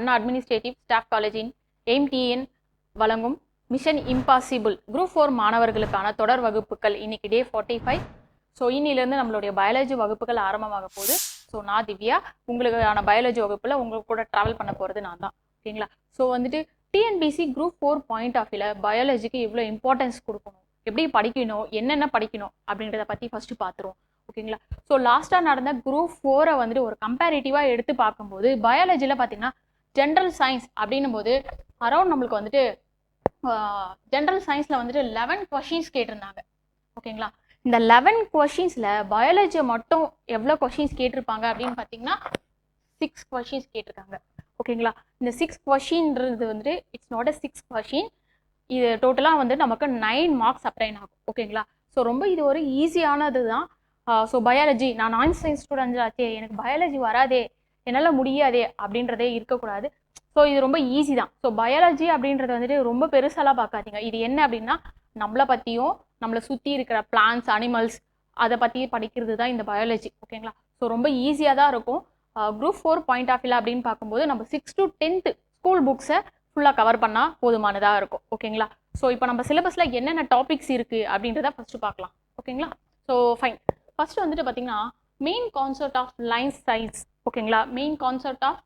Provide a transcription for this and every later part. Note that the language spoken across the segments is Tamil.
அண்ணா அட்மினிஸ்ட்ரேட்டிவ் ஸ்டாஃப் காலேஜின் எய்ம்டிஎன் வழங்கும் மிஷன் இம்பாசிபிள் குரூப் 4 மாணவர்களுக்கான தொடர் வகுப்புகள் இன்னைக்கு டே 45. ஸோ இன்னிலேருந்து நம்மளுடைய பயாலஜி வகுப்புகள் ஆரம்பமாக போகுது. ஸோ நான் திவ்யா, உங்களுக்கான பயாலஜி வகுப்பில் உங்களுக்கு கூட ட்ராவல் பண்ண போகிறது நான் தான். ஓகேங்களா? ஸோ வந்துட்டு டிஎன்பிசி குரூப் 4 பாயிண்ட் ஆஃப் வியூவில் பயாலஜிக்கு இவ்வளோ இம்பார்ட்டன்ஸ் கொடுக்கணும், எப்படி படிக்கணும், என்னென்ன படிக்கணும் அப்படின்றத பற்றி ஃபஸ்ட்டு பார்த்துருவோம். ஓகேங்களா? ஸோ லாஸ்ட்டாக நடந்த குரூப் 4 வந்துட்டு ஒரு கம்பேரிட்டிவாக எடுத்து பார்க்கும்போது பயாலஜியில் பார்த்தீங்கன்னா ஜென்ரல் சயின்ஸ் அப்படின்னும் போது அரௌண்ட் நம்மளுக்கு வந்துட்டு ஜென்ரல் சயின்ஸில் வந்துட்டு 11 கொஷின்ஸ் கேட்டிருந்தாங்க. ஓகேங்களா? இந்த 11 கொஷின்ஸில் பயாலஜியை மட்டும் எவ்வளோ கொஷின்ஸ் கேட்டிருப்பாங்க அப்படின்னு பார்த்தீங்கன்னா 6 கொஷின்ஸ் கேட்டிருக்காங்க. ஓகேங்களா? இந்த 6 கொஷின்றது வந்துட்டு இட்ஸ் நாட் அ 6 கொஷின், இது டோட்டலாக வந்து நமக்கு 9 மார்க்ஸ் அப்ளைன் ஆகும். ஓகேங்களா? ஸோ ரொம்ப இது ஒரு ஈஸியானது தான். ஸோ பயாலஜி, நான் நான் சயின்ஸ் ஸ்டூடெண்ட்ஸ் ஆச்சே, எனக்கு பயாலஜி வராதே, என்னால் முடியாதே அப்படின்றதே இருக்கக்கூடாது. ஸோ இது ரொம்ப ஈஸி தான். ஸோ பயாலஜி அப்படின்றது வந்துட்டு ரொம்ப பெருசாலாம் பார்க்காதீங்க. இது என்ன அப்படின்னா நம்மளை பற்றியும் நம்மளை சுற்றி இருக்கிற பிளான்ஸ், அனிமல்ஸ் அதை பற்றி படிக்கிறது தான் இந்த பயாலஜி. ஓகேங்களா? ஸோ ரொம்ப ஈஸியாக தான் இருக்கும். குரூப் 4 பாயிண்ட் ஆஃப் வியூவில் அப்படின்னு பார்க்கும்போது நம்ம 6th to 10th ஸ்கூல் புக்ஸை ஃபுல்லாக கவர் பண்ணால் போதுமானதாக இருக்கும். ஓகேங்களா? ஸோ இப்போ நம்ம சிலபஸில் என்னென்ன டாபிக்ஸ் இருக்குது அப்படின்றத ஃபஸ்ட்டு பார்க்கலாம். ஓகேங்களா? So fine. ஃபஸ்ட்டு வந்துட்டு பார்த்தீங்கன்னா main concept of life science. ஓகேங்களா? Main concept of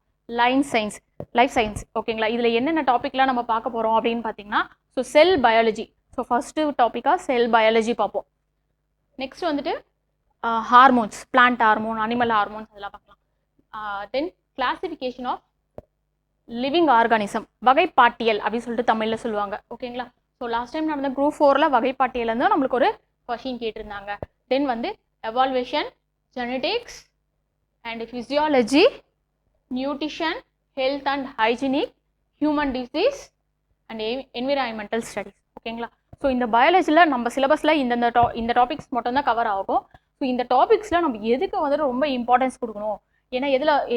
life science. ஓகேங்களா? இதில் என்னென்ன டாபிக்லாம் நம்ம பார்க்க போகிறோம் அப்படின்னு பார்த்தீங்கன்னா so cell biology. So first டாப்பிக்காக செல் பயாலஜி பார்ப்போம். நெக்ஸ்ட் வந்துட்டு hormones, plant hormone, animal hormones அதெல்லாம் பார்க்கலாம். Then classification of living organism, வகைப்பாட்டியல் அப்படின்னு சொல்லிட்டு தமிழில் சொல்லுவாங்க. ஓகேங்களா? ஸோ லாஸ்ட் டைம் நடந்த குரூப் 4ல் வகைப்பாட்டியல் வந்து நம்மளுக்கு ஒரு கொஷின் கேட்டிருந்தாங்க. தென் வந்து evolution, genetics and physiology, nutrition, health and hygienic, human disease and environmental studies. ஓகேங்களா? ஸோ இந்த பயாலஜியில் நம்ம சிலபஸில் இந்த டாபிக்ஸ் மட்டும்தான் கவர் ஆகும். ஸோ இந்த டாபிக்ஸில் நம்ம எதுக்கு வந்துட்டு ரொம்ப இம்பார்ட்டன்ஸ் கொடுக்கணும், ஏன்னா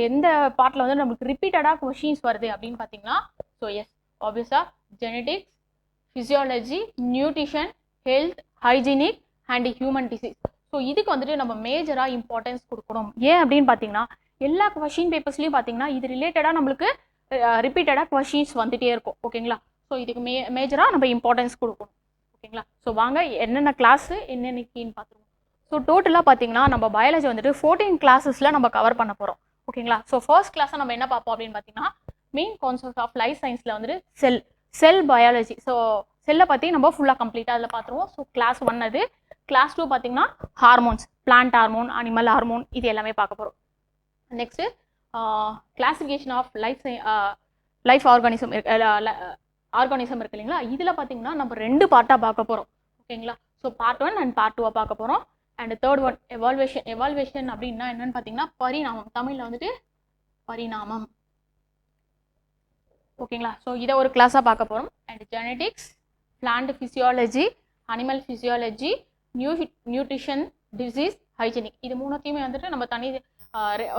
எந்த பார்ட்டில் வந்து நம்மளுக்கு ரிப்பீட்டடாக கொஷின்ஸ் வருது அப்படின்னு பார்த்தீங்கன்னா ஸோ எஸ் ஆப்வியஸாக genetics, physiology, nutrition, health, hygienic and human disease. So இதுக்கு வந்துட்டு நம்ம மேஜராக இம்பார்ட்டன்ஸ் கொடுக்கணும். ஏன் அப்படின்னு பார்த்தீங்கன்னா எல்லா கொஷின் பேப்பர்ஸ்லையும் பார்த்தீங்கன்னா இது ரிலேட்டடாக நம்மளுக்கு ரிப்பீட்டடாக கொஷின்ஸ் வந்துகிட்டே இருக்கும். ஓகேங்களா? ஸோ இதுக்கு மேஜராக நம்ம இம்பார்ட்டன்ஸ் கொடுக்கணும். ஓகேங்களா? ஸோ வாங்க என்னென்ன கிளாஸு என்னென்னக்கின்னு பார்த்துருவோம். ஸோ டோட்டலாக பார்த்தீங்கன்னா நம்ம பயாலஜி வந்துட்டு 14 கிளாஸஸில் நம்ம கவர் பண்ண போகிறோம். ஓகேங்களா? ஸோ ஃபர்ஸ்ட் கிளாஸை நம்ம என்ன பார்ப்போம் அப்படின்னு பார்த்தீங்கன்னா மெயின் கான்செப்ட் ஆஃப் லைஃப் சயின்ஸில் வந்துட்டு செல் பயாலஜி. ஸோ செல்லை பற்றி நம்ம ஃபுல்லாக கம்ப்ளீட்டாக அதில் பார்த்துருவோம். ஸோ கிளாஸ் 1 அது. கிளாஸ் 2 பார்த்தீங்கன்னா hormones, plant hormone, animal hormone, இது எல்லாமே பார்க்க போகிறோம். Next classification of life organism இருக்கு இல்லைங்களா? இதில் பார்த்தீங்கன்னா நம்ம 2 பார்ட்டாக பார்க்க போகிறோம். ஓகேங்களா? ஸோ பார்ட் 1 அண்ட் பார்ட் 2 பார்க்க போகிறோம். அண்ட் தேர்ட் ஒன் எவால்வேஷன் அப்படின்னா என்னன்னு பார்த்தீங்கன்னா பரிணாமம், தமிழில் வந்துட்டு பரிணாமம். ஓகேங்களா? ஸோ இதை ஒரு கிளாஸாக பார்க்க போகிறோம். And genetics, plant physiology, animal physiology, nutrition, disease, hygienic, இது மூணுத்தையுமே வந்துட்டு நம்ம தனி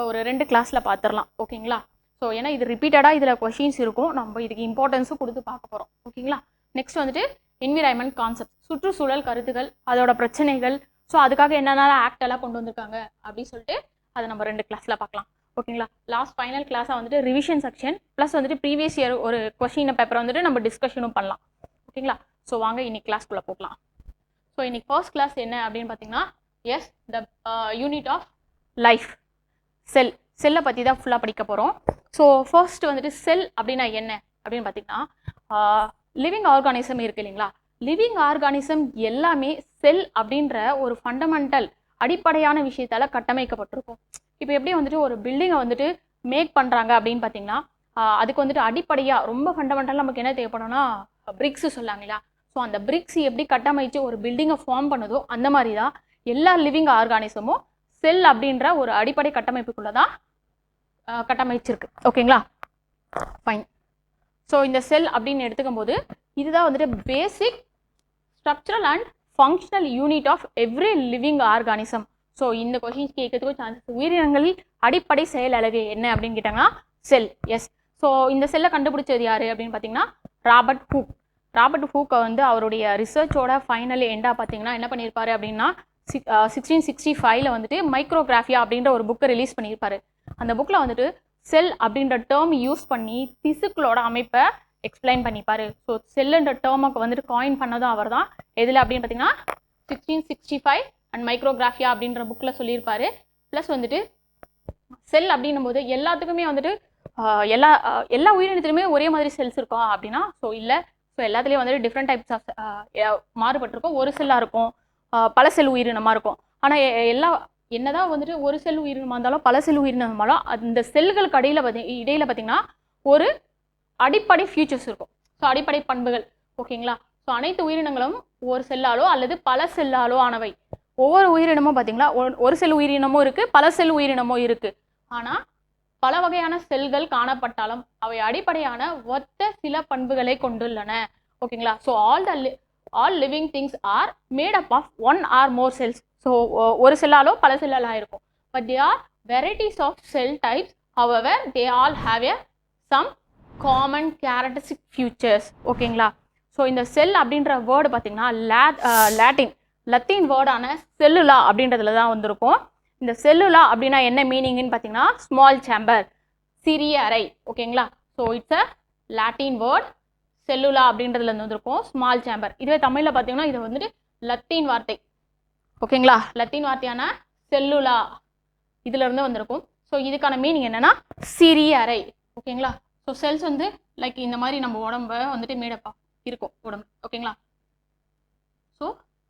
ஒரு 2 கிளாஸில் பார்த்துடலாம். ஓகேங்களா? ஸோ ஏன்னா இது ரிப்பீட்டடாக இதில் கொஷின்ஸ் இருக்கும், நம்ம இதுக்கு இம்பார்ட்டன்ஸும் கொடுத்து பார்க்க போகிறோம். ஓகேங்களா? நெக்ஸ்ட் வந்துட்டு என்விரான்மெண்ட் கான்செப்ட், சுற்றுச்சூழல் கருத்துக்கள், அதோட பிரச்சனைகள், ஸோ அதுக்காக என்னென்ன ஆக்ட் எல்லாம் கொண்டு வந்திருக்காங்க அப்படின்னு சொல்லிட்டு அதை நம்ம 2 கிளாஸில் பார்க்கலாம். ஓகேங்களா? லாஸ்ட் ஃபைனல் கிளாஸாக வந்துட்டு ரிவிஷன் செக்ஷன் ப்ளஸ் வந்துட்டு ப்ரீவியஸ் இயர் ஒரு கொஷின் பேப்பரை வந்துட்டு நம்ம டிஸ்கஷனும் பண்ணலாம். ஓகேங்களா? ஸோ வாங்க இன்னைக்கு கிளாஸ்க்குள்ளே போகலாம். ஸோ இன்னைக்கு ஃபர்ஸ்ட் கிளாஸ் என்ன அப்படின்னு பார்த்தீங்கன்னா is the unit of life, செல்லை பற்றி தான் ஃபுல்லாக படிக்க போகிறோம். ஸோ ஃபர்ஸ்ட் வந்துட்டு செல் அப்படின்னா என்ன அப்படின்னு பார்த்தீங்கன்னா லிவிங் ஆர்கானிசம் இருக்கு இல்லைங்களா? லிவிங் ஆர்கானிசம் எல்லாமே செல் அப்படின்ற ஒரு ஃபண்டமெண்டல் அடிப்படையான விஷயத்தால் கட்டமைக்கப்பட்டிருக்கும். இப்போ எப்படி வந்துட்டு ஒரு பில்டிங்கை வந்துட்டு மேக் பண்ணுறாங்க அப்படின்னு பார்த்தீங்கன்னா அதுக்கு வந்துட்டு அடிப்படையாக ரொம்ப ஃபண்டமெண்டல் நமக்கு என்ன தேவைப்படும்னா பிரிக்ஸு சொல்லாங்களா? ஸோ அந்த பிரிக்ஸ் எப்படி கட்டமைச்சு ஒரு பில்டிங்கை ஃபார்ம் பண்ணுதோ அந்த மாதிரி தான் எல்லா லிவிங் ஆர்கானிசமும் செல் அப்படின்ற ஒரு அடிப்படை கட்டமைப்புக்குள்ளே தான் கட்டமைச்சிருக்கு. ஓகேங்களா? ஃபைன். ஸோ இந்த செல் அப்படின்னு எடுத்துக்கும் போது இதுதான் வந்துட்டு basic structural and functional unit of every living organism. So இந்த கொஷின்ஸ் கேட்கறதுக்கும் சான்சஸ். உயிரினங்களில் அடிப்படை செயல் அலகு என்ன அப்படின்னு கேட்டாங்கன்னா செல். எஸ். ஸோ இந்த செல்லை கண்டுபிடிச்சது யார் அப்படின்னு பார்த்தீங்கன்னா ராபர்ட் ஹூக்கை வந்து அவருடைய ரிசர்ச்சோட ஃபைனல் எண்டாக பார்த்தீங்கன்னா என்ன பண்ணியிருப்பாரு அப்படின்னா 1665 வந்துட்டு மைக்ரோகிராஃபியா அப்படின்ற ஒரு புக்கை ரிலீஸ் பண்ணியிருப்பாரு. அந்த புக்கில் வந்துட்டு செல் அப்படின்ற டேர்ம் யூஸ் பண்ணி திசுக்களோட அமைப்பை எக்ஸ்பிளைன் பண்ணிப்பாரு. ஸோ செல்லுன்ற டேர்முக்கு வந்துட்டு காயின் பண்ணதும் அவர் தான். எதில் அப்படின்னு பார்த்தீங்கன்னா 1665 அண்ட் மைக்ரோகிராஃபியா அப்படின்ற புக்கில் சொல்லியிருப்பாரு. ப்ளஸ் வந்துட்டு செல் அப்படின்னும் போது எல்லாத்துக்குமே வந்துட்டு எல்லா உயிரினத்துலையுமே ஒரே மாதிரி செல்ஸ் இருக்கும் அப்படின்னா ஸோ இல்லை. ஸோ எல்லாத்துலேயும் வந்துட்டு டிஃப்ரெண்ட் டைப்ஸ் ஆஃப் மாறுபட்டிருக்கும். ஒரு செல்லாக இருக்கும், பல செல் உயிரினமாக இருக்கும். ஆனால் என்னதான் வந்துட்டு ஒரு செல் உயிரினமாக இருந்தாலும் பல செல் உயிரினமாக இருந்தாலும் அந்த செல்களுக்கு இடையில பார்த்தீங்கன்னா ஒரு அடிப்படை ஃபியூச்சர்ஸ் இருக்கும். ஸோ அடிப்படை பண்புகள். ஓகேங்களா. ஸோ அனைத்து உயிரினங்களும் ஒரு செல்லாலோ அல்லது பல செல்லாலோ ஆனவை. ஒவ்வொரு உயிரினமும் பார்த்தீங்களா ஒரு செல் உயிரினமும் இருக்குது, பல செல் உயிரினமும் இருக்குது. ஆனால் பல வகையான செல்கள் காணப்பட்டாலும் அவை அடிப்படையான ஒத்த சில பண்புகளை கொண்டுள்ளன. ஓகேங்களா. So all living things are made up of one or more cells. So ஒரு செல்லாலோ பல செல்லாலோ இருக்கும். But they are varieties of cell types. However they all have a some common characteristic features. ஓகேங்களா. ஸோ இந்த செல் அப்படின்ற வேர்டு பார்த்தீங்கன்னா லத்தீன் வேர்டான செல்லுலா அப்படின்றதுல தான் வந்திருக்கும். இந்த செல்லுலா அப்படின்னா என்ன மீனிங்னு பார்த்தீங்கன்னா ஸ்மால் சேம்பர், சிறிய அறை. ஓகேங்களா. So it's a Latin word. செல்லுலா அப்படின்றதுல இருந்து வந்திருக்கும் ஸ்மால் சேம்பர். இதுவே தமிழில் பார்த்தீங்கன்னா இது வந்துட்டு லத்தீன் வார்த்தை. ஓகேங்களா. லத்தீன் வார்த்தையான செல்லுலா இதுல இருந்து வந்திருக்கும். ஸோ இதுக்கான மீனிங் என்னன்னா சிறிய அறை. ஓகேங்களா. ஸோ செல்ஸ் வந்து லைக் இந்த மாதிரி நம்ம உடம்ப வந்துட்டு மேடப்பா இருக்கும் உடம்பு. ஓகேங்களா. ஸோ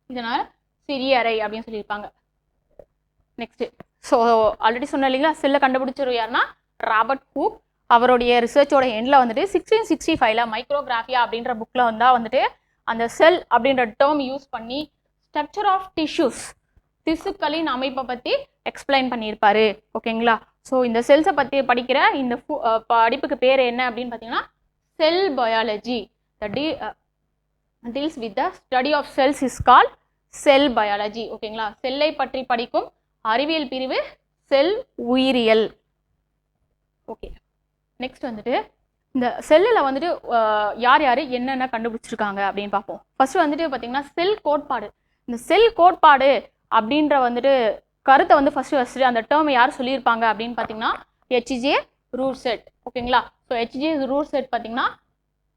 இதனால் சிறிய அறை அப்படின்னு சொல்லியிருப்பாங்க. நெக்ஸ்ட்டு ஸோ ஆல்ரெடி சொன்ன இல்லைங்களா செல்லை கண்டுபிடிச்சவர் யாருன்னா ராபர்ட் ஹூக். அவருடைய ரிசர்ச்சோட எண்டில் வந்துட்டு 1665 மைக்ரோகிராஃபியா அப்படின்ற புக்கில் வந்துட்டு அந்த செல் அப்படின்ற டேர்ம் யூஸ் பண்ணி ஸ்ட்ரக்சர் ஆஃப் டிஷ்யூஸ் திசுக்களின் அமைப்பை பற்றி எக்ஸ்பிளைன் பண்ணியிருப்பாரு. ஓகேங்களா. ஸோ இந்த செல்ஸை பற்றி படிக்கிற இந்த படிப்புக்கு பேர் என்ன அப்படின்னு பார்த்தீங்கன்னா cell biology. Deals with the study of cells is called cell biology. ஓகேங்களா. செல்லை பற்றி படிக்கும் அறிவியல் பிரிவு செல் உயிரியல். ஓகே. நெக்ஸ்ட் வந்துட்டு இந்த செல்லில் வந்துட்டு யார் என்னென்ன கண்டுபிடிச்சிருக்காங்க அப்படின்னு பார்ப்போம். ஃபர்ஸ்ட் வந்துட்டு பார்த்தீங்கன்னா செல் கோட்பாடு. இந்த செல் கோட்பாடு அப்படின்ற வந்துட்டு கருத்தை வந்து ஃபர்ஸ்ட் அந்த டேர்மை யார் சொல்லியிருப்பாங்க அப்படின்னு பார்த்தீங்கன்னா H.J. ரூர்செட். ஓகேங்களா. So H.J. ரூர்செட் பார்த்தீங்கன்னா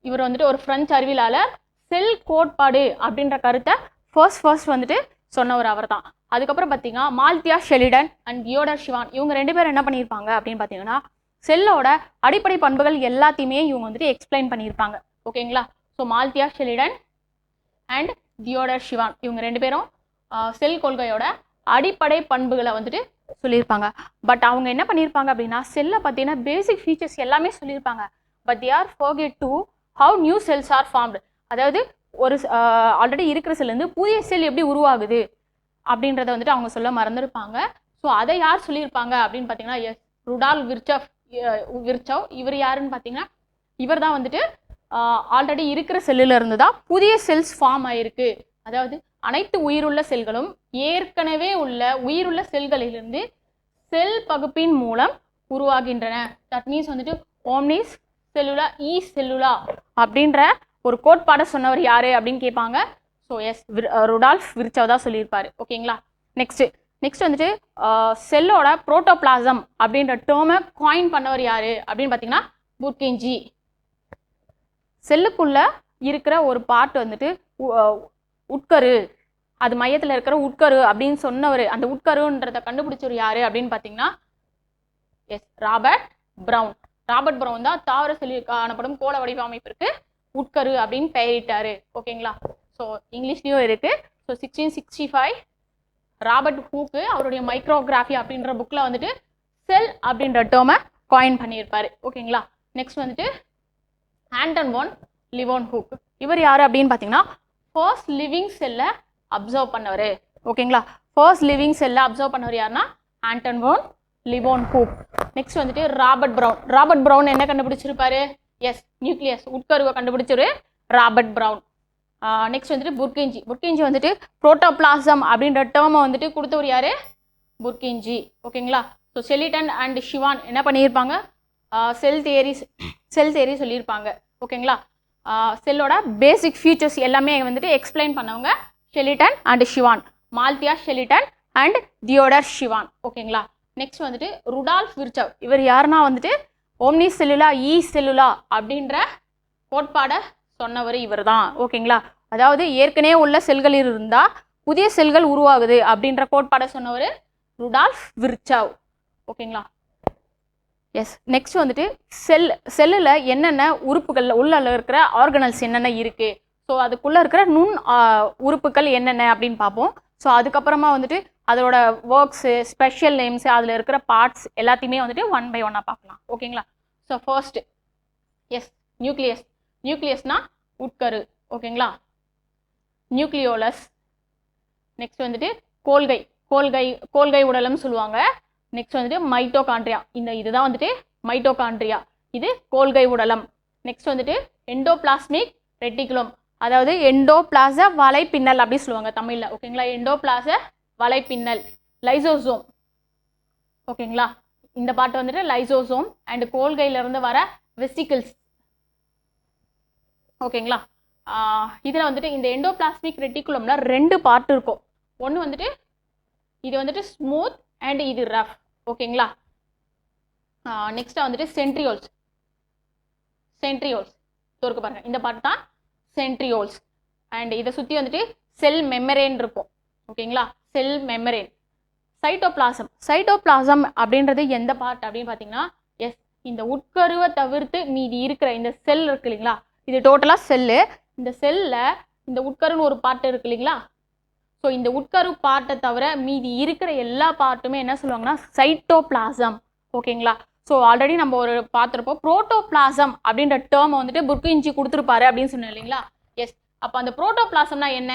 இவர் வந்துட்டு ஒரு பிரெஞ்சு அறிவியலாளர். செல் கோட்பாடு அப்படின்ற கருத்தை ஃபர்ஸ்ட் வந்துட்டு சொன்னவர் அவர் தான். அதுக்கப்புறம் பார்த்தீங்கன்னா மால்தியா ஷெலிடன் அண்ட் தியோடர் ஷிவான் இவங்க 2 பேரும் என்ன பண்ணியிருப்பாங்க அப்படின்னு பார்த்தீங்கன்னா செல்லோட அடிப்படை பண்புகள் எல்லாத்தையுமே இவங்க வந்துட்டு எக்ஸ்பிளைன் பண்ணியிருப்பாங்க. ஓகேங்களா. ஸோ மால்தியா ஷெலிடன் அண்ட் தியோடர் ஷிவான் இவங்க 2 பேரும் செல் கொள்கையோட அடிப்படை பண்புகளை வந்துட்டு சொல்லியிருப்பாங்க. பட் அவங்க என்ன பண்ணியிருப்பாங்க அப்படின்னா செல்லை பார்த்தீங்கன்னா பேசிக் ஃபீச்சர்ஸ் எல்லாமே சொல்லியிருப்பாங்க. But they are forget to how new cells are formed. அதாவது ஒரு ஆல்ரெடி இருக்கிற செல்லேருந்து புதிய செல் எப்படி உருவாகுது அப்படின்றத வந்துட்டு அவங்க சொல்ல மறந்துருப்பாங்க. ஸோ அதை யார் சொல்லியிருப்பாங்க அப்படின்னு பார்த்தீங்கன்னா ருடால் விர்ச்சவ். இவர் யாருன்னு பார்த்தீங்கன்னா இவர் தான் வந்துட்டு ஆல்ரெடி இருக்கிற செல்லில் இருந்து தான் புதிய செல்ஸ் ஃபார்ம் ஆயிருக்கு. அதாவது அனைத்து உயிருள்ள செல்களும் ஏற்கனவே உள்ள உயிருள்ள செல்களிலிருந்து செல் பகுப்பின் மூலம் உருவாகின்றன. தட் மீன்ஸ் வந்துட்டு ஓம்னிஸ் செல்லுலா செல்லுலா அப்படின்ற ஒரு கோட்பாடை சொன்னவர் யாரு அப்படின்னு கேட்பாங்க. ஸோ ருடால்ஃப் விர்ச்சவ் தான் சொல்லியிருப்பாரு. ஓகேங்களா. நெக்ஸ்ட் வந்துட்டு செல்லோட புரோட்டோபிளாசம் அப்படின்ற டேர்மை காயின் பண்ணவர் யாரு அப்படின்னு பார்த்தீங்கன்னா புர்கிஞ்சி. செல்லுக்குள்ள இருக்கிற ஒரு பார்ட் வந்துட்டு உட்கரு, அது மையத்தில் இருக்கிற உட்கரு அப்படின்னு சொன்னவர். அந்த உட்கருன்றதை கண்டுபிடிச்சவர் யாரு அப்படின்னு பார்த்தீங்கன்னா ராபர்ட் ப்ரவுன் தான் தாவர செல்லில் காணப்படும் கோள வடிவமைப்பிற்கு உட்கரு அப்படின்னு பெயரிட்டாரு. ஓகேங்களா. ஸோ இங்கிலீஷ்லேயும் இருக்கு. ஸோ 1665 ராபர்ட் ஹூக்கு அவருடைய மைக்ரோகிராஃபி அப்படின்ற புக்கில் வந்துட்டு செல் அப்படின்ற டேர்மை காயின் பண்ணியிருப்பாரு. ஓகேங்களா. நெக்ஸ்ட் வந்துட்டு ஆண்டன் வான் லியோன்ஹூக். இவர் யாரு அப்படின்னு பார்த்தீங்கன்னா ஃபர்ஸ்ட் லிவிங் செல்லை அப்சர்வ் பண்ணவர். ஓகேங்களா. ஃபர்ஸ்ட் லிவிங் செல்லை அப்சர்வ் பண்ணவர் யாருன்னா ஆண்டன் வான் லியோன்ஹூக். நெக்ஸ்ட் வந்துட்டு ராபர்ட் ப்ரவுன் என்ன கண்டுபிடிச்சிருப்பாரு? நியூக்ளியஸ் உட்கருவை கண்டுபிடிச்சவர் ராபர்ட் ப்ரவுன். நெக்ஸ்ட் வந்துட்டு புர்கிஞ்சி வந்துட்டு புரோட்டோபிளாசம் அப்படின்ற டேர்மை வந்துட்டு கொடுத்தவர் யாரு? புர்கிஞ்சி. ஓகேங்களா. ஸோ ஷெலிடன் அண்ட் ஷிவான் என்ன பண்ணியிருப்பாங்க? செல் தியரி சொல்லியிருப்பாங்க. ஓகேங்களா. செல்லோட பேசிக் ஃபீச்சர்ஸ் எல்லாமே வந்துட்டு எக்ஸ்பிளைன் பண்ணவங்க ஷெலிடன் அண்ட் ஷிவான், மால்தியா ஷெலிடன் அண்ட் தியோடர் ஷிவான். ஓகேங்களா. நெக்ஸ்ட் வந்துட்டு ருடால்ஃப் விர்ச்சவ். இவர் யாருன்னா வந்துட்டு ஓம்னி செல்லுலா ஈ செல்லுலா அப்படின்ற கோட்பாடை சொன்னவர் இவர் தான். ஓகேங்களா, அதாவது ஏற்கனவே உள்ள செல்களில் இருந்தால் புதிய செல்கள் உருவாகுது அப்படின்ற கோட்பாடை சொன்னவர் ருடால்ஃப் விர்ச்சோவ். ஓகேங்களா, எஸ். நெக்ஸ்ட் வந்துட்டு செல்லில் என்னென்ன உறுப்புகள் உள்ள இருக்கிற ஆர்கனல்ஸ் என்னென்ன இருக்குது, ஸோ அதுக்குள்ளே இருக்கிற நுண் உறுப்புகள் என்னென்ன அப்படின்னு பார்ப்போம். ஸோ அதுக்கப்புறமா வந்துட்டு அதோட ஒர்க்ஸு, ஸ்பெஷல் நேம்ஸு, அதில் இருக்கிற பார்ட்ஸ் எல்லாத்தையுமே வந்துட்டு 1 by 1 பார்க்கலாம். ஓகேங்களா, ஸோ ஃபர்ஸ்ட் எஸ் நியூக்ளியஸ். நியூக்ளியஸ்னால் உட்கரு. ஓகேங்களா, நியூக்ளியோலஸ். நெக்ஸ்ட் வந்துட்டு கோல்கை. கோல்கை உடலம்னு சொல்லுவாங்க. நெக்ஸ்ட் வந்துட்டு மைட்டோகாண்ட்ரியா. இதுதான் வந்துட்டு மைட்டோகாண்ட்ரியா, இது கோல்கை உடலம். நெக்ஸ்ட் வந்துட்டு எண்டோபிளாஸ்மிக் ரெட்டிகுலம், அதாவது எண்டோபிளாச வலைப்பின்னல் அப்படி சொல்லுவாங்க தமிழில். ஓகேங்களா, எண்டோபிளாச வலைப்பின்னல். லைசோசோம். ஓகேங்களா, இந்த பாட்டு வந்துட்டு லைசோசோம் அண்ட் கோல்கையிலிருந்து வர வெசிக்கிள்ஸ். ஓகேங்களா, இதில் வந்துட்டு இந்த எண்டோபிளாஸ்மிக் ரெட்டிகுலம்ல 2 பார்ட் இருக்கும். ஒன்று வந்துட்டு இது வந்துட்டு ஸ்மூத் அண்ட் இது ரஃப். ஓகேங்களா, நெக்ஸ்ட் வந்துட்டு சென்ட்ரியோல்ஸ். இருக்கு பாருங்க, இந்த பார்ட் தான் சென்ட்ரியோல்ஸ். அண்ட் இதை சுற்றி வந்துட்டு செல் மெமரேன் இருக்கும். ஓகேங்களா, செல் மெமரேன். சைட்டோபிளாசம் அப்படின்றது எந்த பார்ட் அப்படின்னு பார்த்தீங்கன்னா, எஸ், இந்த உட்கருவை தவிர்த்து மீதி இருக்கிற இந்த செல் இருக்கு இல்லைங்களா, இது டோட்டலாக செல்லு. இந்த செல்லில் இந்த உட்கருன்னு ஒரு பார்ட் இருக்கு இல்லைங்களா, ஸோ இந்த உட்கரு பார்ட்டை தவிர மீதி இருக்கிற எல்லா பார்ட்டுமே என்ன சொல்லுவாங்கன்னா சைட்டோபிளாசம். ஓகேங்களா, ஸோ ஆல்ரெடி நம்ம ஒரு பார்த்துருப்போம், புரோட்டோபிளாசம் அப்படின்ற டேர்மை வந்துட்டு புர்கிஞ்சி கொடுத்துருப்பாரு அப்படின்னு சொன்னோம் இல்லைங்களா. எஸ், அப்போ அந்த புரோட்டோபிளாசம்னா என்ன?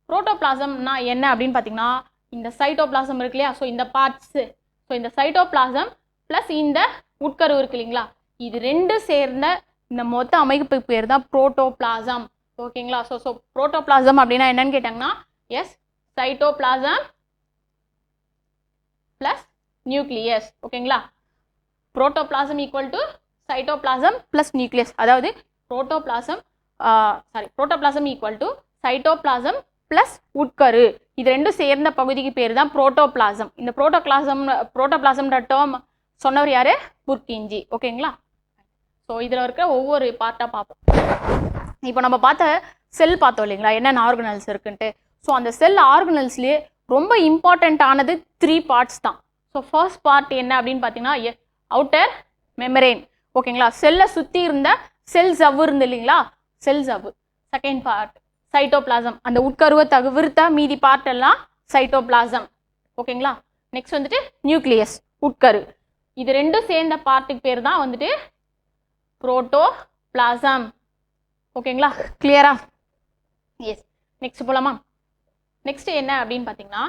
புரோட்டோபிளாசம்னா என்ன அப்படின்னு பார்த்தீங்கன்னா, இந்த சைட்டோபிளாசம் இருக்கு இல்லையா, ஸோ இந்த பார்ட்ஸு, ஸோ இந்த சைட்டோபிளாசம் ப்ளஸ் இந்த உட்கரு இருக்கு இல்லைங்களா, இது 2 சேர்ந்த இந்த மொத்த அமைப்பு பேர் தான் புரோட்டோபிளாசம். ஓகேங்களா, ஸோ புரோட்டோபிளாசம் அப்படின்னா என்னன்னு கேட்டாங்கன்னா, எஸ், சைட்டோபிளாசம் ப்ளஸ் நியூக்ளியஸ். ஓகேங்களா, protoplasm equal to cytoplasm plus nucleus, அதாவது protoplasm equal to cytoplasm plus உட்கரு, இது 2 சேர்ந்த பகுதிக்கு பேர் தான் புரோட்டோபிளாசம். இந்த புரோட்டோபிளாசம்ன்ற டேர்ம் சொன்னவர் யாரு? புர்கிஞ்சி. ஓகேங்களா, ஸோ இதில் இருக்கிற ஒவ்வொரு பார்ட்டாக பார்ப்போம். இப்போ நம்ம பார்த்த செல் பார்த்தோம் இல்லைங்களா, என்னென்ன ஆர்கனல்ஸ் இருக்குன்ட்டு. ஸோ அந்த செல் ஆர்கனல்ஸ்லேயே ரொம்ப இம்பார்ட்டண்ட்டானது 3 பார்ட்ஸ் தான். ஸோ ஃபர்ஸ்ட் பார்ட் என்ன அப்படின்னு பார்த்தீங்கன்னா அவுட்டர் மெமரேன். ஓகேங்களா, செல்லை சுற்றி இருந்த செல் ஜவ்வு இருந்து இல்லைங்களா, செல் ஜவ்வு. செகண்ட் பார்ட் சைட்டோபிளாசம், அந்த உட்கருவை தவிர்த்த மீதி பார்ட் எல்லாம் சைட்டோபிளாசம். ஓகேங்களா, நெக்ஸ்ட் வந்துட்டு நியூக்ளியஸ், உட்கரு. இது 2 சேர்ந்த பார்ட்டுக்கு பேர் தான் வந்துட்டு புரோட்டோபிளாசம். ஓகேங்களா, கிளியரா? எஸ், நெக்ஸ்ட் போலாமா? நெக்ஸ்ட் என்ன அப்படின்னு பார்த்தீங்கன்னா,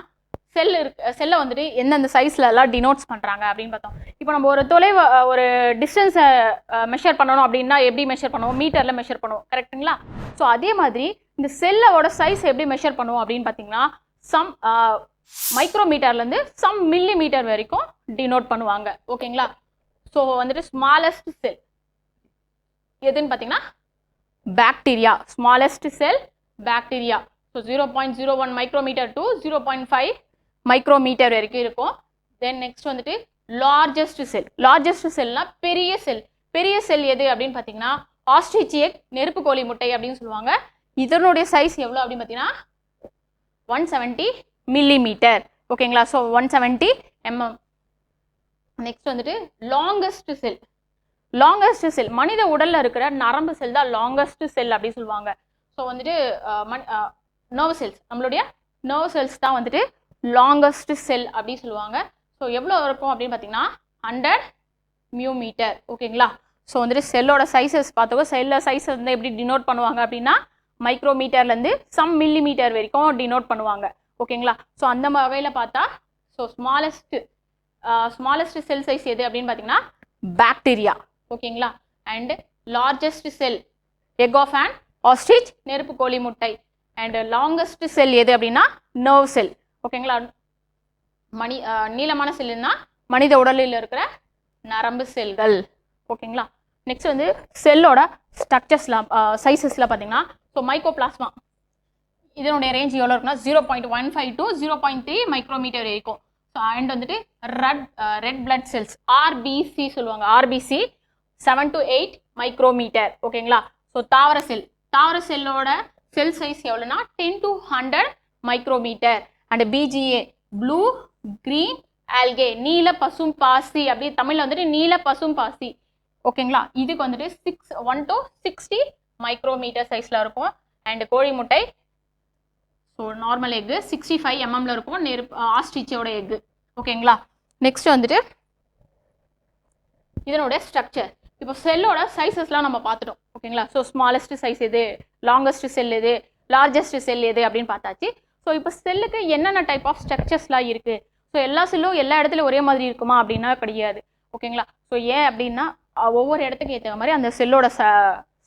செல்லை வந்துட்டு எந்தெந்த சைஸ்ல எல்லாம் டினோட்ஸ் பண்ணுறாங்க அப்படின்னு பார்த்தோம். இப்போ நம்ம ஒரு டிஸ்டன்ஸை மெஷர் பண்ணணும் அப்படின்னா எப்படி மெஷர் பண்ணுவோம்? மீட்டரில் மெஷர் பண்ணுவோம், கரெக்டுங்களா? ஸோ அதே மாதிரி இந்த செல்லோட சைஸ் எப்படி மெஷர் பண்ணுவோம் அப்படின்னு பார்த்தீங்கன்னா, சம் மைக்ரோமீட்டர்லேருந்து சம் மில்லிமீட்டர் வரைக்கும் டினோட் பண்ணுவாங்க. ஓகேங்களா, ஸோ வந்துட்டு ஸ்மாலஸ்ட் செல் எதுன்னு பார்த்தீங்கன்னா bacteria. Smallest cell bacteria. So 0.01 micrometre to 0.5 micrometre வரைக்கும் இருக்கும். தென் நெக்ஸ்ட் வந்துட்டு லார்ஜஸ்ட் செல்னா பெரிய செல் எது அப்படின்னு பார்த்தீங்கன்னா ஆஸ்ட்ரிச் எக், நெருப்புக்கோழி முட்டை அப்படின்னு சொல்லுவாங்க. இதனுடைய சைஸ் எவ்வளோ அப்படின்னு பார்த்தீங்கன்னா 170 மில்லிமீட்டர். ஓகேங்களா, ஸோ 170 mm. நெக்ஸ்ட் வந்துட்டு லாங்கஸ்ட் செல் மனித உடல்ல இருக்கிற நரம்பு செல் தான் லாங்கஸ்ட் செல் அப்படின்னு சொல்லுவாங்க. ஸோ வந்துட்டு நர்வ் செல்ஸ், நம்மளுடைய நர்வ் செல்ஸ் தான் வந்துட்டு லாங்கஸ்ட் செல் அப்படின்னு சொல்லுவாங்க. ஸோ எவ்வளோ இருக்கும் அப்படின்னு பார்த்தீங்கன்னா 100 மியூமீட்டர். ஓகேங்களா, ஸோ வந்துட்டு செல்லோட சைஸஸ் பார்த்தோம். செல்லோட சைஸ் வந்து எப்படி டினோட் பண்ணுவாங்க அப்படின்னா மைக்ரோமீட்டர்லேருந்து சம் மில்லிமீட்டர் வரைக்கும் டினோட் பண்ணுவாங்க. ஓகேங்களா, ஸோ அந்த வகையில் பார்த்தா ஸோ ஸ்மாலஸ்ட் செல் சைஸ் எது அப்படின்னு பார்த்தீங்கன்னா பாக்டீரியா. ஓகேங்களா, and largest cell egg of and ostrich, நெருப்பு கோழி முட்டை. அண்ட் லாங்கஸ்ட் செல் எது அப்படின்னா நர்வ் செல். ஓகேங்களா, நீளமான செல்லுன்னா மனித உடலில் இருக்கிற நரம்பு செல்கள். ஓகேங்களா, நெக்ஸ்ட் வந்து செல்லோட ஸ்ட்ரக்சர்ஸ்லாம் சைஸஸ்லாம் பார்த்தீங்கன்னா ஸோ மைக்கோபிளாஸ்மா இதனுடைய ரேஞ்ச் எவ்வளோ இருக்குன்னா 0.15 to 0.3 மைக்ரோமீட்டர் இருக்கும். ஸோ அண்ட் வந்துட்டு ரெட் பிளட் செல்ஸ் ஆர்பிசி சொல்லுவாங்க. RBC 7 to 8 micrometre. ஓகேங்களா. ஸோ தாவர செல்லோட செல் சைஸ் எவ்வளோனா 10 to 100 micrometre. And BGA blue green algae நீல பசும் பாசி, அப்படி தமிழில் வந்துட்டு நீல பசும் பாசி. ஓகேங்களா. இதுக்கு வந்துட்டு 1 to 60 மைக்ரோமீட்டர் சைஸில் இருக்கும். அண்ட் கோழி முட்டை ஸோ நார்மல் எக்கு 65 mmல இருக்கும். ஆஸ்ட்ரிச்சோட எக்கு. ஓகேங்களா. நெக்ஸ்ட் வந்துட்டு இதனோட ஸ்ட்ரக்சர். இப்போ செல்லோட சைஸஸ்லாம் நம்ம பார்த்துட்டோம். ஓகேங்களா. ஸோ ஸ்மாலஸ்ட் சைஸ் எது, லாங்கஸ்ட் செல் எது, லார்ஜஸ்ட் செல் எது அப்படின்னு பார்த்தாச்சு. ஸோ இப்போ செல்லுக்கு என்னென்ன டைப் ஆஃப் ஸ்ட்ரக்சர்ஸ்லாம் இருக்குது. ஸோ எல்லா செல்லும் எல்லா இடத்துலையும் ஒரே மாதிரி இருக்குமா அப்படின்னா கிடையாது. ஓகேங்களா. ஸோ ஏன் அப்படின்னா ஒவ்வொரு இடத்துக்கு ஏற்ற மாதிரி அந்த செல்லோட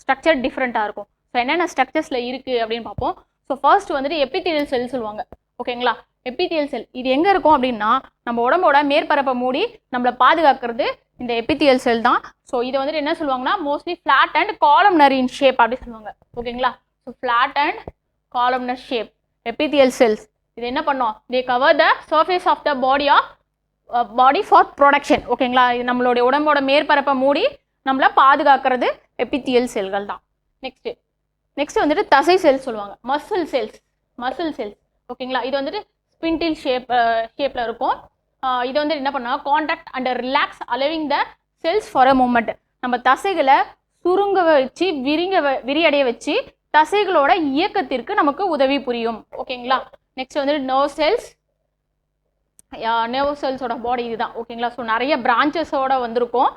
ஸ்ட்ரக்சர் டிஃப்ரெண்ட்டாக இருக்கும். ஸோ என்னென்ன ஸ்ட்ரக்சர்ஸில் இருக்குது அப்படின்னு பார்ப்போம். ஸோ ஃபர்ஸ்ட் வந்துட்டு எபித்தீலியல் செல் சொல்லுவாங்க. ஓகேங்களா. எபித்தீலியல் செல் இது எங்கே இருக்கும் அப்படின்னா நம்ம உடம்போட மேற்பரப்பை மூடி நம்மளை பாதுகாக்கிறது இந்த எபித்தீலியல் செல் தான். ஸோ இதை வந்துட்டு என்ன சொல்லுவாங்கன்னா mostly flat and columnar in shape அப்படி சொல்லுவாங்க. ஓகேங்களா. So flat and columnar shape epithelial cells. இது என்ன பண்ணோம், they cover the surface of the body for production. ஓகேங்களா. இது நம்மளுடைய உடம்போட மேற்பரப்பை மூடி நம்மளை பாதுகாக்கிறது எபித்தீலியல் செல்கள் தான். நெக்ஸ்ட் வந்துட்டு தசை செல் சொல்லுவாங்க. Muscle cells. ஓகேங்களா. இது வந்துட்டு ஸ்பிண்டில் ஷேப்ல இருக்கும். இது வந்து என்ன பண்ணா contact and relax allowing the cells for a moment. நம்ம தசைகளை சுருங்க வச்சு விரியடைய வச்சு தசைகளோட இயக்கத்திற்கு நமக்கு உதவி புரியும். ஓகேங்களா. நெக்ஸ்ட் வந்துட்டு நர்வ் செல்ஸோட பாடி இதுதான். ஓகேங்களா. ஸோ நிறைய பிரான்ச்சஸோட வந்திருக்கும்.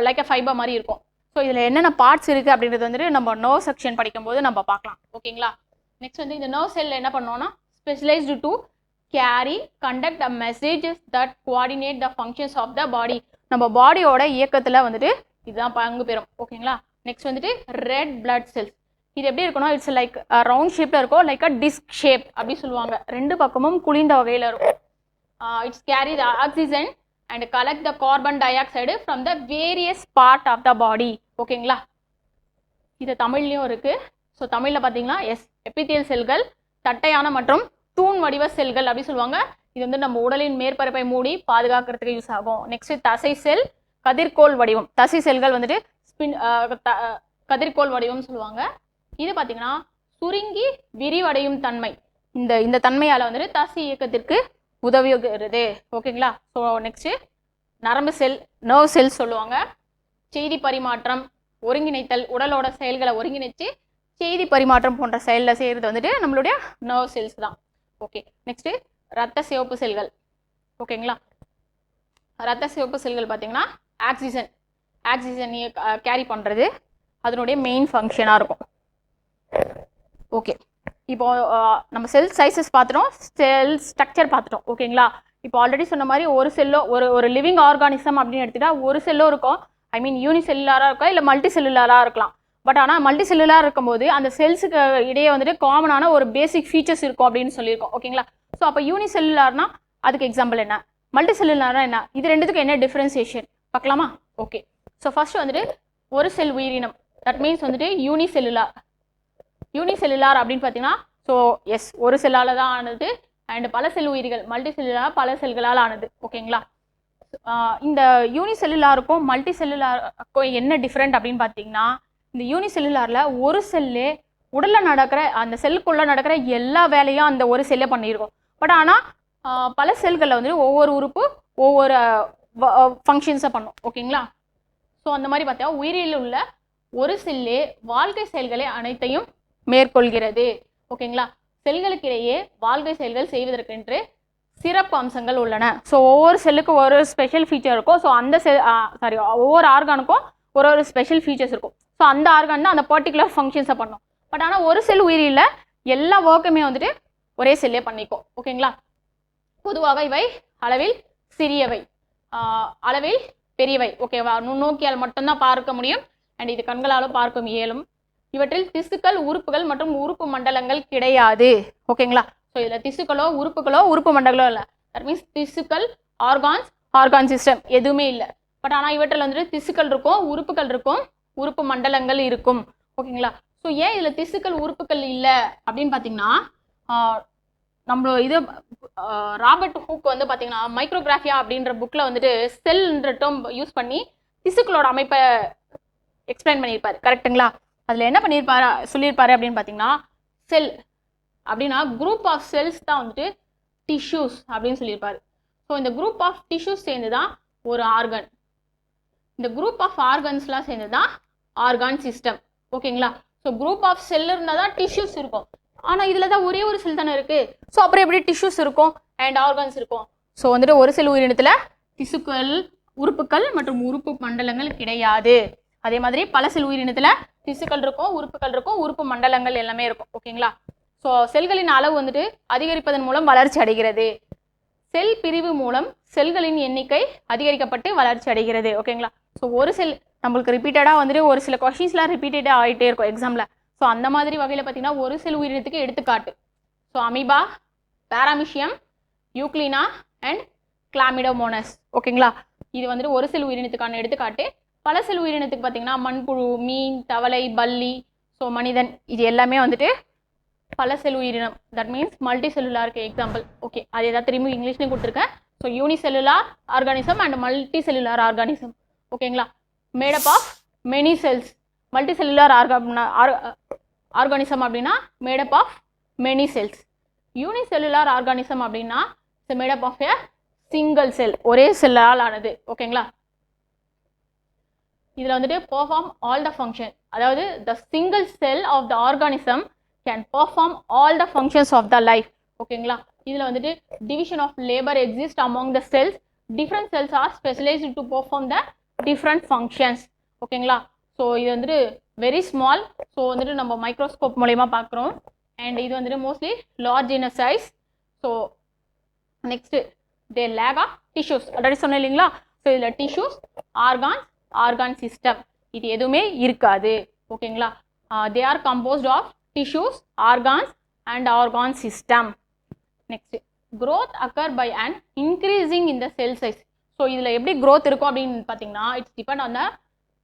லைக் அ ஃபைபர் மாதிரி இருக்கும். ஸோ இதில் என்னென்ன பார்ட்ஸ் இருக்குது அப்படின்றது வந்துட்டு நம்ம நர்வ் செக்ஷன் படிக்கும்போது நம்ம பார்க்கலாம். ஓகேங்களா. நெக்ஸ்ட் வந்து இந்த நர்வ் செல்லில் என்ன பண்ணோம்னா specialised to carry conduct a messages that coordinate the functions of the body. நம்ம பாடியோட இயக்கத்தில் வந்துட்டு இதுதான் பங்கு பெறும். ஓகேங்களா. நெக்ஸ்ட் வந்துட்டு ரெட் பிளட் செல்ஸ். இது எப்படி இருக்குன்னா இட்ஸ் லைக் ரவுண்ட் ஷேப்பில் இருக்கும், லைக் அ டிஸ்க் ஷேப் அப்படி சொல்லுவாங்க. ரெண்டு பக்கமும் குளிந்த வகையில் இருக்கும். It's carry the oxygen and collect the carbon dioxide from the various part of the body. ஓகேங்களா. இது தமிழ்லையும் இருக்குது. ஸோ தமிழில் பார்த்தீங்கன்னா எபித்தீலியல் செல்கள் தட்டையான மற்றும் தூண் வடிவ செல்கள் அப்படி சொல்லுவாங்க. இது வந்து நம்ம உடலின் மேற்பரப்பை மூடி பாதுகாக்கிறதுக்கு யூஸ் ஆகும். நெக்ஸ்ட் தசை செல் கதிர்கோள் வடிவம். தசை செல்கள் வந்துட்டு கதிர்கோள் வடிவம் சொல்லுவாங்க. இது பார்த்தீங்கன்னா சுருங்கி விரிவடையும் தன்மை. இந்த தன்மையால் வந்துட்டு தசை இயக்கத்திற்கு உதவுகிறது. ஓகேங்களா. ஸோ நெக்ஸ்ட் நரம்பு செல், நர்வ் செல் சொல்லுவாங்க. செய்தி பரிமாற்றம், ஒருங்கிணைத்தல், உடலோட செயல்களை ஒருங்கிணைச்சு செய்தி பரிமாற்றம் போன்ற செயலில் செய்கிறது வந்துட்டு நம்மளுடைய நர்வ் செல்ஸ் தான். ஓகே. நெக்ஸ்ட் ரத்த சிவப்பு செல்கள். ஓகேங்களா. ரத்த சிவப்பு செல்கள் பார்த்தீங்கன்னா ஆக்சிஜன் கேரி பண்ணுறது அதனுடைய மெயின் ஃபங்க்ஷனாக இருக்கும். ஓகே. இப்போ நம்ம செல் சைஸஸ் பார்த்துட்டோம், செல் ஸ்ட்ரக்சர் பார்த்துட்டோம். ஓகேங்களா. இப்போ ஆல்ரெடி சொன்ன மாதிரி ஒரு செல்லோ ஒரு லிவிங் ஆர்கானிசம் அப்படின்னு எடுத்துட்டா ஒரு செல்லோ இருக்கும். ஐ மீன் யூனிசெல்லுலாராக இருக்கா இல்லை மல்டி செல்லுலாராக இருக்கலாம். பட் ஆனால் மல்டி செல்லுலாக இருக்கும்போது அந்த செல்ஸுக்கு இடையே வந்துட்டு காமனான ஒரு பேசிக் ஃபீச்சர்ஸ் இருக்கும் அப்படின்னு சொல்லியிருக்கோம். ஓகேங்களா. ஸோ அப்போ யூனிசெல்லுலார்னா அதுக்கு எக்ஸாம்பிள் என்ன, மல்டி செல்லுலார்னா என்ன, இது ரெண்டுத்துக்கும் என்ன டிஃப்ரென்சியேஷன் பார்க்கலாமா. ஓகே. ஸோ ஃபர்ஸ்ட் வந்துட்டு ஒரு செல் உயிரினம், தட் மீன்ஸ் வந்துட்டு யூனிசெல்லுலார் அப்படின்னு பார்த்தீங்கன்னா ஸோ ஒரு செல்லால் தான் ஆனது. அண்ட் பல செல் உயிரிகள் மல்டி செல்லுலார் பல செல்களால் ஆனது. ஓகேங்களா. இந்த யூனிசெல்லுலாருக்கும் மல்டி செல்லுலாருக்கும் என்ன டிஃப்ரெண்ட் அப்படின்னு பார்த்தீங்கன்னா இந்த யூனிசெல்லுலாரில் ஒரு செல்லே உடலில் நடக்கிற அந்த செல்லுக்குள்ளே நடக்கிற எல்லா வேலையும் அந்த ஒரு செல்லே பண்ணியிருக்கோம். பட் ஆனால் பல செல்களில் வந்துட்டு ஒவ்வொரு உறுப்பு ஒவ்வொரு ஃபங்க்ஷன்ஸை பண்ணும். ஓகேங்களா. ஸோ அந்த மாதிரி பார்த்தா உயிரில் உள்ள ஒரு செல்லே வாழ்க்கை செயல்களை அனைத்தையும் மேற்கொள்கிறது. ஓகேங்களா. செல்களுக்கிடையே வாழ்க்கை செயல்கள் செய்வதற்கென்று சிறப்பு அம்சங்கள் உள்ளன. ஸோ ஒவ்வொரு செல்லுக்கு ஒரு ஸ்பெஷல் ஃபீச்சர் இருக்கும். ஸோ அந்த ஒவ்வொரு ஆர்கானுக்கும் ஒரு ஸ்பெஷல் ஃபீச்சர்ஸ் இருக்கும். ஸோ அந்த ஆர்கான் தான் அந்த பர்டிகுலர் ஃபங்க்ஷன்ஸை பண்ணும். பட் ஆனால் ஒரு செல் உயிரியில் எல்லா ஒர்க்குமே வந்துட்டு ஒரே செல்லே பண்ணிக்கும். ஓகேங்களா. பொதுவாக இவை அளவில் சிறியவை, அளவில் பெரியவை. ஓகேவா. நுண்ணோக்கியால் மட்டும்தான் பார்க்க முடியும். அண்ட் இது கண்களாலும் பார்க்க இயலும். இவற்றில் திசுக்கள், உறுப்புகள் மற்றும் உறுப்பு மண்டலங்கள் கிடையாது. ஓகேங்களா. ஸோ இதில் திசுக்களோ உறுப்புகளோ உறுப்பு மண்டலங்களோ இல்லை. தட் மீன்ஸ் திசுக்கள், ஆர்கான் சிஸ்டம் எதுவுமே இல்லை. பட் ஆனால் இவற்றில் வந்துட்டு திசுக்கள் இருக்கும், உறுப்புகள் இருக்கும், உறுப்பு மண்டலங்கள் இருக்கும். ஓகேங்களா. ஸோ ஏன் இதில் திசுக்கள் உறுப்புகள் இல்லை அப்படின்னு பார்த்தீங்கன்னா நம்ம இது ராபர்ட் ஹூக் வந்து பார்த்தீங்கன்னா மைக்ரோகிராஃபியா அப்படின்ற புக்கில் வந்துட்டு செல்ன்ற டேர்ம் யூஸ் பண்ணி திசுக்களோட அமைப்பை எக்ஸ்பிளைன் பண்ணியிருப்பாரு. கரெக்டுங்களா? அதில் என்ன பண்ணியிருப்பாரு சொல்லியிருப்பாரு அப்படின்னு பார்த்தீங்கன்னா, செல் அப்படின்னா குரூப் ஆஃப் செல்ஸ் தான் வந்துட்டு டிஷ்யூஸ் அப்படின்னு சொல்லியிருப்பாரு. ஸோ இந்த குரூப் ஆஃப் டிஷ்யூஸ் சேர்ந்து தான் ஒரு ஆர்கன். இந்த குரூப் ஆஃப் ஆர்கன்ஸ்லாம் சேர்ந்து தான் ஆர்கான் சிஸ்டம். ஓகேங்களா? ஸோ குரூப் ஆஃப் செல் இருந்தால் தான் டிஷ்யூஸ் இருக்கும். ஆனால் இதில் தான் ஒரே ஒரு செல் தானே இருக்குது. ஸோ அப்புறம் எப்படி டிஷ்யூஸ் இருக்கும் அண்ட் ஆர்கான்ஸ் இருக்கும்? ஸோ வந்துட்டு ஒரு செல் உயிரினத்தில் திசுக்கள், உறுப்புகள் மற்றும் உறுப்பு மண்டலங்கள் கிடையாது. அதே மாதிரி பல செல் உயிரினத்தில் திசுக்கள் இருக்கும், உறுப்புகள் இருக்கும், உறுப்பு மண்டலங்கள் எல்லாமே இருக்கும். ஓகேங்களா? ஸோ செல்களின் அளவு வந்துட்டு அதிகரிப்பதன் மூலம் வளர்ச்சி அடைகிறது. செல் பிரிவு மூலம் செல்களின் எண்ணிக்கை அதிகரிக்கப்பட்டு வளர்ச்சி அடைகிறது. ஓகேங்களா? ஸோ ஒரு செல் நம்மளுக்கு ரிப்பீட்டடாக வந்துட்டு ஒரு சில கொஷின்ஸ்லாம் ரிப்பீட்டடாக ஆகிட்டே இருக்கும் எக்ஸாமில். ஸோ அந்த மாதிரி வகையில் பார்த்தீங்கன்னா ஒரு செல் உயிரினத்துக்கு எடுத்துக்காட்டு so amoeba, paramecium, euglena and chlamydomonas. ஓகேங்களா? இது வந்துட்டு ஒரு செல் உயிரினத்துக்கான எடுத்துக்காட்டு. பல செல் உயிரினத்துக்கு பார்த்தீங்கன்னா மண்புழு, மீன், தவளை, பல்லி, ஸோ மனிதன், இது எல்லாமே வந்துட்டு பல செல் உயிரினம். தட் மீன்ஸ் மல்டி செல்லுலாருக்கு எக்ஸாம்பிள். ஓகே, அது ஏதாவது திரும்பி இங்கிலீஷ்லேயும் கொடுத்துருக்கேன். So unicellular organism and multi cellular organism. ஓகேங்களா? Made up of many cells. Multi cellular organism அப்படின்னா made up of many cells. Unicellular organism அப்படின்னா made up of a single cell, ஒரே செல்லால் ஆனது. ஓகேங்களா? இதில் வந்துட்டு பெர்ஃபார்ம் ஆல் த ஃபங்க்ஷன், அதாவது the single cell of the organism can perform all the functions of the life. ஓகேங்களா? இதில் வந்துட்டு division of labour exist among the cells. Different cells are specialised to perform the different functions. ஓகேங்களா? ஸோ இது வந்துட்டு வெரி ஸ்மால். ஸோ வந்துட்டு நம்ம மைக்ரோஸ்கோப் மூலயமா பார்க்குறோம். அண்ட் இது வந்துட்டு mostly large in size. So next they lack of tissues. Already சொன்னேன் இல்லைங்களா? ஸோ இதில் டிஷ்யூஸ், ஆர்கான்ஸ், ஆர்கான் சிஸ்டம் இது எதுவுமே இருக்காது. ஓகேங்களா? They are composed of tissues, organs and organ system. Next, growth occur by an increasing in the cell size. So இதில் எப்படி growth இருக்கும் அப்படின்னு பார்த்தீங்கன்னா it's depend on the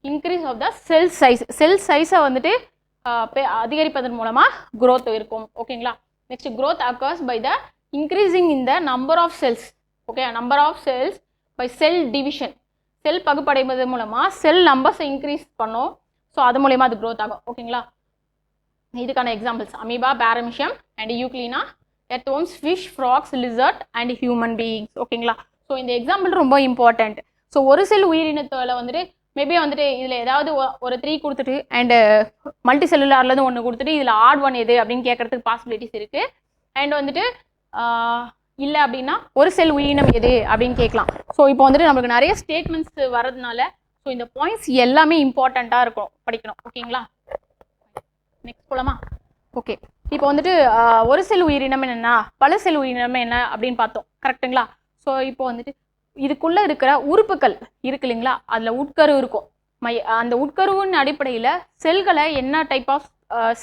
increase of the cell size. cell size வந்துட்டு அதிகரிப்பதன் மூலமாக growth இருக்கும். ஓகேங்களா? next, growth occurs by the increasing in the number of cells. okay, number of cells by cell division. செல் பகுப்படைவதன் மூலமாக செல் நம்பர்ஸை இன்க்ரீஸ் பண்ணும். ஸோ அது மூலயமா அது growth ஆகும். ஓகேங்களா? இதுக்கான examples amoeba, paramecium and euglena, earthworms, fish, frogs, lizard and human beings. ஓகேங்களா? ஸோ இந்த எக்ஸாம்பிள் ரொம்ப இம்பார்ட்டண்ட். ஸோ ஒரு செல் உயிரினத்தில் வந்துட்டு மேபி வந்துட்டு இதில் ஏதாவது ஒரு 3 கொடுத்துட்டு அண்டு மல்டி செல்லுலார்லேருந்து 1 கொடுத்துட்டு இதில் ஆட் ஒன் எது அப்படின்னு கேட்கறதுக்கு பாசிபிலிட்டிஸ் இருக்குது. அண்ட் வந்துட்டு இல்லை அப்படின்னா ஒரு செல் உயிரினம் எது அப்படின்னு கேட்கலாம். ஸோ இப்போ வந்துட்டு நம்மளுக்கு நிறைய ஸ்டேட்மெண்ட்ஸ் வர்றதுனால ஸோ இந்த பாயிண்ட்ஸ் எல்லாமே இம்பார்ட்டண்ட்டாக இருக்கும், படிக்கணும். ஓகேங்களா? நெக்ஸ்ட் போலாமா? ஓகே, இப்போ வந்துட்டு ஒரு செல் உயிரினம் என்னென்னா பல செல் உயிரினம் என்ன அப்படின்னு பார்த்தோம். கரெக்டுங்களா? ஸோ இப்போ வந்துட்டு இதுக்குள்ளே இருக்கிற உறுப்புகள் இருக்கு இல்லைங்களா? அதில் உட்கரு இருக்கும். அந்த உட்கருவின் அடிப்படையில் செல்களை என்ன டைப் ஆஃப்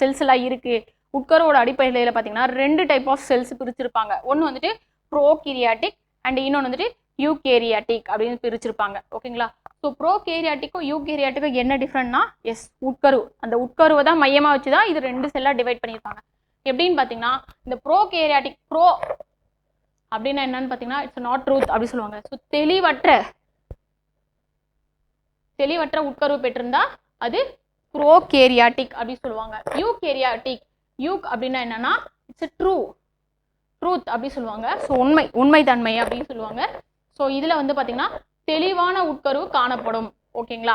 செல்ஸ் எல்லாம் இருக்குது. உட்கருவோட அடிப்படையில் பார்த்தீங்கன்னா 2 டைப் ஆஃப் செல்ஸ் பிரிச்சிருப்பாங்க. ஒன்று வந்துட்டு ப்ரோகேரியாட்டிக் அண்ட் இன்னொன்று வந்துட்டு யூகேரியாட்டிக் அப்படின்னு பிரிச்சிருப்பாங்க. ஓகேங்களா? ஸோ ப்ரோகேரியாட்டிக்கும் யூகேரியாட்டிக்கும் என்ன டிஃப்ரெண்ட்னா எஸ் உட்கரு, அந்த உட்கருவை தான் மையமாக வச்சு தான் இது 2 செல்லாக டிவைட் பண்ணியிருப்பாங்க. எப்படின்னு பார்த்தீங்கன்னா இந்த ப்ரோகேரியாட்டிக் ப்ரோ அப்படின்னா என்னன்னு பார்த்தீங்கன்னா இட்ஸ் நாட் ட்ரூத் அப்படி சொல்லுவாங்க. ஸோ தெளிவற்ற உட்கருவு பெற்றிருந்தா அது ப்ரோகேரியாட்டிக் அப்படின்னு சொல்லுவாங்க. யூகேரியாட்டிக், யூக் அப்படின்னா என்னன்னா இட்ஸ் ட்ரூத் அப்படி சொல்லுவாங்க. ஸோ உண்மைத்தன்மை அப்படின்னு சொல்லுவாங்க. ஸோ இதில் வந்து பார்த்தீங்கன்னா தெளிவான உட்கருவு காணப்படும். ஓகேங்களா?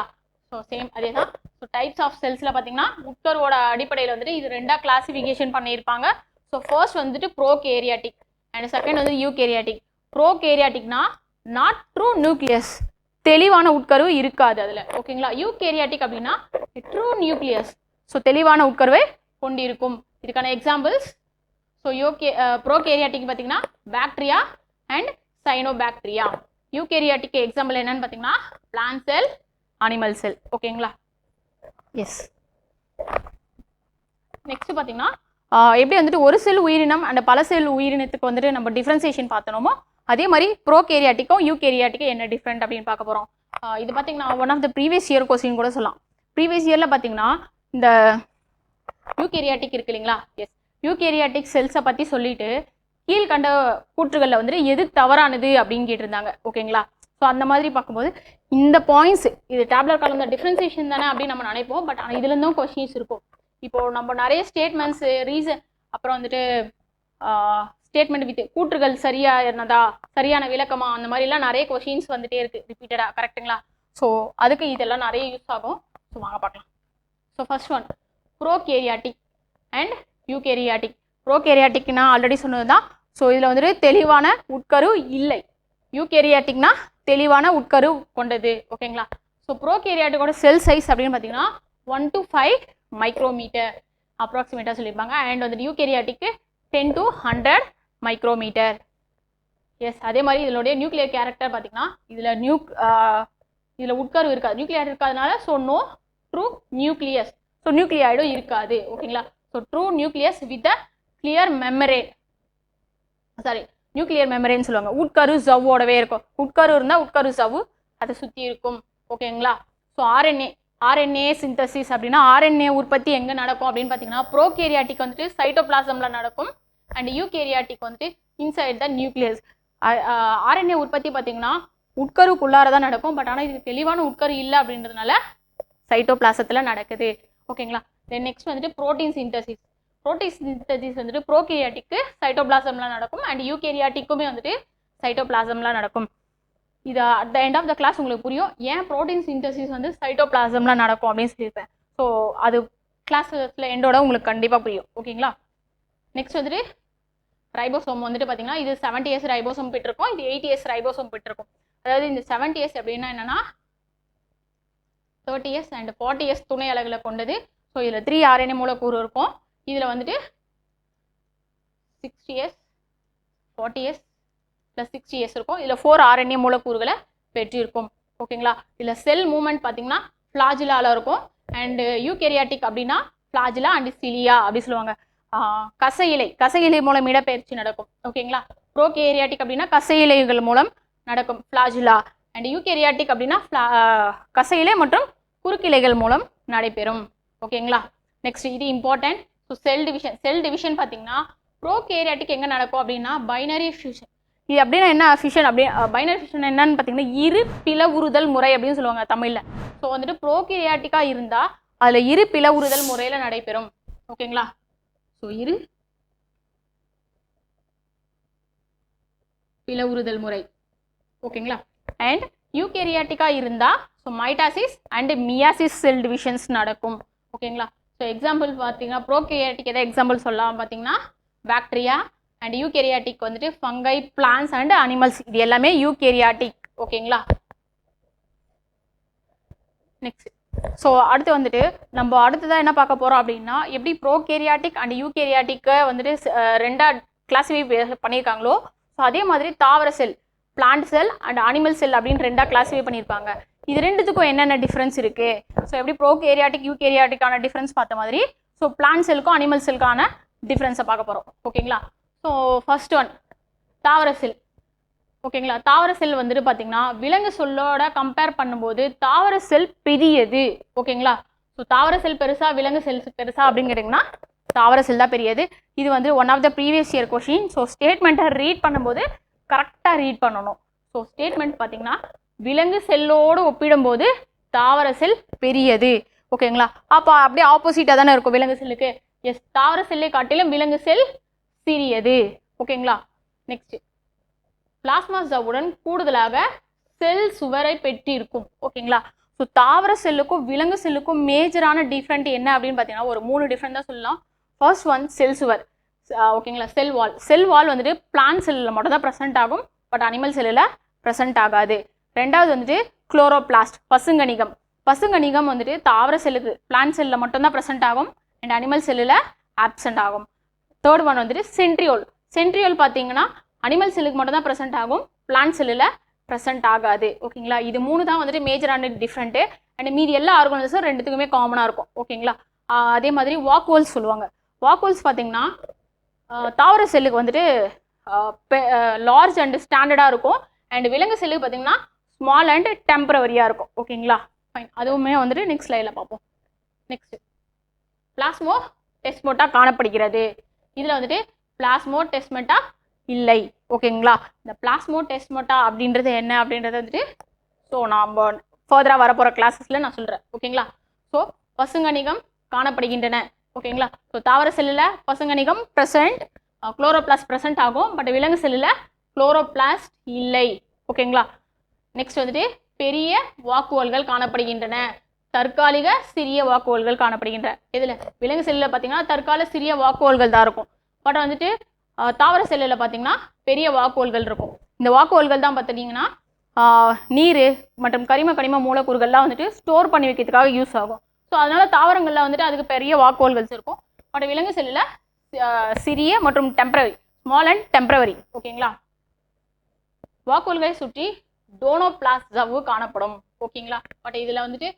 ஸோ சேம் அதே தான். ஸோ டைப்ஸ் ஆஃப் செல்ஸில் பார்த்தீங்கன்னா உட்கருவோட அடிப்படையில் வந்துட்டு இது 2ஆக கிளாசிஃபிகேஷன் பண்ணியிருப்பாங்க. ஸோ ஃபர்ஸ்ட் வந்துட்டு ப்ரோகேரியாட்டிக் அண்ட் செகண்ட் வந்து யூகேரியாட்டிக். ப்ரோகேரியாட்டிக்னா நாட் ட்ரூ நியூக்ளியஸ், தெளிவான உட்கருவு இருக்காது அதில். ஓகேங்களா? யூகேரியாட்டிக் அப்படின்னா ட்ரூ நியூக்ளியஸ், ஸோ தெளிவான உட்கருவை கொண்டிருக்கும். இதுக்கான எக்ஸாம்பிள்ஸ் ஸோ ப்ரோகேரியாட்டிக் பார்த்தீங்கன்னா bacteria and cyanobacteria. Eukaryotic example என்னன்னு பார்த்தீங்கன்னா பிளான்ட் செல், அனிமல் செல். ஓகேங்களா? எஸ். நெக்ஸ்ட் பார்த்தீங்கன்னா எப்படி வந்துட்டு ஒரு செல் உயிரினம் அண்ட் பல செல் உயிரினத்துக்கு வந்துட்டு நம்ம டிஃப்ரென்சியேஷன் பார்த்தனோமோ அதே மாதிரி ப்ரோகேரியாட்டிக்கும் யூகேரியாட்டிக்கும் என்ன டிஃப்ரெண்ட் அப்படின்னு பார்க்க போகிறோம். இது பார்த்தீங்கன்னா one of the previous year question கூட சொல்லலாம். ப்ரீவியஸ் இயரில் பார்த்தீங்கன்னா இந்த யூகேரியாட்டிக் இருக்கு இல்லைங்களா? எஸ், யூகேரியாட்டிக் செல்ஸை பற்றி சொல்லிட்டு கீழ்கண்ட கூற்றுகளில் வந்துட்டு எது தவறானது அப்படின்னு கேட்டிருந்தாங்க. ஓகேங்களா? ஸோ அந்த மாதிரி பார்க்கும்போது இந்த பாயிண்ட்ஸ் இது டேப்லர் காலம் டிஃப்ரென்சியேஷன் தானே அப்படின்னு நம்ம நினைப்போம். பட் ஆனால் இதுலேருந்தும் கொஸ்டின்ஸ் இருக்கும். இப்போ நம்ம நிறைய ஸ்டேட்மெண்ட்ஸ் ரீசன் அப்புறம் வந்துட்டு ஸ்டேட்மெண்ட் வித் கூற்றுகள் சரியான விளக்கமா அந்த மாதிரிலாம் நிறைய கொஸ்டின்ஸ் வந்துட்டே இருக்கு ரிப்பீட்டடா. கரெக்டுங்களா? ஸோ அதுக்கு இதெல்லாம் நிறைய யூஸ் ஆகும். ஸோ வாங்க பார்க்கலாம். So first one prokaryotic and eukaryotic. ப்ரோகேரியாட்டிக்னா ஆல்ரெடி சொன்னது தான். ஸோ இதில் வந்துட்டு தெளிவான உட்கரு இல்லை. யூகேரியாட்டிக்னா தெளிவான உட்கரு கொண்டது. ஓகேங்களா? ஸோ ப்ரோகேரியாட்டிக்கோட செல் சைஸ் அப்படின்னு பார்த்தீங்கன்னா 1 to 5 மைக்ரோமீட்டர் அப்ராக்சிமேட்டாக சொல்லியிருப்பாங்க. அண்ட் வந்துட்டு யூகேரியாட்டிக்கு 10 to 100 மைக்ரோமீட்டர். எஸ், அதே மாதிரி இதனுடைய நியூக்ளியர் கேரக்டர் பார்த்தீங்கன்னா இதில் உட்கரு இருக்காது, நியூக்ளியர் இருக்காதனால so no true nucleus. So நியூக்ளியாய்டும் இருக்காது. ஓகேங்களா? So true nucleus with a clear membrane, nuclear மெமரேன்னு சொல்லுவாங்க. உட்கரு ஜவ்வோடவே இருக்கும். உட்கரு இருந்தால் உட்கரு ஜவ்வு அதை சுற்றி இருக்கும். ஓகேங்களா? ஸோ ஆர்என்ஏ சிந்தசிஸ் அப்படின்னா ஆர்என்ஏ உற்பத்தி எங்கே நடக்கும் அப்படின்னு பார்த்தீங்கன்னா ப்ரோகேரியாட்டிக் வந்துட்டு சைட்டோபிளாசமில் நடக்கும். அண்ட் யூகேரியாட்டிக் வந்துட்டு இன்சைட் த நியூக்ளியஸ். ஆர்என்ஏ உற்பத்தி பார்த்தீங்கன்னா உட்கருக்குள்ளார தான் நடக்கும். பட் ஆனால் இது தெளிவான உட்கரு இல்லை அப்படின்றதுனால சைட்டோபிளாசத்தில் நடக்குது. ஓகேங்களா? தென் நெக்ஸ்ட் வந்துட்டு ப்ரோட்டீன் சிந்தசிஸ். ப்ரோட்டீன் சிந்தசிஸ் வந்துட்டு ப்ரோகேரியாட்டிக்கு சைட்டோபிளாசமில் நடக்கும். அண்ட் யூகேரியாட்டிக்குமே வந்துட்டு சைட்டோபிளாசமில் நடக்கும். இது at the end of the class உங்களுக்கு புரியும் ஏன் ப்ரோட்டீன் சிந்தசிஸ் வந்து சைட்டோபிளாசமில் நடக்கும் அப்படின்னு சொல்லியிருப்பேன். ஸோ அது கிளாஸில் எண்டோட உங்களுக்கு கண்டிப்பாக புரியும். ஓகேங்களா? நெக்ஸ்ட் வந்துட்டு ரைபோசோம் வந்துட்டு பார்த்தீங்கன்னா இது 70S ரைபோசோம் பெற்றிருக்கும், இது 80S ரைபோசோம் பெற்றிருக்கும். அதாவது இந்த 70S அப்படின்னா என்னன்னா 30S அண்ட் 40S துணை அலகுல கொண்டது. ஸோ இதில் 3 RNA மூலக்கூறு இருக்கும். இதில் வந்துட்டு 60S 40S + 60S இருக்கும். இதில் 4 RNA மூலக்கூறுகளை பெற்றிருக்கும். ஓகேங்களா? இதில் செல் மூவ்மெண்ட் பார்த்தீங்கன்னா ஃப்ளாஜிலால இருக்கும். அண்ட் யூகேரியாட்டிக் அப்படின்னா ஃப்ளாஜிலா அண்ட் சிலியா அப்படி சொல்லுவாங்க. கசையிலை மூலம் இடப்பெயர்ச்சி நடக்கும். ஓகேங்களா? ப்ரோகேரியாட்டிக் அப்படின்னா கசையிலைகள் மூலம் நடக்கும் ஃப்ளாஜிலா. அண்ட் யூகேரியாட்டிக் அப்படின்னா கசையிலை மற்றும் குறுக்கிளைகள் மூலம் நடைபெறும். ஓகேங்களா? நெக்ஸ்ட் இது இம்பார்ட்டன்ட். ஸோ செல் டிவிஷன் பார்த்தீங்கன்னா ப்ரோகேரியாட்டிக் எங்கே நடக்கும் அப்படின்னா பைனரி ஃபியூஷன். இது அப்படின்னா என்ன ஃபியூஷன் அப்படி பைனரி ஃபியூஷன் என்னன்னு பார்த்தீங்கன்னா இரு பிளவுறுதல் முறை அப்படின்னு சொல்லுவாங்க தமிழில். ஸோ வந்துட்டு ப்ரோகேரியாட்டிக்காக இருந்தால் அதில் இரு பிளவுறுதல் முறையில் நடைபெறும். ஓகேங்களா? ஸோ இரு பிளவுறுதல் முறை. ஓகேங்களா? அண்ட் யூகேரியாட்டிக்காக இருந்தால் so mitosis and meiosis cell divisions நடக்கும். ஓகேங்களா? ஸோ எக்ஸாம்பிள் பார்த்தீங்கன்னா ப்ரோகேரியாட்டிக் எதாவது எக்ஸாம்பிள் சொல்லலாம் பார்த்தீங்கன்னா பாக்டீரியா. அண்ட் யூகேரியாட்டிக் வந்துட்டு ஃபங்கை, பிளான்ஸ் அண்ட் அனிமல்ஸ். இது எல்லாமே யூகேரியாட்டிக். ஓகேங்களா? நெக்ஸ்ட் ஸோ அடுத்து வந்துட்டு நம்ம அடுத்ததான் என்ன பார்க்க போகிறோம் அப்படின்னா எப்படி ப்ரோகேரியாட்டிக் அண்ட் யூகேரியாட்டிக்கை வந்துட்டு ரெண்டாக கிளாஸிஃபை பண்ணியிருக்காங்களோ ஸோ அதே மாதிரி தாவர cell, plant cell and animal cell அப்படின்னு ரெண்டாக கிளாஸிஃபை பண்ணியிருப்பாங்க. இது ரெண்டுத்துக்கும் என்னென்ன டிஃப்ரென்ஸ் இருக்குது? ஸோ எப்படி ப்ரோகேரியாட்டிக் யூகேரியாட்டிக்கான டிஃப்ரென்ஸ் பார்த்த மாதிரி ஸோ பிளான்ட் செல்லுக்கும் அனிமல் செல்லுக்கான டிஃப்ரென்ஸை பார்க்க போகிறோம். ஓகேங்களா? ஸோ ஃபர்ஸ்ட் ஒன் தாவர செல். ஓகேங்களா? தாவர செல் வந்துட்டு பார்த்தீங்கன்னா விலங்கு சொல்லோட கம்பேர் பண்ணும்போது தாவர செல் பெரியது. ஓகேங்களா? ஸோ தாவர செல் பெருசா விலங்கு செல் பெருசா அப்படின்னு கேட்டிங்கன்னா தாவர செல் தான் பெரியது. இது வந்து one of the previous year question. So ஸ்டேட்மெண்ட்டை ரீட் பண்ணும்போது கரெக்டாக ரீட் பண்ணணும். ஸோ ஸ்டேட்மெண்ட் பார்த்தீங்கன்னா விலங்கு செல்லோடு ஒப்பிடும்போது தாவர செல் பெரியது. ஓகேங்களா? அப்போ அப்படியே ஆப்போசிட்டாக தானே இருக்கும் விலங்கு செல்லுக்கு. எஸ், தாவர செல்லை காட்டிலும் விலங்கு செல் சிறியது. ஓகேங்களா? நெக்ஸ்ட் பிளாஸ்மா ஜவ்வுடன் கூடுதலாக செல் சுவரை பெற்றிருக்கும். ஓகேங்களா? ஸோ தாவர செல்லுக்கும் விலங்கு செல்லுக்கும் மேஜரான டிஃப்ரெண்ட் என்ன அப்படின்னு பார்த்தீங்கன்னா ஒரு 3 டிஃப்ரெண்ட் தான் சொல்லலாம். ஃபர்ஸ்ட் ஒன் செல் சுவர். ஓகேங்களா? செல் வால் வந்துட்டு பிளான்ட் செல்லில் மட்டும் தான் ப்ரெசென்ட் ஆகும். பட் அனிமல் செல்லில் ப்ரெசென்ட் ஆகாது. ரெண்டாவது வந்துட்டு குளோரோபிளாஸ்ட், பசுங்கணிகம் வந்துட்டு தாவர செல்லுக்கு பிளான்ட் செல்லில் மட்டும்தான் ப்ரெசென்ட் ஆகும் அண்ட் அனிமல் செல்லில் ஆப்சென்ட் ஆகும். தேர்ட் ஒன் வந்துட்டு சென்ட்ரியோல் பார்த்தீங்கன்னா அனிமல் செல்லுக்கு மட்டும் தான் ப்ரெசென்ட் ஆகும், பிளான்ட் செல்லில் ப்ரெசென்ட் ஆகாது. ஓகேங்களா? இது 3 தான் வந்துட்டு மேஜரான டிஃப்ரெண்ட்டு. அண்ட் மீதி எல்லா ஆர்கனைசரும் ரெண்டுத்துக்குமே காமனாக இருக்கும். ஓகேங்களா? அதே மாதிரி வாக்வல்ஸ் சொல்லுவாங்க. வாக்வல்ஸ் பார்த்தீங்கன்னா தாவர செல்லுக்கு வந்துட்டு லார்ஜ் அண்ட் ஸ்டாண்டர்டாக இருக்கும். அண்ட் விலங்கு செல்லுக்கு பார்த்தீங்கன்னா ஸ்மால் அண்ட் டெம்பரவரியாக இருக்கும். ஓகேங்களா? ஃபைன், அதுவுமே வந்துட்டு நெக்ஸ்ட் ஸ்லைடில் பார்ப்போம். நெக்ஸ்ட் பிளாஸ்மோ டெஸ்மோட்டா காணப்படுகிறது. இதில் வந்துட்டு பிளாஸ்மோ டெஸ்மெட்டா இல்லை. ஓகேங்களா? இந்த பிளாஸ்மோடெஸ்மாட்டா அப்படின்றது என்ன அப்படின்றது வந்துட்டு ஸோ நாம் ஃபர்தராக வரப்போகிற கிளாஸஸில் நான் சொல்கிறேன். ஓகேங்களா? ஸோ பசுங்கணிகம் காணப்படுகின்றன. ஓகேங்களா? ஸோ தாவர செல்லில் பசுங்கணிகம் ப்ரெசன்ட், குளோரோபிளாஸ்ட் ப்ரெசன்ட் ஆகும். பட் விலங்கு செல்லில் குளோரோபிளாஸ்ட் இல்லை. ஓகேங்களா? நெக்ஸ்ட் வந்துட்டு பெரிய வாக்குவல்கள் காணப்படுகின்றன. தற்காலிக சிறிய வாக்குவல்கள் காணப்படுகின்றன. இதில் விலங்கு செல்லில் பார்த்தீங்கன்னா தற்கால சிறிய வாக்குவல்கள் தான் இருக்கும். பட் வந்துட்டு தாவர செல்லில் பார்த்தீங்கன்னா பெரிய வாக்குவல்கள் இருக்கும். இந்த வாக்குவல்கள் தான் பார்த்துட்டிங்கன்னா நீர் மற்றும் கனிம மூலக்கூறுகள்லாம் வந்துட்டு ஸ்டோர் பண்ணி வைக்கிறதுக்காக யூஸ் ஆகும். ஸோ அதனால தாவரங்களில் வந்துட்டு அதுக்கு பெரிய வாக்குவல்கள்ஸ் இருக்கும். பட் விலங்கு செல்லில் சிறிய மற்றும் டெம்பரவரி, ஸ்மால் அண்ட் டெம்பரவரி. ஓகேங்களா? வாக்குவல்களை சுற்றி டோனோபிளாஸ்ட் சவ்வு காணப்படும். ஓகேங்களா? பட் இதில் வந்துட்டு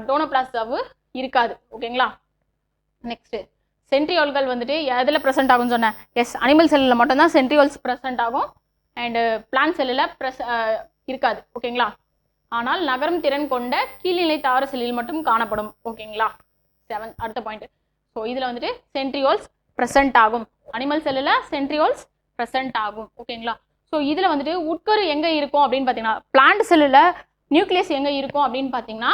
டோனோபிளாஸ்ட் சவ்வு இருக்காது. ஓகேங்களா? நெக்ஸ்ட் சென்ட்ரியோல்கள் வந்துட்டு எதில் ப்ரெசென்ட் ஆகும்னு சொன்னேன். எஸ், அனிமல் செல்லில் மட்டும்தான் சென்ட்ரியோல்ஸ் ப்ரெசென்ட் ஆகும். அண்டு பிளான்ட் செல்லில் இருக்காது. ஓகேங்களா? ஆனால் நகரும் திறன் கொண்ட கீழ்நிலை தாவர செல்லில் மட்டும் காணப்படும். ஓகேங்களா? 7 அடுத்த பாயிண்ட். ஸோ இதில் வந்துட்டு சென்ட்ரியோல்ஸ் ப்ரெசென்ட் ஆகும். அனிமல் செல்லில் சென்ட்ரியோல்ஸ் ப்ரெசென்ட் ஆகும். ஓகேங்களா? ஸோ இதில் வந்துட்டு உட்கரு எங்கே இருக்கும் அப்படின்னு பார்த்தீங்கன்னா, பிளான்ட் செல்லில் நியூக்ளியஸ் எங்கே இருக்கும் அப்படின்னு பார்த்தீங்கன்னா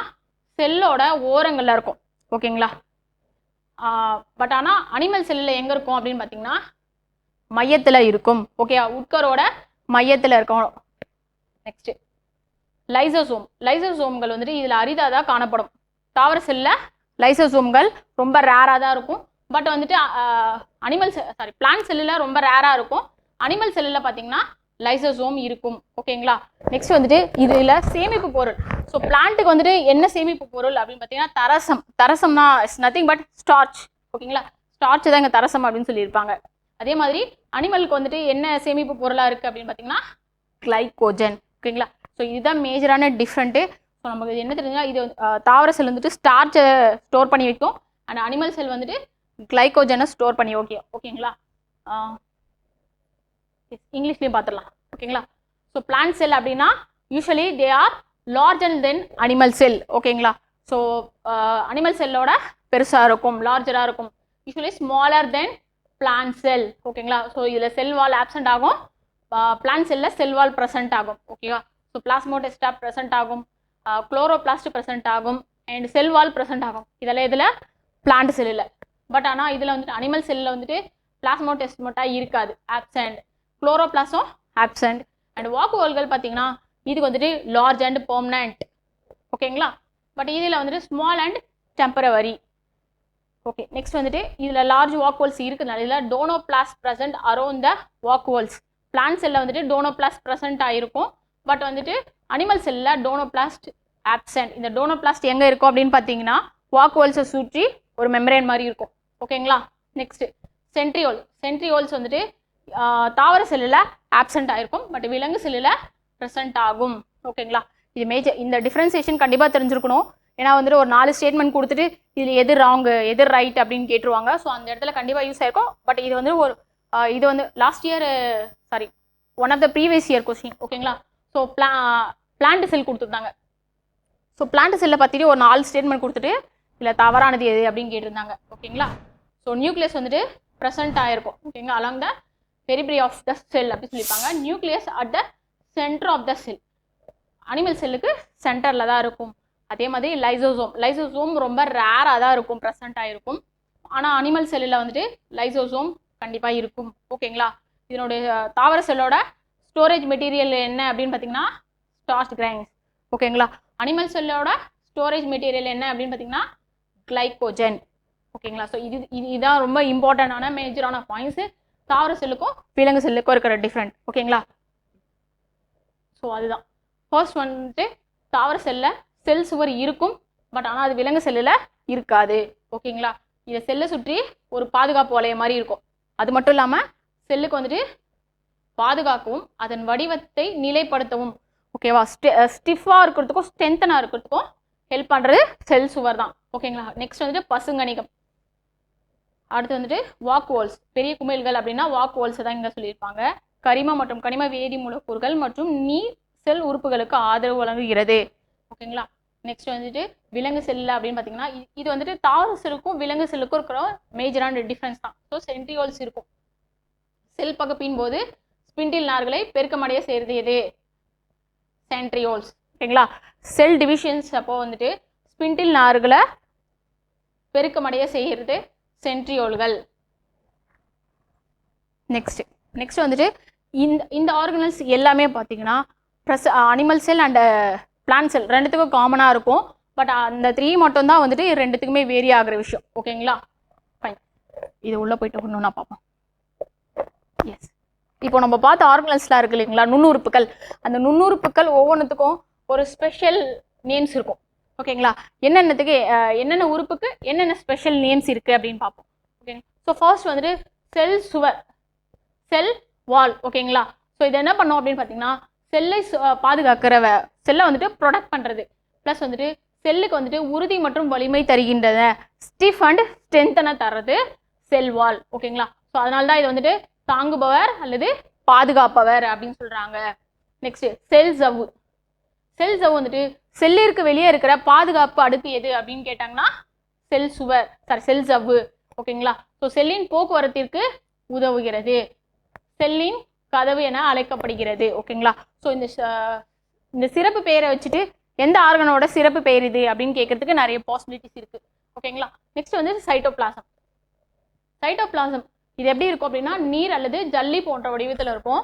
செல்லோட ஓரங்களில் இருக்கும். ஓகேங்களா? பட் ஆனால் அனிமல் செல்லில் எங்கே இருக்கும் அப்படின்னு பார்த்தீங்கன்னா மையத்தில் இருக்கும். ஓகே, உட்கரோட மையத்தில் இருக்கும். Next lysosome. லைசோசோம்கள் வந்துட்டு இதில் அரிதாக தான் காணப்படும். தாவர செல்லில் லைசோசோம்கள் ரொம்ப ரேராக தான் இருக்கும். பட் வந்துட்டு பிளான்ட் செல்லில் ரொம்ப ரேராக இருக்கும். அனிமல் செல்லில் பார்த்தீங்கன்னா லைசோசோம் இருக்கும். ஓகேங்களா? நெக்ஸ்ட் வந்துட்டு இதில் சேமிப்பு பொருள். ஸோ பிளான்ட்டுக்கு வந்துட்டு என்ன சேமிப்பு பொருள் அப்படின்னு பார்த்தீங்கன்னா தரசம். தரசம்னா இட்ஸ் நத்திங் பட் ஸ்டார்ச். ஓகேங்களா? ஸ்டார்ச் தான் இங்கே தரசம் அப்படின்னு சொல்லியிருப்பாங்க. அதே மாதிரி அனிமலுக்கு வந்துட்டு என்ன சேமிப்பு பொருளாக இருக்குது அப்படின்னு பார்த்தீங்கன்னா கிளைகோஜன். ஓகேங்களா? ஸோ இதுதான் மேஜரான டிஃப்ரெண்ட்டு. ஸோ நமக்கு என்ன தெரிஞ்சுன்னா இது தாவர செல் வந்துட்டு ஸ்டார்ச்சை ஸ்டோர் பண்ணி வைக்கும். அண்ட் அனிமல் செல் வந்துட்டு கிளைகோஜனை ஸ்டோர் பண்ணி ஓகேங்களா? இங்கிலீஷ்லேயும் பார்த்துடலாம். ஓகேங்களா? ஸோ பிளான்ட் செல் அப்படின்னா usually they are larger than animal செல். ஓகேங்களா? ஸோ அனிமல் செல்லோட பெருசாக இருக்கும், லார்ஜராக இருக்கும். யூஸ்வலி ஸ்மாலர் தென் பிளான்ட் செல். ஓகேங்களா? ஸோ இதில் செல் வால் ஆப்சென்ட் ஆகும். பிளான்ட் செல்லில் செல் வால் ப்ரெசென்ட் ஆகும். ஓகேவா? ஸோ பிளாஸ்மோடெஸ்டா ப்ரெசென்ட் ஆகும், குளோரோபிளாஸ்ட் ப்ரெசென்ட் ஆகும், அண்ட் செல் வால் ப்ரெசென்ட் ஆகும். இதெல்லாம் இதில் பிளான்ட் செல்லில். பட் ஆனால் இதில் வந்துட்டு அனிமல் செல்லில் வந்துட்டு பிளாஸ்மோடெஸ்டா இருக்காது, ஆப்சென்ட். குளோரோபிளாஸும் ஆப்சென்ட். அண்ட் வாக்குவல்கள் பார்த்தீங்கன்னா இதுக்கு வந்துட்டு லார்ஜ் அண்ட் பெர்மனன்ட். ஓகேங்களா? பட் இதில் வந்துட்டு small and temporary. Okay, next வந்துட்டு இதில் லார்ஜ் வாக்குவல்ஸ் இருக்குதுனால இதில் tonoplast present around the vacuoles. Plant செல்லில் வந்துட்டு டோனோபிளாஸ்ட் ப்ரெசென்ட் ஆகிருக்கும். பட் வந்துட்டு அனிமல் செல்லில் டோனோபிளாஸ்ட் ஆப்சென்ட். இந்த டோனோபிளாஸ்ட் எங்கே இருக்கும் அப்படின்னு பார்த்தீங்கன்னா வாக்குவல்ஸை சுற்றி ஒரு மெம்பரேன் மாதிரி இருக்கும். ஓகேங்களா? நெக்ஸ்ட் சென்ட்ரியோல்ஸ் வந்துட்டு தாவர செல்லில் ஆப்சென்ட் ஆகிருக்கும். பட் விலங்கு செல்லில் ப்ரெசென்ட் ஆகும். ஓகேங்களா? இது மேஜர். இந்த டிஃப்ரென்சியேஷன் கண்டிப்பாக தெரிஞ்சிருக்கணும். ஏன்னா வந்துட்டு ஒரு 4 ஸ்டேட்மெண்ட் கொடுத்துட்டு இதில் எது ராங்கு எது ரைட் அப்படின்னு கேட்டுருவாங்க. ஸோ அந்த இடத்துல கண்டிப்பாக யூஸ் ஆயிருக்கும். பட் இது வந்து இது வந்து last year one of the previous year question. ஓகேங்களா? ஸோ பிளான்ட் செல் கொடுத்துருந்தாங்க. ஸோ பிளான்ட் செல்லை பற்றிட்டு ஒரு 4 ஸ்டேட்மெண்ட் கொடுத்துட்டு இல்லை தவறானது எது அப்படின்னு கேட்டிருந்தாங்க. ஓகேங்களா? ஸோ நியூக்ளியஸ் வந்துட்டு ப்ரெசென்ட் ஆகிருக்கும். ஓகேங்களா? Along the பெரிப்ரி of the cell அப்படின்னு சொல்லியிருப்பாங்க. Nucleus at the centre of the cell. Animal செல்லுக்கு சென்டரில் தான் இருக்கும். அதே மாதிரி லைசோசோம் ரொம்ப ரேராக தான் இருக்கும், ப்ரெசென்ட் ஆகிருக்கும். ஆனால் அனிமல் செல்லில் வந்துட்டு லைசோசோம் கண்டிப்பாக இருக்கும். ஓகேங்களா? இதனுடைய தாவர செல்லோட ஸ்டோரேஜ் மெட்டீரியல் என்ன அப்படின்னு பார்த்தீங்கன்னா ஸ்டார்ச் கிரைன்ஸ். ஓகேங்களா? அனிமல் செல்லோட ஸ்டோரேஜ் மெட்டீரியல் என்ன அப்படின்னு பார்த்தீங்கன்னா கிளைகோஜன். ஓகேங்களா? ஸோ இதுதான் ரொம்ப இம்பார்ட்டண்டான மேஜரான பாயிண்ட்ஸு தாவர செல்லுக்கும் விலங்கு செல்லுக்கும் இருக்கிற டிஃப்ரெண்ட். ஓகேங்களா? ஸோ அதுதான் ஃபர்ஸ்ட் வந்துட்டு தாவர செல்லில் செல் சுவர் இருக்கும். பட் ஆனால் அது விலங்கு செல்லில் இருக்காது. ஓகேங்களா? இதை செல்லை சுற்றி ஒரு பாதுகாப்பு வளையம் மாதிரி இருக்கும். அது மட்டும் இல்லாமல் செல்லுக்கு வந்துட்டு பாதுகாக்கவும் அதன் வடிவத்தை நிலைப்படுத்தவும், ஓகேவா, ஸ்டிஃபாக இருக்கிறதுக்கும் ஸ்ட்ரென்த்தனாக இருக்கிறதுக்கும் ஹெல்ப் பண்ணுறது செல் சுவர் தான். ஓகேங்களா? நெக்ஸ்ட் வந்துட்டு பசுங்கணிகம். அடுத்து வந்துட்டு வாக்குவல்ஸ். பெரிய குமிழ்கள் அப்படின்னா வாக்குவல்ஸ் தான் இங்கே சொல்லியிருப்பாங்க. கரிம மற்றும் கனிம வேதி மூலக்கூறுகள் மற்றும் நீர் செல் உறுப்புகளுக்கு ஆதரவு வழங்குகிறது. ஓகேங்களா? நெக்ஸ்ட் வந்துட்டு விலங்கு செல்லில் அப்படின்னு பார்த்தீங்கன்னா இது வந்துட்டு தாவர செல்லுக்கும் விலங்கு செல்லுக்கும் இருக்கிற மேஜரான டிஃப்ரென்ஸ் தான். ஸோ சென்ட்ரியோல்ஸ் இருக்கும். செல் பகுப்பின் போது ஸ்பிண்டில் நார்களை பெருக்கமடைய செய்கிறது எது? சென்ட்ரியோல்ஸ். ஓகேங்களா? செல் டிவிஷன்ஸ் அப்போ வந்துட்டு ஸ்பிண்டில் நார்களை பெருக்கமடைய செய்கிறது சென்ட்ரியோல்கள். நெக்ஸ்ட் வந்துட்டு இந்த ஆர்கனல்ஸ் எல்லாமே பார்த்தீங்கன்னா அனிமல் செல் அண்ட் பிளான்ட் செல் ரெண்டுத்துக்கும் காமனாக இருக்கும். பட் அந்த 3 மட்டும் தான் வந்துட்டு ரெண்டுத்துக்குமே வேரி ஆகிற விஷயம். ஓகேங்களா? ஃபைன். இது உள்ளே போயிட்டு ஒன்றுனா பார்ப்போம். எஸ், இப்போ நம்ம பார்த்த ஆர்கனல்ஸ்லாம் இருக்கு இல்லைங்களா, நுண்ணுறுப்புகள். அந்த நுண்ணுறுப்புகள் ஒவ்வொன்றுத்துக்கும் ஒரு ஸ்பெஷல் நேம்ஸ் இருக்கும். ஓகேங்களா? என்னென்னத்துக்கு என்னென்ன உறுப்புக்கு என்னென்ன ஸ்பெஷல் நேம்ஸ் இருக்குது அப்படின்னு பார்ப்போம். ஓகே, ஸோ ஃபர்ஸ்ட் வந்துட்டு செல் சுவர், செல் வால். ஓகேங்களா? ஸோ இது என்ன பண்ணோம் அப்படின்னு பார்த்தீங்கன்னா செல்லை பாதுகாக்கிற செல்லை வந்துட்டு ப்ரொடெக்ட் பண்ணுறது, ப்ளஸ் வந்துட்டு செல்லுக்கு வந்துட்டு உறுதி மற்றும் வலிமை தருகின்றத ஸ்டிஃப் அண்ட் ஸ்ட்ரென்த்தனை தர்றது செல் வால். ஓகேங்களா? ஸோ அதனால தான் இது வந்துட்டு தாங்குபவர் அல்லது பாதுகாப்பவர் அப்படின்னு சொல்கிறாங்க. நெக்ஸ்ட் செல் ஜவ்வு. செல் ஜவ்வு வந்துட்டு செல்லிற்கு வெளியே இருக்கிற பாதுகாப்பு அடுக்கு எது அப்படின்னு கேட்டாங்கன்னா செல் சுவர், செல் ஜவ்வு. ஓகேங்களா? ஸோ செல்லின் போக்குவரத்திற்கு உதவுகிறது, செல்லின் கதவு என அழைக்கப்படுகிறது. ஓகேங்களா? ஸோ இந்த சிறப்பு பெயரை வச்சுட்டு எந்த ஆர்கனோட சிறப்பு பெயர் இது அப்படின்னு கேட்கறதுக்கு நிறைய பாசிபிலிட்டிஸ் இருக்கு. ஓகேங்களா? நெக்ஸ்ட் வந்து சைட்டோபிளாசம். சைட்டோபிளாசம் இது எப்படி இருக்கும் அப்படின்னா நீர் அல்லது ஜல்லி போன்ற வடிவத்தில் இருக்கும்.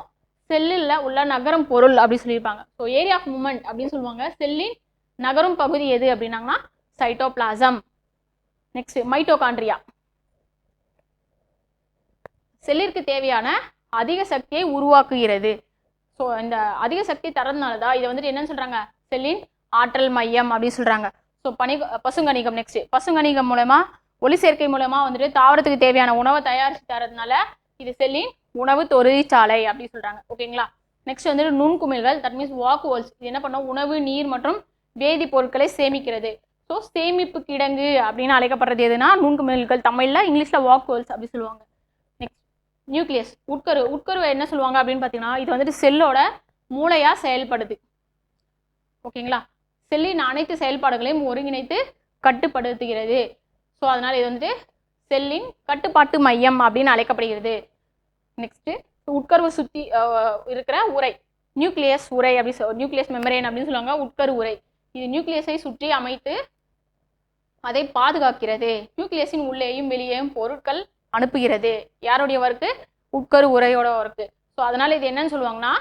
செல்லில் உள்ள நகரும் பொருள் அப்படின்னு சொல்லியிருப்பாங்க. ஸோ ஏரியா ஆஃப் மூமெண்ட் அப்படின்னு சொல்லுவாங்க. செல்லின் நகரும் பகுதி எது அப்படின்னாங்கன்னா சைட்டோபிளாசம். Next mitochondria. செல்லிற்கு தேவையான அதிக சக்தியை உருவாக்குகிறது. ஸோ இந்த அதிக சக்தி தரதுனால தான் இதை வந்துட்டு என்னன்னு சொல்றாங்க, செல்லின் ஆற்றல் மையம் அப்படின்னு சொல்றாங்க. ஸோ பசுங்கணிகம். நெக்ஸ்ட் பசுங்கணிகம் மூலமா ஒளி சேர்க்கை மூலமா வந்துட்டு தாவரத்துக்கு தேவையான உணவை தயாரித்து தரதுனால இது செல்லின் உணவு தொழிற்சாலை அப்படின்னு சொல்றாங்க. ஓகேங்களா? நெக்ஸ்ட் வந்துட்டு நுண்குமிழ்கள், தட் மீன்ஸ் வாக் ஹோல்ஸ். இது என்ன பண்ணும், உணவு, நீர் மற்றும் வேதி பொருட்களை சேமிக்கிறது. ஸோ சேமிப்பு கிடங்கு அப்படின்னு அழைக்கப்படுறது எதுனா நுண்குமிழ்கள், தமிழ்ல, இங்கிலீஷ்ல வாக் ஹோல்ஸ் அப்படி சொல்லுவாங்க. Next nucleus, உட்கரு. உட்கருவை என்ன சொல்லுவாங்க அப்படின்னு பார்த்தீங்கன்னா இது வந்துட்டு செல்லோட மூளையா செயல்படுது. ஓகேங்களா? செல்லின் அனைத்து செயல்பாடுகளையும் ஒருங்கிணைத்து கட்டுப்படுத்துகிறது. ஸோ அதனால இது வந்துட்டு செல்லின் கட்டுப்பாட்டு மையம் அப்படின்னு அழைக்கப்படுகிறது. நெக்ஸ்ட் உட்கருவை சுற்றி இருக்கிற உரை, நியூக்ளியஸ் உரை அப்படி நியூக்ளியஸ் மெம்பரேன் அப்படின்னு சொல்லுவாங்க. உட்கரு உரை இது நியூக்ளியஸை சுற்றி அமைத்து அதை பாதுகாக்கிறது. நியூக்ளியஸின் உள்ளேயும் வெளியேயும் பொருட்கள் அனுப்புகிறது. யாருடைய ஒர்க்கு? உட்கரு உரையோட ஒர்க்கு. ஸோ அதனால இது என்னன்னு சொல்லுவாங்கன்னா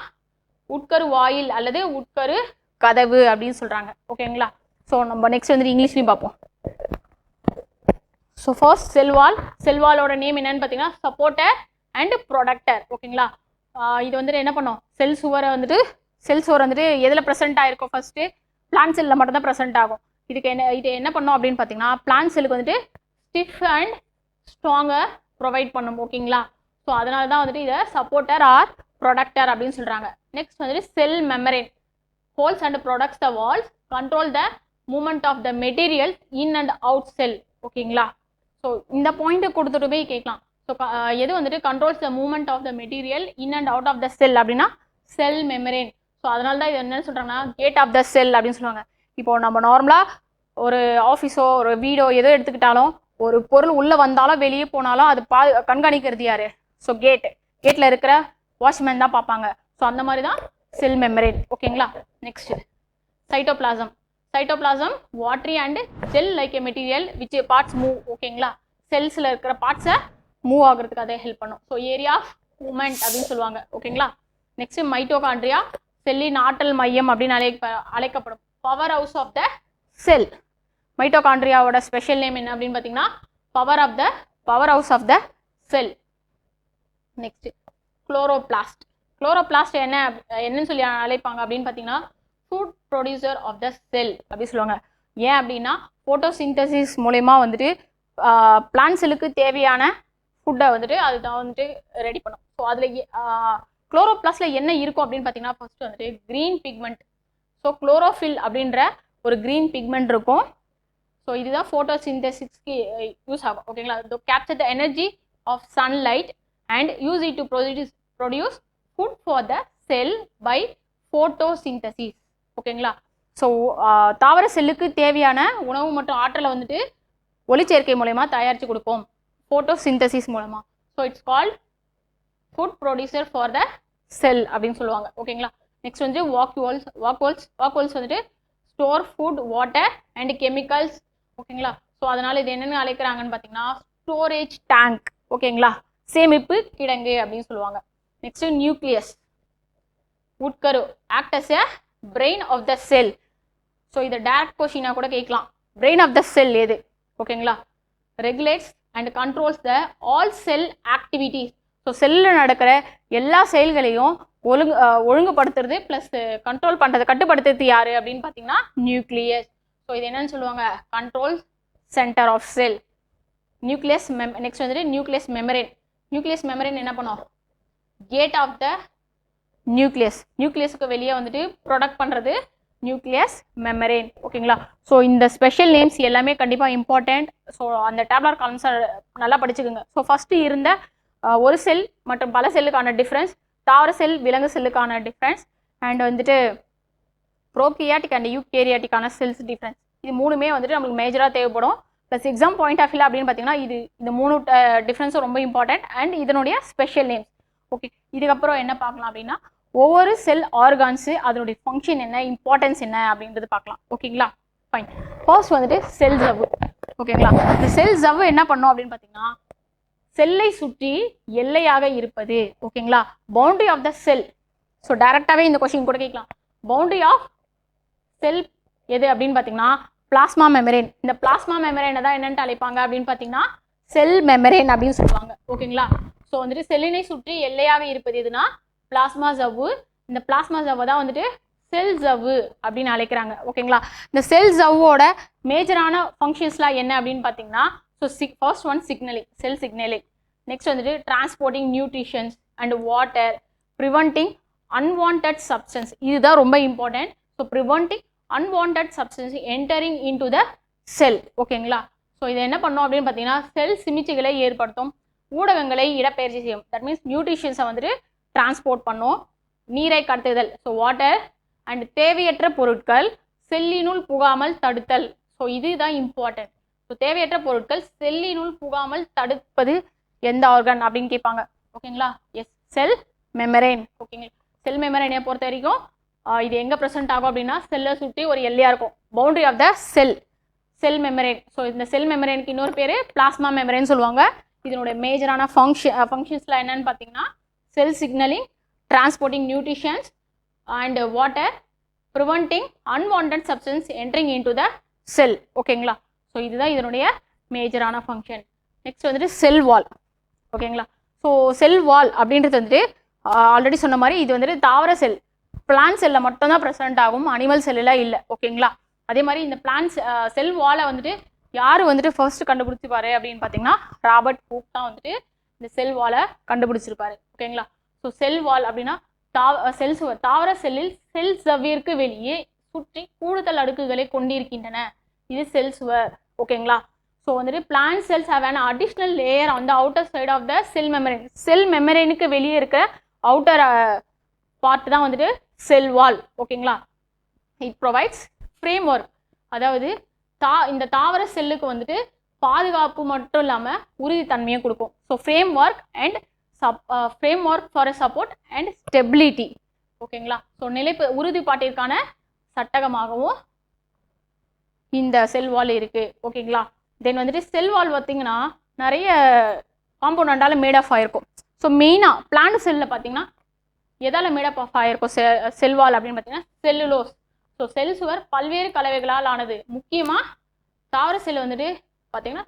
உட்கரு வாயில் அல்லது உட்கரு கதவு அப்படின்னு சொல்றாங்க. ஓகேங்களா? ஸோ நம்ம நெக்ஸ்ட் வந்துட்டு இங்கிலீஷ்லையும் பார்ப்போம். So first cell wall. செல்வாலோட நேம் என்னன்னு பார்த்தீங்கன்னா சப்போர்ட்டர் அண்ட் ப்ரொடக்டர். ஓகேங்களா? இது வந்துட்டு என்ன பண்ணோம், செல் சுவர் வந்துட்டு எதில் ப்ரெசென்ட் ஆகிருக்கும், ஃபர்ஸ்ட்டு பிளான்ட் செல்லில் மட்டும் தான் ப்ரெசென்ட் ஆகும். இது என்ன பண்ணோம் அப்படின்னு பார்த்தீங்கன்னா பிளான்ட் செல்லுக்கு வந்துட்டு ஸ்டிஃப் அண்ட் ஸ்ட்ராங்கை ப்ரொவைட் பண்ணும். ஓகேங்களா? ஸோ அதனால தான் வந்துட்டு இதை சப்போர்ட்டர் ஆர் ப்ரொடக்டர் அப்படின்னு சொல்கிறாங்க. நெக்ஸ்ட் வந்துட்டு செல் membrane holds and protects the walls, control the movement of the materials in and out cell. ஓகேங்களா? ஸோ இந்த பாயிண்ட்டை கொடுத்துட்டு போய் கேட்கலாம். ஸோ எது வந்துட்டு controls the movement of the material in and out of the cell அப்படின்னா செல் மெமரேன். ஸோ அதனால தான் இது என்னன்னு சொல்கிறாங்கன்னா கேட் ஆஃப் த செல் அப்படின்னு சொல்லுவாங்க. இப்போ நம்ம நார்மலாக ஒரு ஆஃபீஸோ ஒரு வீடோ ஏதோ எடுத்துக்கிட்டாலும் ஒரு பொருள் உள்ளே வந்தாலும் வெளியே போனாலும் அது கண்காணிக்கிறது யாரு? ஸோ கேட்டில் இருக்கிற வாட்ச்மேன் தான் பார்ப்பாங்க. ஸோ அந்த மாதிரி தான் செல் மெம்பரேன். ஓகேங்களா? Next cytoplasm. Cytoplasm watery and gel like a material which parts move. ஓகேங்களா? செல்ஸில் இருக்கிற பார்ட்ஸை மூவ் ஆகுறதுக்கு அதை ஹெல்ப் பண்ணும். ஸோ ஏரியா ஆஃப் மூமெண்ட் அப்படின்னு சொல்லுவாங்க. ஓகேங்களா? நெக்ஸ்ட் மைட்டோகாண்ட்ரியா செல்லின் ஆற்றல் மையம் அப்படின்னு அழைக்கப்படும். Power house of the cell. மைட்டோகாண்ட்ரியாவோட ஸ்பெஷல் நேம் என்ன அப்படின்னு பார்த்தீங்கன்னா power house of the cell. Next chloroplast. Chloroplast என்னன்னு சொல்லி அழைப்பாங்க அப்படின்னு பார்த்தீங்கன்னா food producer of the cell அப்படி சொல்லுவாங்க. ஏன் அப்படின்னா ஃபோட்டோசிந்தசிஸ் மூலயமா வந்துட்டு பிளான்ட் செல்லுக்கு தேவையான ஃபுட்டை வந்துட்டு அதுதான் வந்துட்டு ரெடி பண்ணும். ஸோ அதில் குளோரோபிளாஸ்டில் என்ன இருக்கும் அப்படின்னு பார்த்தீங்கன்னா ஃபர்ஸ்ட் வந்துட்டு க்ரீன் பிக்மெண்ட். ஸோ குளோரோஃபில் அப்படின்ற ஒரு க்ரீன் பிக்மெண்ட் இருக்கும். ஸோ இதுதான் ஃபோட்டோசிந்தசிஸ்க்கு யூஸ் ஆகும். ஓகேங்களா? Capture the energy of sunlight and use it to produce food for the cell by photosynthesis. ஓகேங்களா? ஸோ தாவர செல்லுக்கு தேவையான உணவு மற்றும் ஆற்றலை வந்துட்டு ஒளிச்சேர்க்கை மூலயமா தயாரித்து கொடுப்போம் ஃபோட்டோசிந்தசிஸ் மூலமா. So it's called food producer for the cell அப்படின்னு சொல்லுவாங்க. ஓகேங்களா. நெக்ஸ்ட் வந்து வாக்யூல்ஸ் வந்துட்டு store food, water and chemicals. ஓகேங்களா. ஸோ அதனால இது என்னென்னு அழைக்கிறாங்கன்னு பார்த்தீங்கன்னா ஸ்டோரேஜ் டேங்க். ஓகேங்களா. சேமிப்பு கிடங்கு அப்படின்னு சொல்லுவாங்க. நெக்ஸ்ட் நியூக்ளியஸ், உட்கரு, act as a brain of the cell. So இதை டைரக்ட் கொஸ்டினாக கூட கேட்கலாம். பிரெயின் ஆஃப் த செல் எது? ஓகேங்களா. Regulates and controls the all cell activities. So செல்லில் நடக்கிற எல்லா செயல்களையும் ஒழுங்குபடுத்துறது ப்ளஸ் கண்ட்ரோல் பண்ணுறது, கட்டுப்படுத்துறது யார் அப்படின்னு பார்த்தீங்கன்னா நியூக்ளியஸ். ஸோ இது என்னன்னு சொல்லுவாங்க? Control centre of cell. Nucleus next வந்துட்டு நியூக்ளியஸ் மெமரேன். நியூக்ளியஸ் மெமரேன் என்ன பண்ணும்? Gate of the nucleus. நியூக்ளியஸுக்கு வெளியே வந்துட்டு ப்ரொடக்ட் பண்ணுறது நியூக்ளியஸ் மெமரேன். ஓகேங்களா. ஸோ இந்த ஸ்பெஷல் நேம்ஸ் எல்லாமே கண்டிப்பாக இம்பார்ட்டண்ட். ஸோ அந்த டேப்லர் காலம்ஸை நல்லா படிச்சுக்கோங்க. ஸோ ஃபஸ்ட்டு இருந்த ஒரு செல் மற்றும் பல செல்லுக்கான டிஃப்ரென்ஸ், தாவர செல் விலங்கு செல்லுக்கான டிஃப்ரென்ஸ், அண்ட் வந்துட்டு ப்ரோகியாட்டிக் அண்ட் யூகேரியாட்டிக்கான செல்ஸ் டிஃப்ரென்ஸ். இது மூணுமே வந்துட்டு நம்மளுக்கு மேஜராக தேவைப்படும். Plus exam point of view அப்படின்னு பார்த்தீங்கன்னா இந்த மூணு டிஃப்ரென்ஸும் ரொம்ப இம்பார்ட்டன்ட் அண்ட் இதனுடைய ஸ்பெஷல் நேம்ஸ். ஓகே. இதுக்கப்புறம் என்ன பார்க்கலாம் அப்படின்னா ஒவ்வொரு செல் ஆர்கான்ஸு அதனுடைய ஃபங்க்ஷன் என்ன, இம்பார்ட்டன்ஸ் என்ன அப்படின்றது பார்க்கலாம். ஓகேங்களா. ஃபைன். ஃபர்ஸ்ட் வந்துட்டு செல் ஜவ்வு. ஓகேங்களா. இந்த செல் ஜவ்வு என்ன பண்ணோம் அப்படின்னு பார்த்தீங்கன்னா செல்லை சுற்றி எல்லையாக இருப்பது. ஓகேங்களா. Boundary of the cell. So டைரக்டாகவே இந்த கொஸ்டின் கூட கேட்கலாம். பவுண்டரி ஆஃப் செல் எது அப்படின்னு பார்த்தீங்கன்னா பிளாஸ்மா மெமரேன். இந்த பிளாஸ்மா மெமரேனை தான் என்னென்னு அழைப்பாங்க அப்படின்னு பார்த்தீங்கன்னா செல் மெமரேன் அப்படின்னு சொல்லுவாங்க. ஓகேங்களா. ஸோ வந்துட்டு செல்லினை சுற்றி எல்லையாக இருப்பது எதுனா பிளாஸ்மா ஜவ்வு. இந்த பிளாஸ்மா ஜவ்வை தான் வந்துட்டு செல் ஜவ்வு அப்படின்னு அழைக்கிறாங்க. ஓகேங்களா. இந்த செல் ஜவ்வோட மேஜரான ஃபங்க்ஷன்ஸ்லாம் என்ன அப்படின்னு பார்த்தீங்கன்னா so first one signalling, cell signalling. Next வந்துட்டு transporting nutritions and water, preventing unwanted substance. இதுதான் ரொம்ப important. So preventing unwanted substance entering in to the cell. ஓகேங்களா. ஸோ இதை என்ன பண்ணோம் அப்படின்னு பார்த்தீங்கன்னா செல் சிமிச்சிகளை ஏற்படுத்தும், ஊடகங்களை இடப்பெயர்ச்சி செய்யும். தட் மீன்ஸ் நியூட்ரிஷன்ஸை வந்துட்டு டிரான்ஸ்போர்ட் பண்ணும், நீரை கடத்துதல் ஸோ வாட்டர், அண்ட் தேவையற்ற பொருட்கள் செல்லினுள் புகாமல் தடுத்தல். ஸோ இதுதான் இம்பார்ட்டன்ட். ஸோ தேவையற்ற பொருட்கள் செல்லினுள் புகாமல் தடுப்பது எந்த ஆர்கன் அப்படின்னு கேட்பாங்க. ஓகேங்களா. எஸ், செல் மெமரேன். ஓகேங்களா. செல் மெமரேனை பொறுத்த வரைக்கும் இது எங்கே ப்ரெசென்ட் ஆகும் அப்படின்னா செல்லை சுற்றி ஒரு எல்லையாக இருக்கும். Boundary of the cell membrane. So இந்த செல் மெமரேனுக்கு இன்னொரு பேர் பிளாஸ்மா மெமரேன் சொல்லுவாங்க. இதனுடைய மேஜரான ஃபங்க்ஷன்ஸ்லாம் என்னன்னு பார்த்தீங்கன்னா cell signalling, transporting nutritions and water, preventing unwanted substance entering in to the cell. ஓகேங்களா. ஸோ இதுதான் இதனுடைய மேஜரான ஃபங்க்ஷன். நெக்ஸ்ட் வந்துட்டு செல் வால். ஓகேங்களா. ஸோ செல் வால் அப்படின்றது வந்துட்டு ஆல்ரெடி சொன்ன மாதிரி இது வந்துட்டு தாவர செல், பிளான்ட் செல்லில் மட்டும்தான் ப்ரெசென்ட் ஆகும், அனிமல் செல்லில் இல்லை. ஓகேங்களா. அதே மாதிரி இந்த பிளான்ட் செல் வாலை வந்துட்டு யார் வந்துட்டு ஃபர்ஸ்ட் கண்டுபிடிச்சிருப்பாரு அப்படின்னு பார்த்தீங்கன்னா ராபர்ட் ஹூக் தான் வந்துட்டு இந்த செல் வாலை கண்டுபிடிச்சிருப்பாரு. ஓகேங்களா. ஸோ செல் வால் அப்படின்னா தாவர செல்லில் செல் ஜவ்விற்கு வெளியே சுற்றி கூடுதல் அடுக்குகளை கொண்டிருக்கின்றன. இது செல் சுவர். ஓகேங்களா. ஸோ வந்துட்டு plant cells have an additional layer on the outer side of the cell membrane. Cell மெமரேனுக்கு வெளியே இருக்கிற அவுட்டர் பார்ட் தான் வந்துட்டு செல் வால். ஓகேங்களா. It provides framework. அதாவது இந்த தாவர செல்லுக்கு வந்துட்டு பாதுகாப்பு மட்டும் இல்லாமல் உறுதித்தன்மையை கொடுக்கும். So frame work for support and stability. ஓகேங்களா. ஸோ உறுதிப்பாட்டிற்கான சட்டகமாகவும் இந்த செல் வால் இருக்கு. ஓகேங்களா. தென் வந்துட்டு செல் வால் பார்த்தீங்கன்னா நிறைய காம்பவுண்டால மேட் ஆஃப் ஆயிருக்கும். ஸோ மெயினாக பிளான்ட் செல்லில் பார்த்தீங்கன்னா எதால் மேட் ஆஃப் ஆயிருக்கும் செல் வால் அப்படின்னு பார்த்தீங்கன்னா செல்லுலோஸ். ஸோ செல் சுவர் பல்வேறு கலவைகளால் ஆனது. முக்கியமாக தாவர செல் வந்துட்டு பார்த்தீங்கன்னா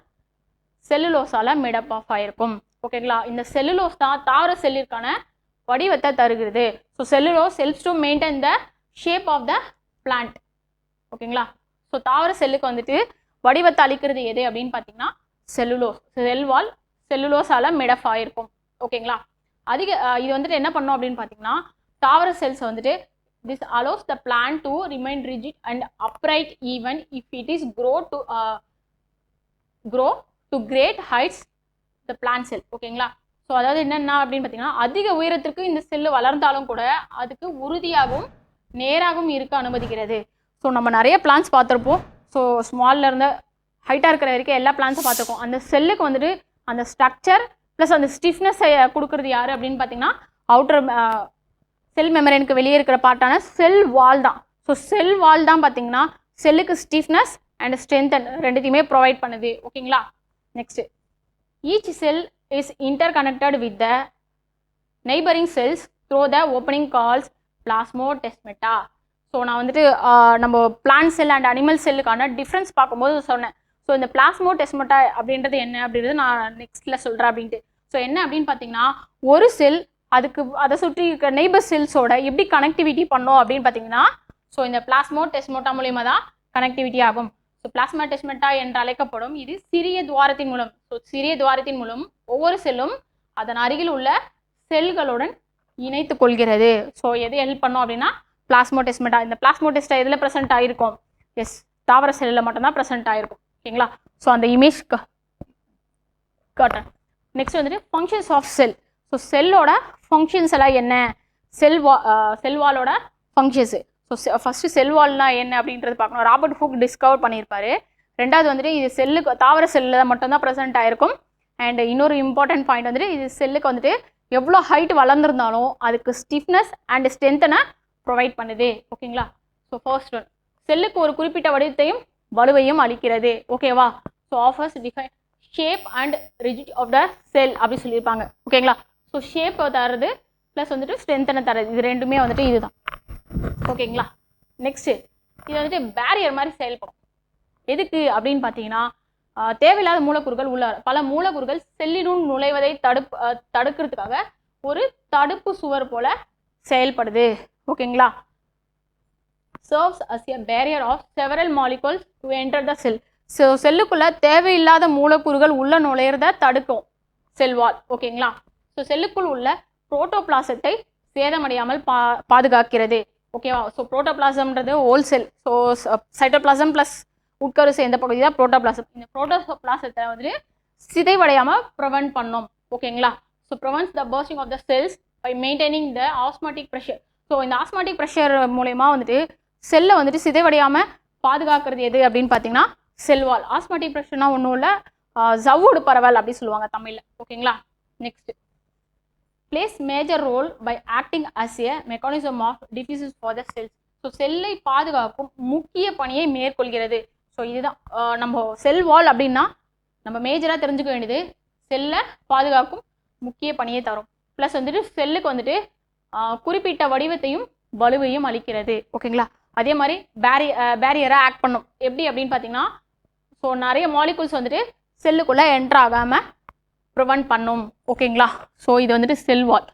செல்லுலோஸால் மேட் ஆஃப் ஆயிருக்கும். ஓகேங்களா. இந்த செல்லுலோஸ் தான் தாவர செல்லிற்கான வடிவத்தை தருகிறது. So cellulose helps to maintain the shape of the plant. ஓகேங்களா. ஸோ தாவர செல்லுக்கு வந்துட்டு வடிவத்தை அளிக்கிறது எது அப்படின்னு பார்த்தீங்கன்னா செல்லுலோஸ். செல் வால் செல்லுலோஸால் மேட் ஆஃப் ஆயிருக்கும். ஓகேங்களா. இது வந்துட்டு என்ன பண்ணோம் அப்படின்னு பார்த்தீங்கன்னா தாவர செல்ஸ் வந்துட்டு this allows the plant to remain rigid and upright even if it is grow to great heights the plant cell. ஓகேங்களா. ஸோ அதாவது என்னென்ன அப்படின்னு பார்த்தீங்கன்னா அதிக உயரத்திற்கு இந்த செல்லு வளர்ந்தாலும் கூட அதுக்கு உறுதியாகவும் நேராகவும் இருக்க அனுமதிக்கிறது. ஸோ நம்ம நிறைய பிளான்ஸ் பார்த்துருப்போம். ஸோ ஸ்மால்ல இருந்து ஹைட்டாக இருக்கிற வரைக்கும் எல்லா பிளான்ஸும் பார்த்துருக்கோம். அந்த செல்லுக்கு வந்துட்டு அந்த ஸ்ட்ரக்சர் ப்ளஸ் அந்த ஸ்டிஃப்னஸ் கொடுக்குறது யார் அப்படின்னு பார்த்தீங்கன்னா அவுட்டர் செல் மெமரேனுக்கு வெளியே இருக்கிற பார்ட்டான செல் வால் தான். ஸோ செல் வால் தான் பார்த்தீங்கன்னா செல்லுக்கு ஸ்டிஃப்னஸ் அண்ட் ஸ்ட்ரென்தன் ரெண்டுத்தையுமே ப்ரொவைட் பண்ணுது. ஓகேங்களா. Next, each cell is interconnected with the neighbouring cells through the opening called plasmodesmata. So நான் வந்துட்டு நம்ம பிளான்ட் செல் அண்ட் அனிமல் செல்லுக்கான டிஃப்ரென்ஸ் பார்க்கும்போது சொன்னேன். ஸோ இந்த பிளாஸ்மோடெஸ்மெட்டா அப்படின்றது என்ன அப்படின்றது நான் நெக்ஸ்ட்டில் சொல்கிறேன் அப்படின்ட்டு. ஸோ என்ன அப்படின்னு பார்த்தீங்கன்னா ஒரு செல் அதுக்கு அதை சுற்றி இருக்க நெய்பர் செல்ஸோட எப்படி கனெக்டிவிட்டி பண்ணோம் அப்படின்னு பார்த்தீங்கன்னா ஸோ இந்த பிளாஸ்மோடெஸ்மெட்டா மூலியமாக தான் கனெக்டிவிட்டி ஆகும். ஸோ பிளாஸ்மோடெஸ்மெட்டா என்று அழைக்கப்படும் இது சிறிய துவாரத்தின் மூலம். ஸோ சிறிய துவாரத்தின் மூலம் ஒவ்வொரு செல்லும் அதன் அருகில் உள்ள செல்களுடன் இணைத்து கொள்கிறது. ஸோ எது ஹெல்ப் பண்ணோம் அப்படின்னா பிளாஸ்மோடெஸ்மெட்டா. இந்த பிளாஸ்மோடெஸ்டா எதில் ப்ரெசென்ட் ஆகிருக்கும்? எஸ், தாவர செல்லில் மட்டும்தான் ப்ரெசென்ட் ஆகிருக்கும். ஓகேங்களா. ஸோ அந்த இமேஜ் காட்டன். நெக்ஸ்ட் வந்துட்டு ஃபங்க்ஷன்ஸ் ஆஃப் செல். ஸோ செல்லோட ஃபங்க்ஷன்ஸ் எல்லாம் என்ன? செல்வாலோட ஃபங்க்ஷன்ஸு. ஸோ ஃபஸ்ட்டு செல்வால்னா என்ன அப்படின்றது பார்க்கணும். ராபர்ட் ஹூக் டிஸ்கவர் பண்ணியிருப்பாரு. ரெண்டாவது வந்துட்டு இது செல்லுக்கு தாவர செல்லில் மட்டும்தான் ப்ரெசென்ட் ஆகிருக்கும். அண்ட் இன்னொரு இம்பார்ட்டன்ட் பாயிண்ட் வந்துட்டு இது செல்லுக்கு வந்துட்டு எவ்வளோ ஹைட் வளர்ந்துருந்தாலும் அதுக்கு ஸ்டிஃப்னஸ் அண்ட் ஸ்ட்ரென்த்தனை ப்ரொவைட் பண்ணுது. ஓகேங்களா. ஸோ ஃபர்ஸ்ட் ஒன், செல்லுக்கு ஒரு குறிப்பிட்ட வடிவத்தையும் வலுவையும் அளிக்கிறது. ஓகேவா. So offers define shape and rigid of the cell அப்படி சொல்லியிருப்பாங்க. ஓகேங்களா. ஸோ ஷேப்பை தரது ப்ளஸ் வந்துட்டு ஸ்ட்ரென்த்தனை தரது, இது ரெண்டுமே வந்துட்டு இதுதான். ஓகேங்களா. நெக்ஸ்ட்டு இது வந்துட்டு பேரியர் மாதிரி செயல்படும். எதுக்கு அப்படின்னு பார்த்தீங்கன்னா தேவையில்லாத மூலக்கூறுகள் உள்ள பல மூலக்கூறுகள் செல்லினுள் நுழைவதை தடுக்கிறதுக்காக ஒரு தடுப்பு சுவர் போல செயல்படுது. ஓகேங்களா. serves as a barrier of several molecules to enter the cell. So செல்லுக்குள்ள தேவையில்லாத மூலக்கூறுகள் உள்ள நுழையிறத தடுக்கும் செல் வால். ஓகேங்களா. ஸோ செல்லுக்குள் உள்ள புரோட்டோபிளாசத்தை சேதமடையாமல் பாதுகாக்கிறது. ஓகேவா. ஸோ புரோட்டோபிளாசம்ன்றது ஹோல் செல். ஸோ சைட்டோபிளாசம் ப்ளஸ் உட்கரு சேர்ந்த பகுதி தான் புரோட்டோபிளாசம். இந்த புரோட்டோபிளாசத்தை வந்துட்டு சிதைவடையாமல் ப்ரிவென்ட் பண்ணோம். ஓகேங்களா. So prevents the bursting of the cells by maintaining the osmotic pressure. So இந்த ஆஸ்மாட்டிக் ப்ரெஷர் மூலயமா வந்துட்டு செல்லை வந்துட்டு சிதைவடையாமல் பாதுகாக்கிறது எது அப்படின்னு பார்த்தீங்கன்னா செல்வால். ஆஸ்மாட்டிக் ப்ரெஷர்னா ஒன்றும் இல்லை, ஜவ்வோடு பரவல் அப்படி சொல்லுவாங்க தமிழில். ஓகேங்களா. Next, plays major role by acting as a mechanism of diffuses for the cells. So செல்லை பாதுகாக்கும் முக்கிய பணியை மேற்கொள்கிறது. ஸோ இதுதான் நம்ம செல் வால் அப்படின்னா நம்ம மேஜராக தெரிஞ்சுக்க வேண்டியது செல்லை பாதுகாக்கும் முக்கிய பணியை தரும். ப்ளஸ் வந்துட்டு செல்லுக்கு வந்துட்டு குறிப்பிட்ட வடிவத்தையும் வலுவையும் அளிக்கிறது. ஓகேங்களா. அதே மாதிரி பேரியராக ஆக்ட் பண்ணும். எப்படி அப்படின்னு பார்த்தீங்கன்னா ஸோ நிறைய மாலிகுல்ஸ் வந்துட்டு செல்லுக்குள்ளே என்ட்ரு ஆகாமல் ப்ரிவென்ட் பண்ணும். ஓகேங்களா. ஸோ இது வந்துட்டு செல் வால்.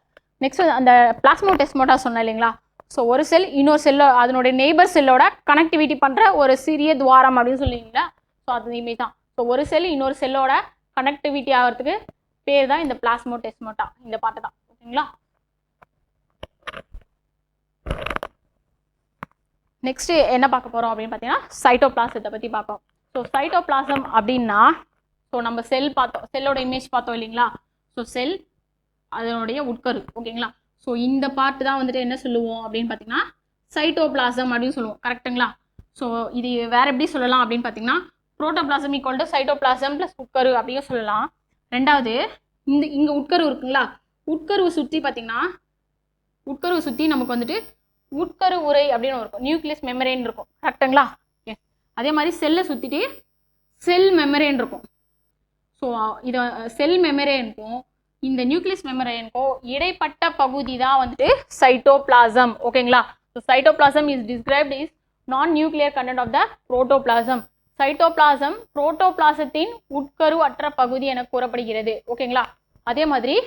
நெக்ஸ்ட் அந்த பிளாஸ்மோடெஸ்மெட்டா சொன்னேன் இல்லைங்களா. ஸோ ஒரு செல் இன்னொரு செல்லோ அதனுடைய நெய்பர் செல்லோட கனெக்டிவிட்டி பண்ணுற ஒரு சிறிய துவாரம் அப்படின்னு சொல்லுவீங்களா. ஸோ அது இமேஜ் தான். ஸோ ஒரு செல் இன்னொரு செல்லோட கனெக்டிவிட்டி ஆகிறதுக்கு பேர் தான் இந்த பிளாஸ்மோடெஸ்மெட்டா, இந்த பாட்டு தான். ஓகேங்களா. நெக்ஸ்ட் என்ன பார்க்க போகிறோம் அப்படின்னு பார்த்தீங்கன்னா சைட்டோபிளாசத்தை பற்றி பார்ப்போம். ஸோ சைட்டோபிளாசம் அப்படின்னா ஸோ நம்ம செல் பார்த்தோம், செல்லோட இமேஜ் பார்த்தோம் இல்லைங்களா. ஸோ செல் அதனுடைய உட்கரு. ஓகேங்களா. ஸோ இந்த பார்ட்டு தான் வந்துட்டு என்ன சொல்லுவோம் அப்படின்னு பார்த்தீங்கன்னா சைட்டோபிளாசம் அப்படின்னு சொல்லுவோம். கரெக்டுங்களா. ஸோ இது வேறு எப்படி சொல்லலாம் அப்படின்னு பார்த்தீங்கன்னா protoplasm equal to cytoplasm plus உட்கரு அப்படியும் சொல்லலாம். ரெண்டாவது இங்கே உட்கரு இருக்குங்களா. உட்கருவை சுற்றி பார்த்தீங்கன்னா உட்கருவை சுற்றி நமக்கு வந்துட்டு உட்கரு உரை அப்படின்னு இருக்கும், நியூக்ளியஸ் மெமரேன் இருக்கும். கரெக்டுங்களா. எஸ். அதே மாதிரி செல்லை சுற்றிட்டு செல் மெமரேன் இருக்கும். ஸோ இதை செல் மெமரேனுக்கும் இந்த நியூக்ளியஸ் மெமரேனுக்கும் இடைப்பட்ட பகுதி தான் வந்துட்டு சைட்டோபிளாசம். ஓகேங்களா. So cytoplasm is described is non nuclear content of the protoplasm. Cytoplasm புரோட்டோபிளாசத்தின் உட்கரு அற்ற பகுதி என கூறப்படுகிறது. ஓகேங்களா. அதே மாதிரி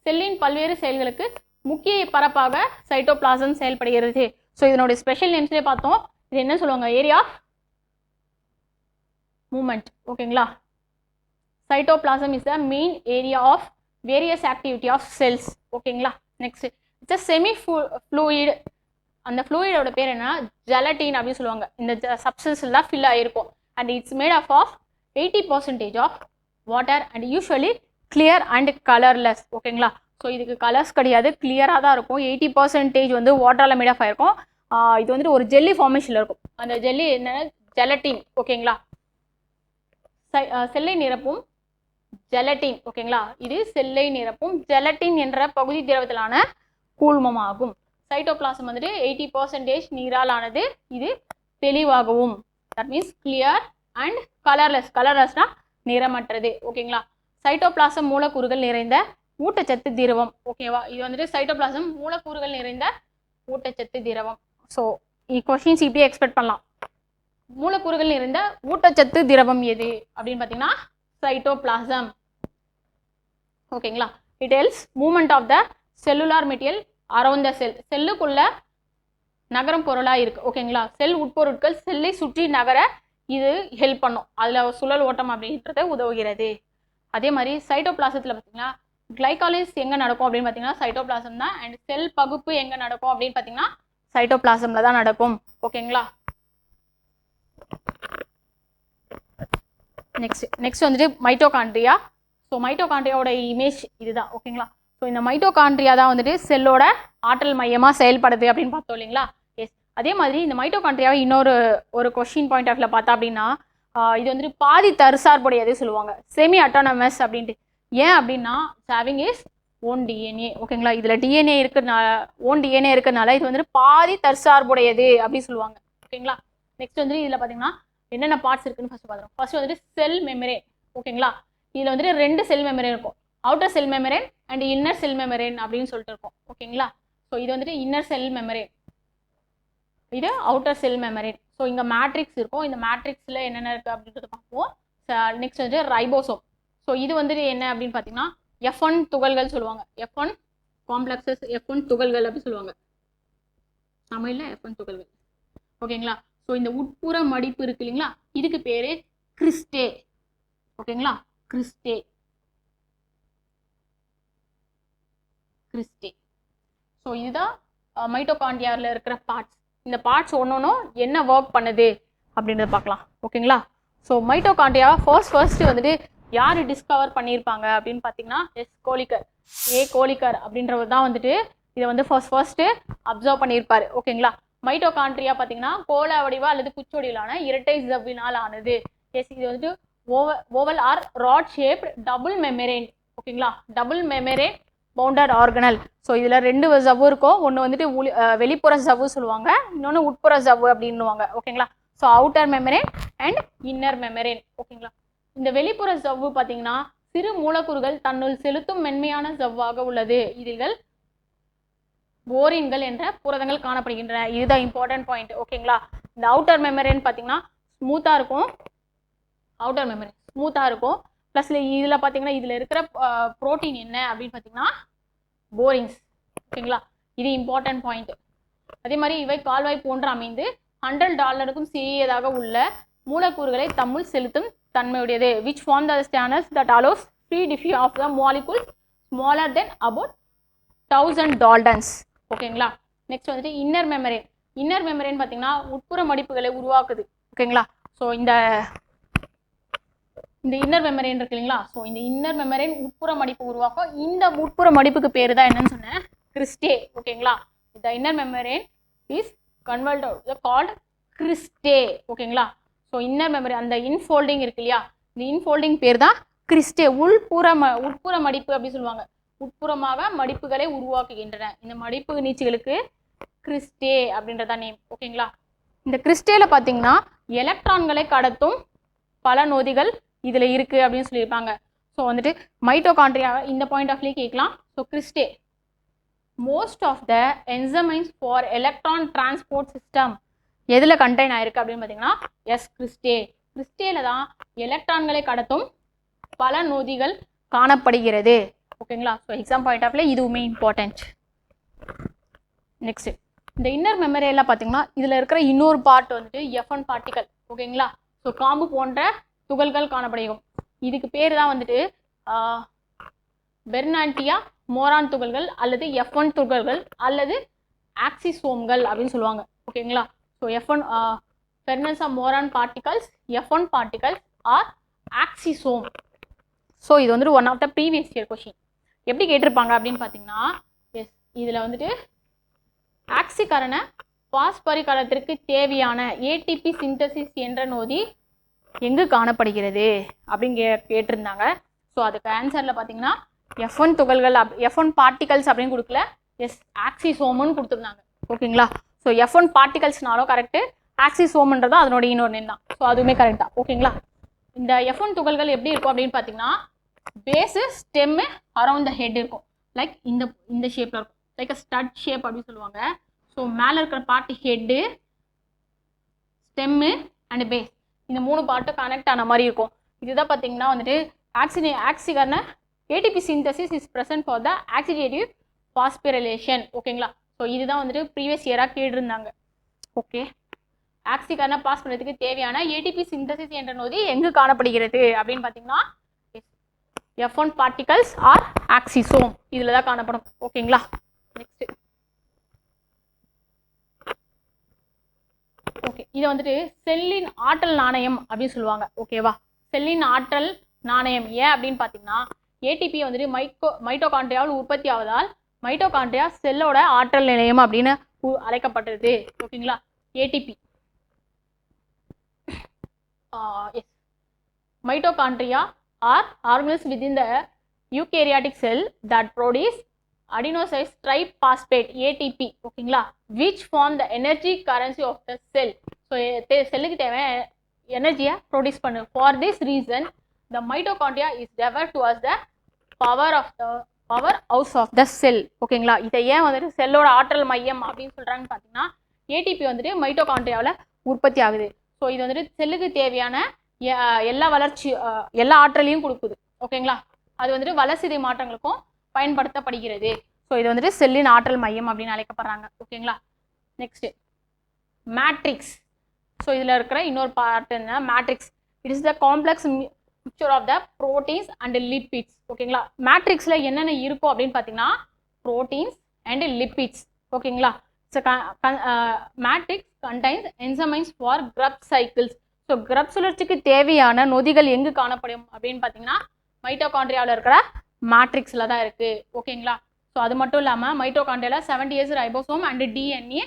செல்லின் பல்வேறு செயல்களுக்கு முக்கிய பரப்பாக சைட்டோபிளாசம் செயல்படுகிறது. ஸோ இதனுடைய ஸ்பெஷல் நேம்ஸ்லேயே பார்த்தோம். இது என்ன சொல்லுவாங்க? Area of movement. ஓகேங்களா. Cytoplasm is the main area of various activity of cells. ஓகேங்களா. Next it's a semi fluid. அந்த ஃப்ளூயிடோட பேர் என்ன? ஜெலட்டின் அப்படின்னு சொல்லுவாங்க. இந்த சப்ஸ்டன்ஸில் தான் ஃபில் ஆகிருக்கும். And it's made of 80% of water and usually clear and colourless. ஓகேங்களா. ஸோ இதுக்கு கலர்ஸ் கிடையாது, கிளியராக தான் இருக்கும். 80% வந்து வாட்டரில் மேட் ஆஃப் ஆகிருக்கும். இது வந்துட்டு ஒரு ஜெல்லி ஃபார்மேஷனில் இருக்கும். அந்த ஜெல்லி என்னென்ன? ஜெலட்டின். ஓகேங்களா. செல்லை நிரப்பும் ஜெலட்டின். ஓகேங்களா, இது செல்லை நிரப்பும் ஜெலட்டின் என்ற பகுதி திரவத்திலான கூழ்மமாகும். சைட்டோபிளாசம் வந்துட்டு 80% நீரால் ஆனது. இது தெளிவாகவும், that means clear and colourless. கலர்லெஸ்னா நிறமற்றது. ஓகேங்களா, சைட்டோபிளாசம் மூலக்கூறுகள் நிறைந்த ஊட்டச்சத்து திரவம். ஓகேவா, இது வந்துட்டு சைட்டோபிளாசம் மூலக்கூறுகள் நிறைந்த ஊட்டச்சத்து திரவம். ஸோ கொஸ்டின்ஸ் இப்படியே எக்ஸ்பெக்ட் பண்ணலாம். மூலக்கூறுகள் நிறைந்த ஊட்டச்சத்து திரவம் எது அப்படின்னு பார்த்தீங்கன்னா சைட்டோபிளாசம். ஓகேங்களா, it helps movement of the cellular material around the cell. செல்லுக்குள்ள நகரம் பொருளாக இருக்கு. ஓகேங்களா, செல் உட்பொருட்கள் செல்லை சுற்றி நகர இது ஹெல்ப் பண்ணும். அதில் சுழல் ஓட்டம் அப்படின்றத உதவுகிறது. அதே மாதிரி சைட்டோபிளாசத்தில் பார்த்தீங்கன்னா கிளைகாலிஸ் எங்கே நடக்கும் அப்படின்னு பார்த்தீங்கன்னா சைட்டோபிளாசம் தான். அண்ட் செல் பகுப்பு எங்கே நடக்கும் அப்படின்னு பார்த்தீங்கன்னா சைட்டோபிளாசமில் தான் நடக்கும். ஓகேங்களா, நெக்ஸ்ட் வந்துட்டு மைட்டோகாண்ட்ரியா. ஸோ மைட்டோகாண்ட்ரியாவோட இமேஜ் இதுதான். ஓகேங்களா, ஸோ இந்த மைட்டோகாண்ட்ரியா தான் வந்துட்டு செல்லோட ஆற்றல் மையமாக செயல்படுது அப்படின்னு பார்த்தோம் இல்லைங்களா. எஸ், அதே மாதிரி இந்த மைட்டோகாண்ட்ரியாவை ஒரு கொஸ்டின் பாயிண்ட் ஆஃப் வியூல பார்த்தா அப்படின்னா இது வந்துட்டு பாதி தற்சார்புடையது சொல்லுவாங்க, செமி அட்டானமஸ் அப்படின்ட்டு. ஏன் அப்படின்னா ஹேவிங் இஸ் ஓன் டிஎன்ஏ. ஓகேங்களா, இதில் டிஎன்ஏ இருக்கிறதுனால, ஓன் டிஎன்ஏ இருக்கிறதுனால இது வந்துட்டு பாதி தற்சார்புடையது அப்படின்னு சொல்லுவாங்க. ஓகேங்களா, நெக்ஸ்ட் வந்துட்டு இதில் பார்த்தீங்கன்னா என்னென்ன பார்ட்ஸ் இருக்குன்னு ஃபர்ஸ்ட் பார்த்துருவோம். ஃபர்ஸ்ட் வந்துட்டு செல் மெமரேன். ஓகேங்களா, இதில் வந்துட்டு 2 செல் மெமரேன் இருக்கும். Outer cell membrane and inner cell membrane அப்படின்னு சொல்லிட்டு இருக்கும். ஓகேங்களா, ஸோ இது வந்துட்டு இன்னர் செல் மெமரேன், இது அவுட்டர் செல் மெமரேன். ஸோ இங்கே மேட்ரிக்ஸ் இருக்கும். இந்த மேட்ரிக்ஸில் என்னென்ன இருக்குது அப்படின்றத பார்ப்போம். நெக்ஸ்ட் வந்துட்டு ரைபோசோம். ஸோ இது வந்துட்டு என்ன அப்படின்னு பார்த்தீங்கன்னா F1 துகள்கள் சொல்லுவாங்க. F1 காம்ப்ளெக்ஸஸ், F1 துகள்கள் அப்படின்னு சொல்லுவாங்க. தமிழில் F1 துகள்கள். ஓகேங்களா, ஸோ இந்த உட்புற மடிப்பு இருக்கு இல்லைங்களா, இதுக்கு பேரு கிறிஸ்டே. ஓகேங்களா, கிறிஸ்டே. ஸோ இதுதான் மைட்டோகாண்ட்ரியாவில் இருக்கிற பார்ட்ஸ். இந்த பார்ட்ஸ் ஒன்னொன்னும் என்ன ஒர்க் பண்ணுது அப்படின்றத பார்க்கலாம். ஓகேங்களா, ஸோ மைட்டோகாண்ட்ரியா ஃபர்ஸ்ட் வந்துட்டு யார் டிஸ்கவர் பண்ணியிருப்பாங்க அப்படின்னு பார்த்தீங்கன்னா கோலிக்கர். கோலிக்கர் அப்படின்றவர் தான் வந்துட்டு இதை வந்து ஃபர்ஸ்ட் அப்சர்வ் பண்ணியிருப்பாரு. ஓகேங்களா, மைட்டோகாண்ட்ரியா பார்த்தீங்கன்னா கோள வடிவா அல்லது குச்சொடியிலான இரட்டை ஜவ்வினால் ஆனது. எஸ், இது வந்துட்டு oval or rod shaped double membrane. ஓகேங்களா, double membrane bounded organelle. So இதில் 2 ஜவ்வு இருக்கும். ஒன்று வந்துட்டு வெளிப்புற ஜவ்வு சொல்லுவாங்க, இன்னொன்று உட்புற ஜவ்வு அப்படின்னுவாங்க. ஓகேங்களா, ஸோ அவுட்டர் மெமரேன் அண்ட் இன்னர் மெமரேன். ஓகேங்களா, இந்த வெளிப்புற ஜவ்வு பார்த்தீங்கன்னா சிறு மூலக்கூறுகள் தன்னுள் செலுத்தும் மென்மையான ஜவ்வாக உள்ளது. இதில் போரின்கள் என்ற புரதங்கள் காணப்படுகின்றன. இதுதான் இம்பார்ட்டன்ட் பாயிண்ட். ஓகேங்களா, இந்த அவுட்டர் மெமரேன் பார்த்தீங்கன்னா ஸ்மூத்தாக இருக்கும். அவுட்டர் மெமரேன் ஸ்மூத்தாக இருக்கும். ப்ளஸ் இதில் பார்த்தீங்கன்னா இதில் இருக்கிற ப்ரோட்டீன் என்ன அப்படின்னு பார்த்தீங்கன்னா போரின்ஸ். ஓகேங்களா, இது இம்பார்ட்டன்ட் பாயிண்ட். அதே மாதிரி இவை கால்வாய் போன்று அமைந்து $100க்கும் சிறியதாக உள்ள மூலக்கூறுகளை தம்முள் செலுத்தும் தன்மையுடையது. which form the channels that allows free diffusion of the molecules smaller than about 1000 Daltons. ஓகேங்களா, நெக்ஸ்ட் வந்துட்டு இன்னர் மெமரேன். இன்னர் மெமரேன் பார்த்தீங்கன்னா உட்புற மடிப்புகளை உருவாக்குது. ஓகேங்களா, ஸோ இந்த இன்னர் மெமரேன் இருக்கு இல்லைங்களா, ஸோ இந்த இன்னர் மெமரேன் உட்புற மடிப்பு உருவாக்கும். இந்த உட்புற மடிப்புக்கு பேர் தான் என்னன்னு சொன்னேன், கிறிஸ்டே. ஓகேங்களா, இந்த இன்னர் மெமரேன் இஸ் கால்ட் கிறிஸ்டே. ஓகேங்களா, ஸோ இன்னர் மெமரி அந்த இன்ஃபோல்டிங் இருக்கு இல்லையா, இந்த இன்ஃபோல்டிங் பேர் தான் கிறிஸ்டே. உட்புற மடிப்பு அப்படி சொல்லுவாங்க. உட்புறமாக மடிப்புகளை உருவாக்குகின்றன. இந்த மடிப்பு நீட்சிகளுக்கு கிறிஸ்டே அப்படின்றதான் நேம். ஓகேங்களா, இந்த கிறிஸ்டேல பார்த்தீங்கன்னா எலக்ட்ரான்களை கடத்தும் பல நொதிகள் இதில் இருக்குது அப்படின்னு சொல்லியிருப்பாங்க. ஸோ வந்துட்டு மைட்டோகாண்ட்ரியா இந்த பாயிண்ட் ஆஃப் வியூ கேட்கலாம். So cristae most of the enzymes for electron transport system எதில் கண்டெயின் ஆயிருக்கு அப்படின்னு பார்த்தீங்கன்னா கிறிஸ்டே. கிறிஸ்டேல தான் எலக்ட்ரான்களை கடத்தும் பல நொதிகள் காணப்படுகிறது. ஓகேங்களா, so exam point of view இதுவுமே இம்பார்ட்டன்ட். நெக்ஸ்ட் இந்த இன்னர் மெமரியெல்லாம் பார்த்தீங்கன்னா இதில் இருக்கிற இன்னொரு பார்ட் வந்துட்டு F1 பார்ட்டிகல். ஓகேங்களா, ஸோ காம்பு போன்ற துகள்கள் காணப்படும். இதுக்கு பேர் தான் வந்துட்டு பெர்னான்டியா மோரான் துகள்கள் அல்லது F1 துகள்கள் அல்லது ஆக்சிசோம்கள் அப்படின்னு சொல்லுவாங்க. ஓகேங்களா, so F1 Fernandez Moran particles, F1 particles are oxysome. So இது வந்துட்டு one of the previous year question. எப்படி கேட்டிருப்பாங்க அப்படின்னு பார்த்தீங்கன்னா இதில் வந்துட்டு ஆக்சிகரண பாஸ்பரிகரணத்திற்கு தேவையான ஏடிபி சிந்தசிஸ் என்ற நொதி எங்கு காணப்படுகிறது அப்படின்னு கேட்டிருந்தாங்க. ஸோ அதுக்கு ஆன்சரில் பார்த்தீங்கன்னா F1 துகள்கள் F1 பார்ட்டிகல்ஸ் அப்படின்னு கொடுக்கல, எஸ் ஆக்சிசோம்னு கொடுத்துருந்தாங்க. ஓகேங்களா? ஸோ F1 பார்ட்டிகல்ஸ்னாலும் கரெக்டு, ஆக்சிசோம்ன்றதும் அதனோட இன்னொரு நேம் தான். ஸோ அதுவுமே கரெக்ட் தான். ஓகேங்களா? இந்த F1 துகள்கள் எப்படி இருக்கும் அப்படின்னு பார்த்தீங்கன்னா base stem around the head இருக்கும். லைக் இந்த ஷேப்பில் இருக்கும், லைக் அ ஸ்டட் ஷேப் அப்படின்னு சொல்லுவாங்க. ஸோ மேலே இருக்கிற part head, stem and base, இந்த 3 பார்ட்டும் கனெக்ட் ஆன மாதிரி இருக்கும். இதுதான் பார்த்தீங்கன்னா வந்துட்டு ஆக்சிகர்ன ATP synthesis is present for the oxidative phosphorylation. ஓகேங்களா? ஸோ இதுதான் வந்துட்டு ப்ரீவியஸ் இயராக கேட்டிருந்தாங்க. ஓகே, ஆக்சிகர்ன பாஸ் பண்ணுறதுக்கு தேவையான ATP சிந்தசிஸ் என்ற நொதி எங்கு காணப்படுகிறது அப்படின்னு பார்த்தீங்கன்னா F1 பார்ட்டிகல்ஸ் ஆர் ஆக்சிசோம், இதில் தான் காணப்படும். ஓகேங்களா? நெக்ஸ்ட் ஓகே, இதை வந்துட்டு செல்லின் ஆற்றல் நாணயம் அப்படின்னு சொல்லுவாங்க. ஓகேவா? செல்லின் ஆற்றல் நாணயம் ஏன் அப்படின்னு பார்த்தீங்கன்னா ATP வந்துட்டு மைட்டோகாண்ட்ரியாவில் உற்பத்தி ஆவதால் மைட்டோகாண்ட்ரியா செல்லோட ஆற்றல் நிலையம் அப்படின்னு அழைக்கப்பட்டது. ஓகேங்களா? ATP mitochondria are organelles within the eukaryotic cell that produce adenosine triphosphate ATP. ஓகேங்களா? which form the energy currency of the cell. So செல்லுக்கு தேவை எனர்ஜியை ப்ரொடியூஸ் பண்ணு. For this reason the mitochondria is referred to as the power house of the cell. ஓகேங்களா? இதை ஏன் வந்துட்டு செல்லோட ஆற்றல் மையம் அப்படின்னு சொல்கிறாங்கன்னு பார்த்தீங்கன்னா ATP வந்துட்டு மைட்டோகாண்ட்ரியாவில் உற்பத்தி ஆகுது. ஸோ இது வந்துட்டு செல்லுக்கு தேவையான எல்லா ஆற்றலையும் கொடுக்குது. ஓகேங்களா? அது வந்துட்டு வளர்சிதை மாற்றங்களுக்கும் பயன்படுத்தப்படுகிறது. ஸோ இது வந்துட்டு செல்லின் ஆற்றல் மையம் அப்படின்னு அழைக்கப்படுறாங்க. ஓகேங்களா? Next matrix. ஸோ இதில் இருக்கிற இன்னொரு பார்ட் என்ன, matrix. It is the complex mixture of the proteins and lipids. ஓகேங்களா? மேட்ரிக்ஸில் என்னென்ன இருக்கும் அப்படின்னு பார்த்தீங்கன்னா ப்ரோட்டீன்ஸ் அண்ட் லிப்பிட்ஸ். ஓகேங்களா? Matrix contains enzymes for Krebs cycles. So Krebs சுழற்சிக்கு தேவையான நொதிகள் எங்கு காணப்படும் அப்படின்னு பார்த்தீங்கன்னா மைட்டோகாண்ட்ரியாவில் இருக்கிற மேட்ரிக்ஸில் தான் இருக்குது. ஓகேங்களா? ஸோ அது மட்டும் இல்லாமல் மைட்டோகாண்ட்ரியாவில் 70S ribosome and DNA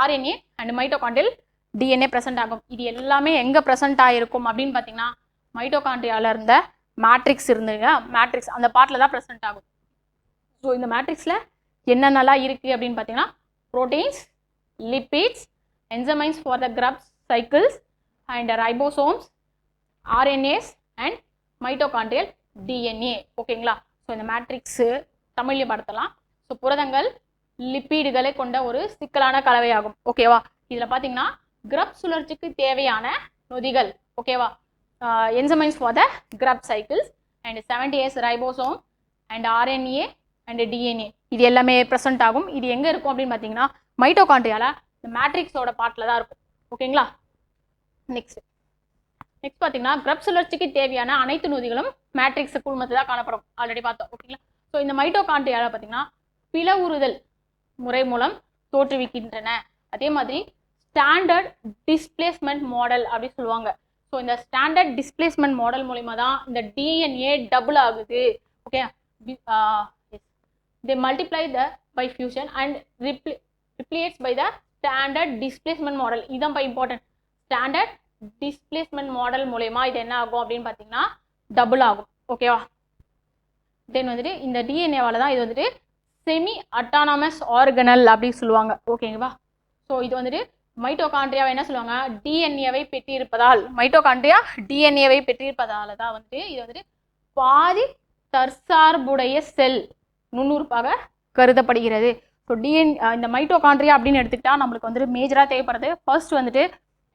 RNA and mitochondrial DNA present ஆகும். இது எல்லாமே எங்கே ப்ரெசென்ட் ஆகிருக்கும் அப்படின்னு பார்த்தீங்கன்னா மைட்டோகாண்ட்ரியாவில் இருந்த மேட்ரிக்ஸ் இருந்துங்க, மேட்ரிக்ஸ் அந்த பார்ட்டில் தான் ப்ரெசென்ட் ஆகும். ஸோ இந்த மேட்ரிக்ஸில் என்னென்னலாம் இருக்குது அப்படின்னு பார்த்தீங்கன்னா proteins, lipids, enzymes for the Krebs cycles and ribosomes, RNAs and mitochondrial DNA. ஓகேங்களா? ஸோ இந்த மேட்ரிக்ஸு தமிழ்ல படுத்தலாம். ஸோ புரதங்கள் லிப்பிடுகளை கொண்ட ஒரு சிக்கலான கலவையாகும். ஓகேவா? இதில் பார்த்தீங்கன்னா கிரப் சுழற்சிக்கு தேவையான நொதிகள். ஓகேவா? Enzymes for the Krebs cycles and 70S ribosome and RNA and DNA இது எல்லாமே ப்ரெசென்ட் ஆகும். இது எங்கே இருக்கும் அப்படின்னு பார்த்தீங்கன்னா மைட்டோகாண்ட்ரியாவில் இந்த மேட்ரிக்ஸோட பார்ட்டில் தான் இருக்கும். ஓகேங்களா? நெக்ஸ்ட் பார்த்தீங்கன்னா கிரப் சுழற்சிக்கு தேவையான அனைத்து நொதிகளும் மேட்ரிக்ஸ் குழுமத்தில் தான் காணப்படும். ஆல்ரெடி பார்த்தோம். ஓகேங்களா? ஸோ இந்த மைட்டோகாண்ட்ரியாவில் பார்த்தீங்கன்னா பிளவுறுதல் முறை மூலம் தோற்றுவிக்கின்றன. அதே மாதிரி ஸ்டாண்டர்ட் டிஸ்பிளேஸ்மெண்ட் மாடல் அப்படின்னு சொல்லுவாங்க. ஸோ இந்த ஸ்டாண்டர்ட் டிஸ்பிளேஸ்மெண்ட் மாடல் மூலிமா தான் இந்த DNA டபுள் ஆகுது. Okay, they multiply by fusion and replicates by the standard displacement model. இதான் இம்பார்ட்டன்ட். ஸ்டாண்டர்ட் டிஸ்பிளேஸ்மெண்ட் மாடல் மூலமா இது என்ன ஆகும் அப்படின்னு பார்த்தீங்கன்னா டபுள் ஆகும். ஓகேவா? தென் வந்துட்டு இந்த டிஎன்ஏவால தான் இது வந்துட்டு செமி அட்டானமஸ் ஆர்கனல் அப்படின்னு சொல்லுவாங்க. ஓகேவா? ஸோ இது வந்துட்டு மைட்டோகாண்ட்ரியாவை என்ன சொல்லுவாங்க, டிஎன்ஏவை பெற்றிருப்பதால், மைட்டோகாண்ட்ரியா டிஎன்ஏவை பெற்றிருப்பதால தான் வந்துட்டு இது வந்துட்டு பாதி தற்சார்புடைய செல் நுண்ணுறுப்பாக கருதப்படுகிறது. ஸோ இந்த மைட்டோகாண்ட்ரியா அப்படின்னு எடுத்துக்கிட்டா நம்மளுக்கு வந்துட்டு மேஜராக தேவைப்படுறது ஃபர்ஸ்ட் வந்துட்டு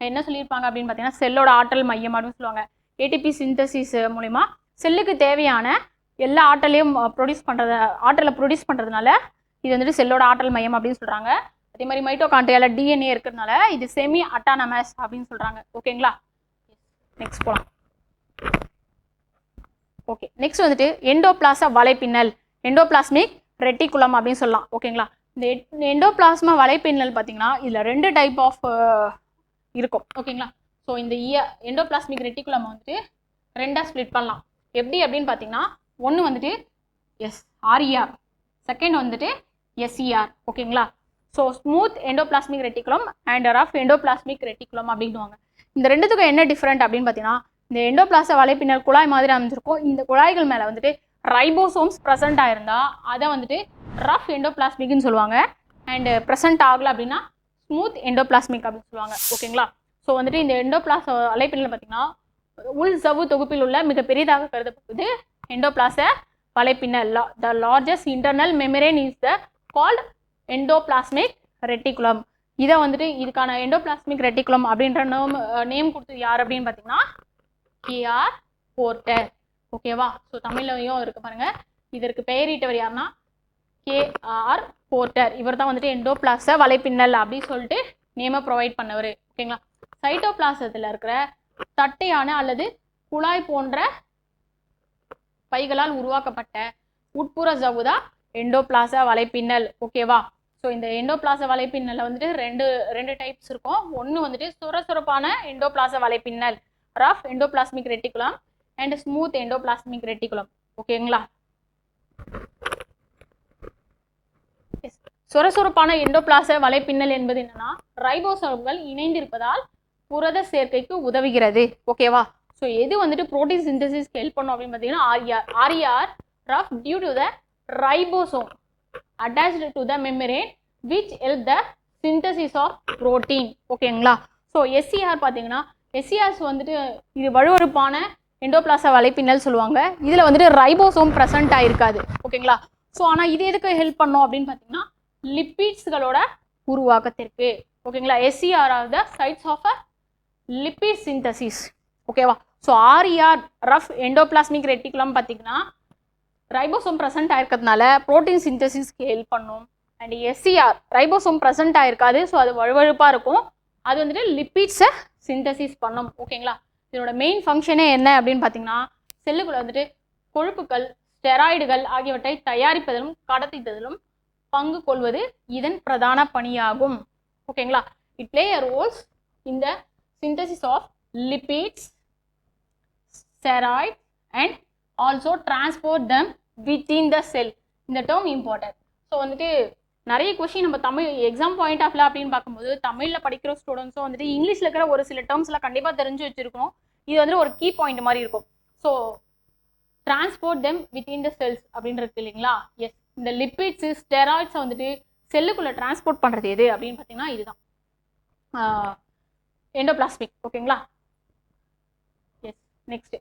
என்ன சொல்லியிருப்பாங்க அப்படின்னு பார்த்தீங்கன்னா செல்லோட ஆற்றல் மையம் அப்படின்னு சொல்லுவாங்க. ஏடிபி சிந்தசிஸ் மூலிமா செல்லுக்கு தேவையான எல்லா ஆற்றலையும் ஆற்றலை ப்ரொடியூஸ் பண்ணுறதுனால இது வந்துட்டு செல்லோட ஆற்றல் மையம் அப்படின்னு சொல்கிறாங்க. அதே மாதிரி மைட்டோகாண்ட்ரியாவில் டிஎன்ஏ இருக்கிறதுனால இது செமி அட்டானமஸ் அப்படின்னு சொல்கிறாங்க. ஓகேங்களா? நெக்ஸ்ட் போகலாம். ஓகே, நெக்ஸ்ட் வந்துட்டு எண்டோபிளாச வலைப்பின்னல், எண்டோபிளாஸ்மிக் ரெட்டிகுலம் அப்படின்னு சொல்லலாம். ஓகேங்களா? இந்த எண்டோபிளாஸ்மா வலைப்பின்னல் பார்த்தீங்கன்னா இதில் 2 டைப் ஆஃப் இருக்கும். ஓகேங்களா? ஸோ இந்த எண்டோபிளாஸ்மிக் ரெட்டிகுலம் வந்துட்டு 2ஆக ஸ்ப்ளிட் பண்ணலாம். எப்படி அப்படின்னு பார்த்தீங்கன்னா ஒன்று வந்துட்டு RER, செகண்ட் வந்துட்டு SER. ஓகேங்களா? So smooth endoplasmic reticulum and rough endoplasmic reticulum அப்படின்னுவாங்க. இந்த ரெண்டுத்துக்கும் என்ன டிஃப்ரெண்ட் அப்படின்னு பார்த்தீங்கன்னா இந்த எண்டோபிளாச வலைப்பின்னல் குழாய் மாதிரி அமைஞ்சிருக்கும். இந்த குழாய்கள் மேலே வந்துட்டு ரைபோசோம்ஸ் ப்ரெசென்ட் ஆயிருந்தா அதை வந்துட்டு ரஃப் எண்டோபிளாஸ்மிக்னு சொல்லுவாங்க. அண்ட் ப்ரெசென்ட் ஆகலை அப்படின்னா ஸ்மூத் எண்டோபிளாஸ்மிக் அப்படின்னு சொல்லுவாங்க. ஓகேங்களா? ஸோ வந்துட்டு இந்த எண்டோபிளாச வலைப்பின்னல் பார்த்தீங்கன்னா உள் சவ்வு தொகுப்பில் உள்ள மிக பெரிதாக கருதப்படுவது எண்டோபிளாச வலைப்பின்னல். The largest internal membrane is the called endoplasmic reticulum. இதை வந்துட்டு இதுக்கான எண்டோபிளாஸ்மிக் ரெட்டிகுலம் அப்படின்ற நேம் கொடுத்தது யார் அப்படின்னு பார்த்தீங்கன்னா கேஆர் போர்ட்டர். ஓகேவா? ஸோ தமிழ்லையும் இருக்கு பாருங்க. இதற்கு பெயரிட்டவர் யாருன்னா கேஆர் போர்ட்டர். இவர் தான் வந்துட்டு எண்டோபிளாச வலைப்பின்னல் அப்படின்னு சொல்லிட்டு நேமை ப்ரொவைட் பண்ணவர். ஓகேங்களா? சைட்டோபிளாசத்தில் இருக்கிற தட்டையான அல்லது குழாய் போன்ற பைகளால் உருவாக்கப்பட்ட உட்புற சவ்வுதா எண்டோபிளாச வலைப்பின்னல். ஓகேவா? ஸோ இந்த எண்டோபிளாச வலைப்பின்னல்ல வந்துட்டு ரெண்டு டைப்ஸ் இருக்கும். ஒன்று வந்துட்டு சுரசுரப்பான எண்டோபிளாச வலைப்பின்னல் rough endoplasmic reticulum and smooth endoplasmic reticulum. ஓகேங்களா? சுரசுரப்பான எண்டோபிளாச வலைப்பின்னல் என்பது என்னன்னா ரைபோசோம்கள் இணைந்திருப்பதால் புரத சேர்க்கைக்கு உதவுகிறது. ஓகேவா? ஸோ எது வந்துட்டு புரோட்டீன் சிந்தசிஸ்க்கு ஹெல்ப் பண்ணும் அப்படின்னு பார்த்தீங்கன்னா RER rough due to the ribosome attached to the membrane which help the synthesis of protein. ஓகேங்களா? ஸோ எஸ்சிஆர் பார்த்தீங்கன்னா எஸ்சிஆர்ஸ் வந்துட்டு இது வழுவழுப்பான எண்டோபிளாச வலைப்பின்னல் சொல்லுவாங்க. இதில் வந்துட்டு ரைபோசோம் ப்ரெசென்ட் ஆயிருக்காது. ஓகேங்களா? ஸோ ஆனால் இது எதுக்கு ஹெல்ப் பண்ணோம் அப்படின்னு பார்த்தீங்கன்னா லிப்பிட்ஸ்களோட உருவாக்கத்திற்கு. ஓகேங்களா? SER are the sites of a lipid synthesis. ஓகேவா? So RER rough endoplasmic reticulum பார்த்தீங்கன்னா ரைபோசோம் ப்ரெசென்ட் ஆயிருக்கிறதுனால ப்ரோட்டீன் சிந்தசிஸ்க்கு ஹெல்ப் பண்ணும். அண்ட் எஸ்சிஆர் ரைபோசோம் ப்ரெசென்ட் ஆயிருக்காது. ஸோ அது வழுவழுப்பாக இருக்கும். அது வந்துட்டு லிப்பிட்ஸை சிந்தசிஸ் பண்ணும். ஓகேங்களா? இதோட மெயின் ஃபங்க்ஷனே என்ன அப்படின்னு பார்த்தீங்கன்னா செல்லுக்குள்ள வந்துட்டு கொழுப்புகள் ஸ்டெராய்டுகள் ஆகியவற்றை தயாரிப்பதிலும் கடத்திட்டதிலும் பங்கு கொள்வது இதன் பிரதான பணியாகும். ஓகேங்களா? It play a roles in the synthesis of lipids steroid and also transport them within the cell. இந்த டேர்ம் இம்பார்ட்டன்ட். ஸோ வந்துட்டு நிறைய கொஸ்டின் நம்ம தமிழ் எக்ஸாம் பாயிண்ட் ஆஃப் அப்படின்னு பார்க்கும்போது தமிழில் படிக்கிற ஸ்டூடெண்ட்ஸும் வந்துட்டு இங்கிலீஷில் இருக்கிற ஒரு சில டேர்ம்ஸ்லாம் கண்டிப்பாக தெரிஞ்சு வச்சிருக்கணும். இது வந்துட்டு ஒரு கீ பாயிண்ட் மாதிரி இருக்கும். So transport them within the cells அப்படின்றது இல்லைங்களா? எஸ், இந்த லிப்பிட்ஸ் ஸ்டெராய்ட்ஸை வந்துட்டு செல்லுக்குள்ளே டிரான்ஸ்போர்ட் பண்ணுறது எது அப்படின்னு பார்த்தீங்கன்னா இதுதான் எண்டோபிளாஸ்மிக். ஓகேங்களா? எஸ், நெக்ஸ்ட்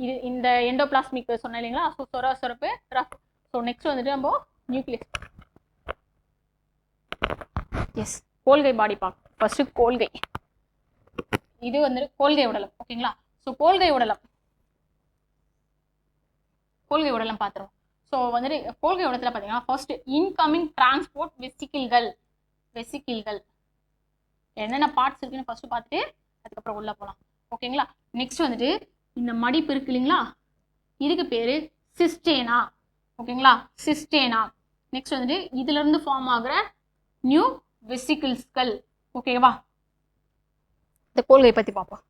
இது இந்த எண்டோபிளாஸ்மிக் சொன்னேன் இல்லைங்களா? ஸோ சுரப்பு ரஃப். ஸோ நெக்ஸ்ட் வந்துட்டு நம்ம நியூக்ளியஸ். எஸ், கோல்கை பாடி பார்க்க ஃபர்ஸ்ட் கோல்கை. இது வந்துட்டு கோல்கை உடலம். ஓகேங்களா? ஸோ கோல்கை உடலம் பார்த்துருவோம். ஸோ வந்துட்டு கோல்கை உடலத்தில் பார்த்தீங்கன்னா ஃபர்ஸ்ட் இன்கமிங் டிரான்ஸ்போர்ட் வெசிக்கிள்கள் என்னென்ன பார்ட்ஸ் இருக்குன்னு ஃபர்ஸ்ட் பார்த்துட்டு அதுக்கப்புறம் உள்ள போகலாம். ஓகேங்களா? நெக்ஸ்ட் வந்துட்டு இந்த மடிப்பு இருக்கு இல்லைங்களா? இதுக்கு பேரு சிஸ்டேனா. ஓகேங்களா? சிஸ்டேனா. நெக்ஸ்ட் வந்துட்டு இதுல இருந்து ஃபார்ம் ஆகுற நியூ வெசிக்கிள்ஸ்கள். ஓகேவா? இந்த கோல்கை பத்தி பார்ப்போம்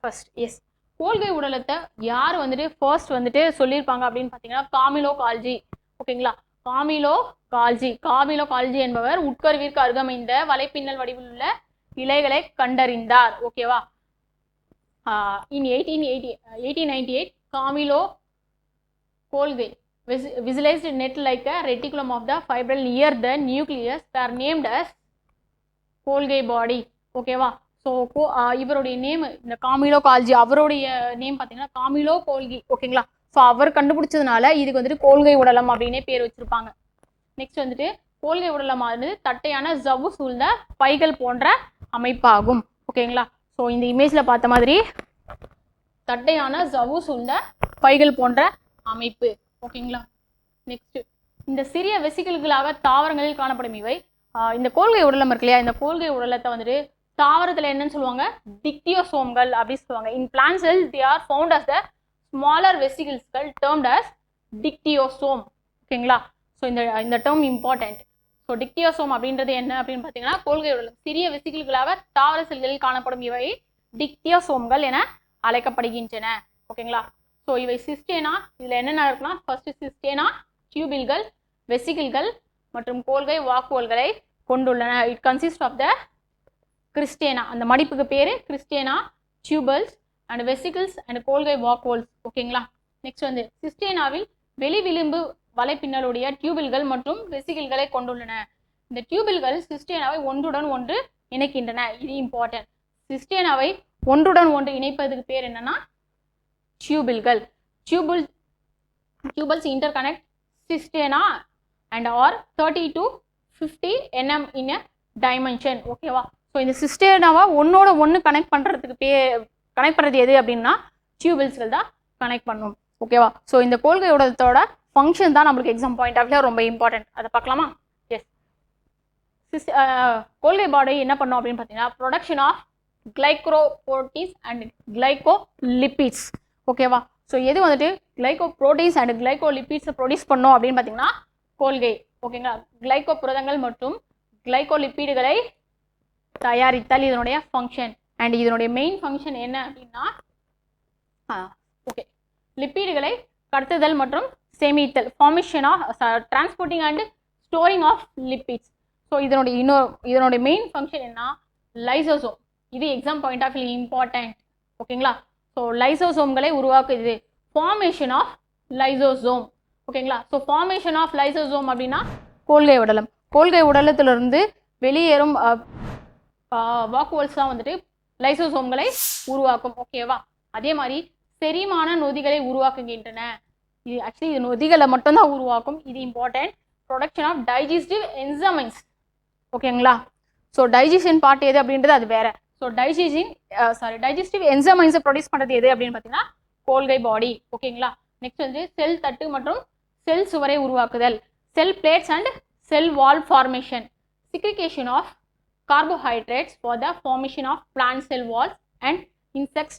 ஃபர்ஸ்ட். எஸ், கோல்கை உடலத்தை யார் வந்துட்டு ஃபர்ஸ்ட் வந்துட்டு சொல்லியிருப்பாங்க அப்படின்னு பார்த்தீங்கன்னா காமிலோ கால்ஜி. ஓகேங்களா? காமிலோ கால்ஜி என்பவர் உட்கருவிற்கு அருகமைந்த வலைப்பின்னல் வடிவில் உள்ள இலைகளை கண்டறிந்தார். ஓகேவா? In 1898, Camillo Colgay visualized net like a reticulum of the fibril near the nucleus were named as Colgay body. ஓகேவா? ஸோ இவருடைய நேம் இந்த காமிலோ கால்ஜி, அவருடைய நேம் பார்த்தீங்கன்னா காமிலோ கோல்கி. ஓகேங்களா? ஸோ அவர் கண்டுபிடிச்சதுனால இதுக்கு வந்துட்டு கோல்கை உடலம் அப்படின்னே பேர் வச்சிருப்பாங்க. நெக்ஸ்ட் வந்துட்டு கோல்கை உடலமானது தட்டையான ஜவ்வு சூழ்ந்த பைகள் போன்ற அமைப்பாகும். ஓகேங்களா? ஸோ இந்த இமேஜில் பார்த்த மாதிரி தட்டையான ஜவ்வு சூழ்ந்த பைகள் போன்ற அமைப்பு. ஓகேங்களா? நெக்ஸ்ட் இந்த சிறிய வெசிக்கிள்களாக தாவரங்களில் காணப்படும் இவை. இந்த கோல்கை உடலம் இருக்கு இல்லையா? இந்த கோல்கை உடலத்தை வந்துட்டு தாவரத்தில் என்னன்னு சொல்லுவாங்க? டிக்டியோசோம்கள் அப்படின்னு சொல்லுவாங்க. In plant cells they are found as the smaller வெசிக்கிள்ஸ்கள் டேர்ம்ட் அஸ் டிக்டியோசோம். ஓகேங்களா? ஸோ இந்த டேர்ம் இம்பார்ட்டன்ட். ஸோ டிக்டியோசோம் அப்படின்றது என்ன அப்படின்னு பார்த்தீங்கன்னா கோல்கை உடலம் சிறிய வெசிக்கிள்களாக தாவர செல்களில் காணப்படும் இவை டிக்டியோசோம்கள் என அழைக்கப்படுகின்றன. ஓகேங்களா? ஸோ இவை சிஸ்டேனா. இதில் என்னென்ன இருக்குன்னா ஃபர்ஸ்ட் சிஸ்டேனா டியூபில்கள், வெசிக்கிள்கள் மற்றும் கோல்கை வாக்குவல்களை கொண்டுள்ளன. இட் கன்சிஸ்ட் ஆஃப் த கிறிஸ்டேனா. அந்த மடிப்புக்கு பேர் கிறிஸ்டேனா, tubules and vesicles and Golgi vacuoles. ஓகேங்களா. நெக்ஸ்ட் வந்து சிஸ்டேனாவில் வெளி விளிம்பு வலைப்பின்னலுடைய டியூபில்கள் மற்றும் வெசிகிள்களை கொண்டுள்ளன. இந்த டியூபில்கள் சிஸ்டேனாவை ஒன்றுடன் ஒன்று இணைக்கின்றன. இது இம்பார்ட்டன்ட். சிஸ்டேனாவை ஒன்றுடன் ஒன்று இணைப்பதுக்கு பேர் என்னன்னா டியூபில்கள். Tubules interconnect cisternae and are 30 to 50 nm in a dimension. ஓகேவா. ஸோ இந்த சிஸ்டேனாவை ஒன்னோட ஒன்று கனெக்ட் பண்ணுறது எது அப்படின்னா டியூபிள்ஸ்கள் தான் கனெக்ட் பண்ணும். ஓகேவா. ஸோ இந்த கோல்கையோட ஃபங்க்ஷன் தான் நம்மளுக்கு எக்ஸாம் பாயிண்ட் ஆஃப் வியூ ரொம்ப இம்பார்ட்டன்ட். அதை பார்க்கலாமா. எஸ், கோல்கை பாடி என்ன பண்ணும் அப்படின்னு பார்த்தீங்கன்னா ப்ரொடக்ஷன் ஆஃப் கிளைகோப்ரோட்டீன்ஸ் அண்ட் கிளைகோலிபிட்ஸ். ஓகேவா. ஸோ எது வந்துட்டு கிளைகோப்ரோட்டீன்ஸ் அண்ட் கிளைகோலிபிட்ஸை ப்ரொடியூஸ் பண்ணோம் அப்படின்னு பார்த்தீங்கன்னா கோல்கை. ஓகேங்களா. கிளைகோ புரதங்கள் மற்றும் கிளைகோலிபிடுகளை தயாரித்தல் இதனுடைய ஃபங்க்ஷன். அண்ட் இதனுடைய மெயின் ஃபங்க்ஷன் என்ன அப்படின்னா லிப்பிடுகளை கடத்துதல் மற்றும் சேமித்தல், formation of transporting and storing of lipids. So இதனுடைய மெயின் ஃபங்க்ஷன் என்ன லைசோசோம். இது exam point of view important. ஓகேங்களா. ஸோ லைசோசோம்களை உருவாக்குது. Formation of lysosome. ஓகேங்களா. ஸோ ஃபார்மேஷன் ஆஃப் லைசோசோம் அப்படின்னா கோல்கை உடலம். கோல்கை உடலத்திலிருந்து வெளியேறும் வாக்குவல்ஸ் தான் வந்துட்டு லைசோசோம்களை உருவாக்கும். ஓகேவா. அதே மாதிரி செரிமான நொதிகளை உருவாக்குகின்றன. இது ஆக்சுவலி இது நொதிகளை மட்டும்தான் உருவாக்கும். இது important. Production of digestive enzymes. ஓகேங்களா. ஸோ டைஜஷன் பார்ட் எது அப்படின்றது அது வேற. ஸோ டைஜஸ்டிவ் என்சைம்ஸை ப்ரொடியூஸ் பண்ணுறது எது அப்படின்னு பார்த்தீங்கன்னா கோல்கை பாடி. ஓகேங்களா. நெக்ஸ்ட் வந்து செல் தட்டு மற்றும் செல் சுவரை உருவாக்குதல், cell plates and cell wall formation, segregation of carbohydrates for the formation of plant cell walls and insects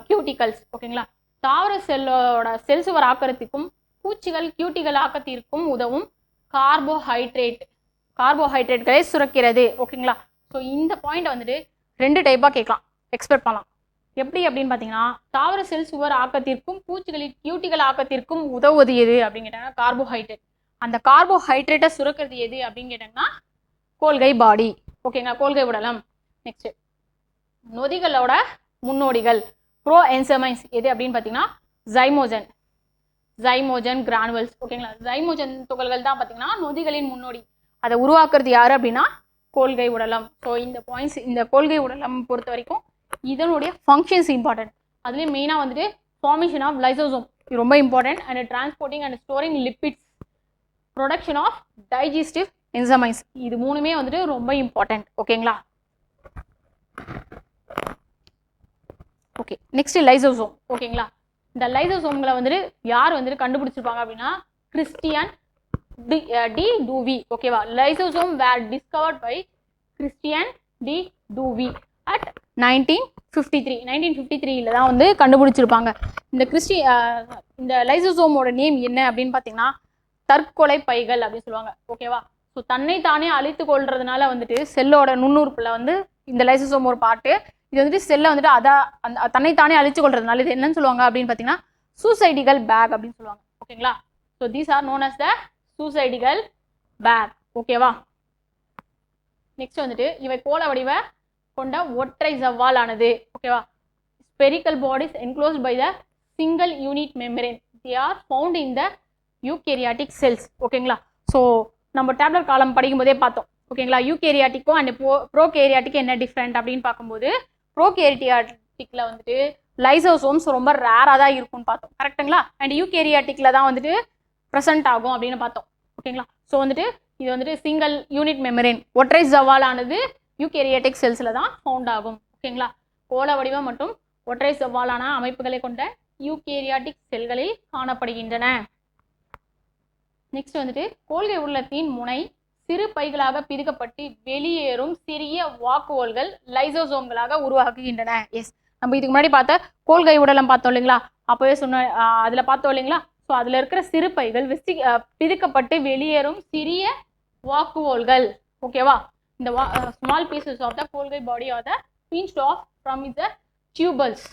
cuticles. ஓகேங்களா. தாவர செல்லோட செல் சுவர் ஆக்கறதுக்கும் பூச்சிகள் கியூட்டிகள் ஆக்கத்திற்கும் உதவும் கார்போஹைட்ரேட்களை சுரக்கிறது. ஓகேங்களா. ஸோ இந்த பாயிண்ட் வந்துட்டு 2 டைப்பாக கேட்கலாம், எக்ஸ்பெக்ட் பண்ணலாம். எப்படி அப்படின்னு பார்த்தீங்கன்னா தாவர செல் சுவர் ஆக்கத்திற்கும் பூச்சிகளின் கியூட்டிகள் ஆக்கத்திற்கும் உதவுவது எது அப்படின்னு கேட்டாங்கன்னா கார்போஹைட்ரேட். அந்த கார்போஹைட்ரேட்டை சுரக்கிறது எது அப்படின்னு கேட்டாங்கன்னா கோல்கை பாடி. ஓகேங்களா. கோல்கை உடலம். நெக்ஸ்ட் நொதிகளோட முன்னோடிகள் ப்ரோ என்சைம்ஸ் எது அப்படின்னு பார்த்தீங்கன்னா ஜைமோஜன் கிரானுவல்ஸ். ஓகேங்களா. ஜைமோஜன் துகள்கள் தான் பார்த்தீங்கன்னா நொதிகளின் முன்னோடி. அதை உருவாக்குறது யாரு அப்படின்னா கோல்கை உடலம். ஸோ இந்த பாயிண்ட்ஸ் இந்த கோல்கை உடலம் பொறுத்த வரைக்கும் இதனுடைய ஃபங்க்ஷன்ஸ் இம்பார்ட்டன்ட். அதுலேயும் மெயினாக வந்துட்டு ஃபார்மேஷன் ஆஃப் லைசோசோம் இது ரொம்ப important. And transporting and storing lipids, production of digestive enzymes, இது மூணுமே வந்துட்டு ரொம்ப இம்பார்ட்டன்ட். ஓகேங்களா. Okay, next lysosome. ஓகேங்களா. இந்த லைசோசோம்களை வந்துட்டு யார் வந்துட்டு கண்டுபிடிச்சிருப்பாங்க அப்படின்னா கிறிஸ்டியன் டி டூவி. ஓகேவா. Lysosome were discovered by Christian de Duve at 1953 தான் வந்து கண்டுபிடிச்சிருப்பாங்க. இந்த லைசோசோமோட நேம் என்ன அப்படின்னு பார்த்தீங்கன்னா தற்கொலை பைகள் அப்படின்னு சொல்லுவாங்க. ஓகேவா. ஸோ தன்னைத்தானே அழித்து கொள்றதுனால வந்துட்டு செல்லோட நுண்ணுறுப்புல வந்து இந்த லைசோசோம் ஒரு பாட்டு. இது வந்துட்டு செல்லை வந்துட்டு தன்னைத்தானே அழிச்சு கொள்றதுனால இது என்னன்னு சொல்லுவாங்க அப்படின்னு பார்த்தீங்கன்னா சூசைடிகல் பேக் அப்படின்னு சொல்லுவாங்க. ஓகேங்களா. So these are known as the suicidal bag. ஓகேவா. நெக்ஸ்ட் வந்துட்டு இவை கோள வடிவ கொண்ட ஒற்றை சவ்வால் ஆனது. ஓகேவா. Spherical bodies enclosed by the single unit membrane. They are found in the eukaryotic cells. ஓகேங்களா. ஸோ நம்ம டேப்லெட் காலம் படிக்கும்போதே பார்த்தோம். ஓகேங்களா. யூகேரியாட்டிக்கும் அண்ட் ப்ரோகேரியாட்டிக் என்ன டிஃப்ரெண்ட் அப்படின்னு பார்க்கும்போது ப்ரோகேரியாட்டிக்ல வந்துட்டு லைசோசோம்ஸ் ரொம்ப ரேராக தான் இருக்கும்னு பார்த்தோம். கரெக்டுங்களா. அண்ட் யூகேரியாட்டிக்ல தான் வந்துட்டு ப்ரெசென்ட் ஆகும் அப்படின்னு பார்த்தோம். ஓகேங்களா. ஸோ வந்துட்டு இது வந்துட்டு சிங்கிள் யூனிட் மெம்பரேன் ஒற்றை சவாலானது யூகேரியாட்டிக் செல்ஸில் தான் ஃபவுண்ட் ஆகும். ஓகேங்களா. கோள வடிவம் மற்றும் ஒற்றை சவாலான அமைப்புகளை கொண்ட யூகேரியாட்டிக் செல்களில் காணப்படுகின்றன. நெக்ஸ்ட் வந்துட்டு கோல்கை உடலத்தின் முனை சிறு பைகளாக பிரிக்கப்பட்டு வெளியேறும் சிறிய வாக்குவோல்கள் லைசோசோம்களாக உருவாக்குகின்றன. எஸ், நம்ம இதுக்கு முன்னாடி பார்த்த கோல்கை உடலம் பார்த்தோம் இல்லைங்களா. அப்போவே அதில் பார்த்தோம் இல்லைங்களா. ஸோ அதில் இருக்கிற சிறு பைகள் பிரிக்கப்பட்டு வெளியேறும் சிறிய வாக்குவோல்கள். ஓகேவா. இந்த small pieces of the Golgi body are the pinched off from the tubules.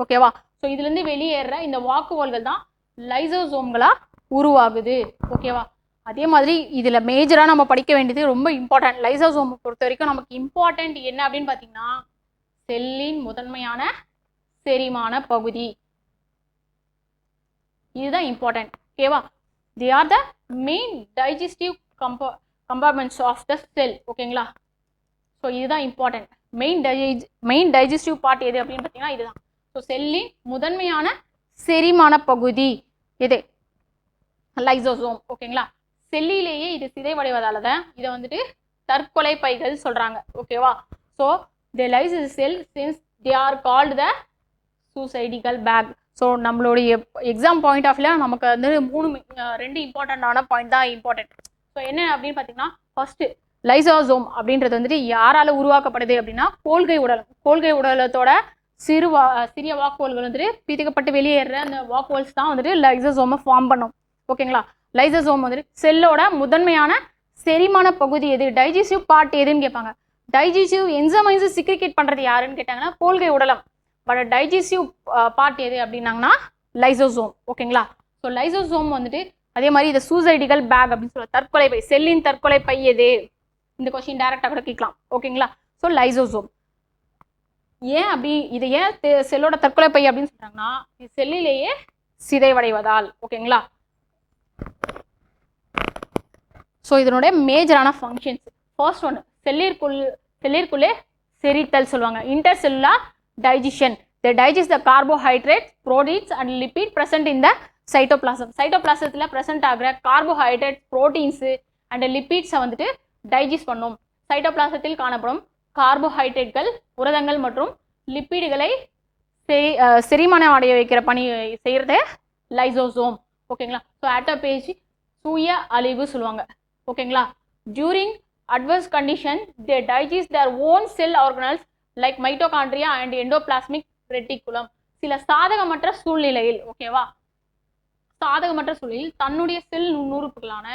ஓகேவா. ஸோ இதுலேருந்து வெளியேற இந்த வாக்குவோல்கள் தான் லைசோசோம்களா உருவாகுது. ஓகேவா. அதே மாதிரி இதில் மேஜராக நம்ம படிக்க வேண்டியது ரொம்ப இம்பார்ட்டன்ட். லைசோசோமை பொறுத்த வரைக்கும் நமக்கு இம்பார்ட்டன்ட் என்ன அப்படின்னு பார்த்தீங்கன்னா செல்லின் முதன்மையான செரிமான பகுதி. இதுதான் இம்பார்ட்டன்ட். ஓகேவா? they are the main digestive compartments of the cell. ஓகேங்களா? ஸோ இதுதான் இம்பார்ட்டன்ட். மெயின் டைஜஸ்டிவ் பார்ட் எது அப்படின்னு பார்த்தீங்கன்னா இதுதான். ஸோ செல்லின் முதன்மையான செரிமான பகுதி எது? லைசோசோம். ஓகேங்களா? செல்லிலேயே இது சிதைவடைவதால தான் இதை வந்துட்டு தற்கொலை பைகள் சொல்றாங்க. ஓகேவா? So they lyse the cell since they are called the suicidal bag. So நம்மளுடைய எக்ஸாம் பாயிண்ட் ஆஃப் வியூல நமக்கு வந்து ரெண்டு இம்பார்ட்டண்டான பாயிண்ட் தான் இம்பார்ட்டன்ட். ஸோ என்ன அப்படின்னு பார்த்தீங்கன்னா ஃபர்ஸ்ட் லைசோசோம் அப்படின்றது வந்துட்டு யாரால உருவாக்கப்படுது அப்படின்னா கோல்கை உடலத்தோட சிறிய வாக்குவல்கள் வந்துட்டு பிரிக்கப்பட்டு வெளியேற அந்த வாக்குவல்ஸ் தான் வந்துட்டு லைசோசோமை ஃபார்ம் பண்ணும். ஓகேங்களா? லைசோசோம் வந்துட்டு செல்லோட முதன்மையான செரிமான பகுதி எது? டைஜஸ்டிவ் பார்ட் எதுன்னு கேட்பாங்க. டைஜஸ்டிவ் என்சைம்ஸ் சிக்ரிகேட் பண்றது யாருன்னு கேட்டாங்கன்னா கோல்கை உடலம். பட் டைஜஸ்டிவ் பார்ட் எது அப்படின்னாங்கன்னா லைசோசோம். ஓகேங்களா? ஸோ லைசோசோம் வந்துட்டு அதே மாதிரி இதை சூசைடிகல் பேக் அப்படின்னு சொல்லுவாங்க. தற்கொலை பை. செல்லின் தற்கொலை பை எது? இந்த கொஸ்டின் டைரக்டாக கூட கேட்கலாம். ஓகேங்களா? So lysosome. ஏன் அப்படி இதை ஏன் செல்லோட தற்கொலை பை அப்படின்னு சொல்றாங்கன்னா இது செல்லிலேயே சிதைவடைவதால். ஓகேங்களா? ஸோ இதனுடைய மேஜரான ஃபங்க்ஷன்ஸ் ஃபர்ஸ்ட் ஒன்று செல்லிற்குள்ளே செரித்தல் சொல்லுவாங்க. Inter cellular digestion. They digest the carbohydrates, proteins and lipid present in the cytoplasm. Cytoplasmத்துல present ஆகிற carbohydrates, proteins and lipids வந்துட்டு digest பண்ணும். சைட்டோபிளாசத்தில் காணப்படும் கார்போஹைட்ரேட்கள், புரதங்கள் மற்றும் லிப்பிடுகளை செரிமானம் அடைய வைக்கிற பணி செய்யறது லைசோசோம். ஓகேங்களா? ஸோ ஆட்டோபேஜி சுய அழிவு சொல்லுவாங்க. ஓகேங்களா? during adverse condition they digest their own cell organelles like mitochondria and endoplasmic reticulum. சில சாதகமற்ற சூழ்நிலையில் ஓகேவா சாதகமற்ற சூழ்நிலையில் தன்னுடைய செல் நுண்ணுறுப்புகளான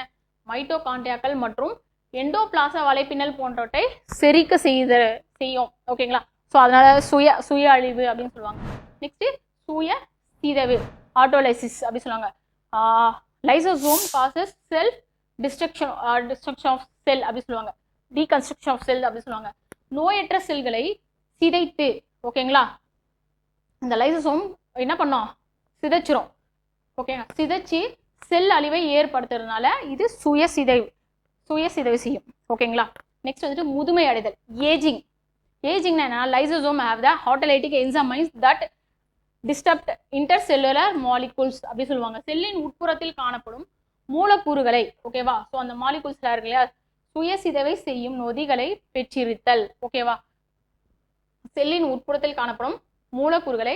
மைட்டோகாண்ட்ரியாக்கள் மற்றும் எண்டோபிளாச வலைப்பின்னல் போன்றவற்றை செரிக்க செய்யும். ஓகேங்களா? ஸோ அதனால சுய அழிவு அப்படின்னு சொல்லுவாங்க. நெக்ஸ்ட் சுய சிதைவு ஆட்டோலைசிஸ் அப்படின்னு சொல்லுவாங்க. Lysosome causes self destruction of cell அப்படின்னு சொல்லுவாங்க. டீகன்ஸ்ட்ரக்ஷன் ஆஃப் செல் அப்படின்னு சொல்லுவாங்க. நோயற்ற செல்களை சிதைத்து ஓகேங்களா இந்த லைசோசோம் என்ன பண்ணோம்? சிதைச்சிரும். ஓகேங்களா? சிதைச்சி செல் அழிவை ஏற்படுத்துறதுனால இது சுய சிதைவு செய்யும். ஓகேங்களா? நெக்ஸ்ட் வந்துட்டு முதுமை அடைதல் ஏஜிங்னா என்ன? Lysosome have the autolytic enzymes that disturbed intercellular molecules அப்படி சொல்லுவாங்க. செல்லின் உட்புறத்தில் காணப்படும் மூலக்கூறுகளை ஓகேவா ஸோ அந்த மாலிகூல்ஸ்ல இருக்கு இல்லையா சுய சிதைவை செய்யும் நொதிகளை பெற்றிருத்தல். ஓகேவா? செல்லின் உட்புறத்தில் காணப்படும் மூலக்கூறுகளை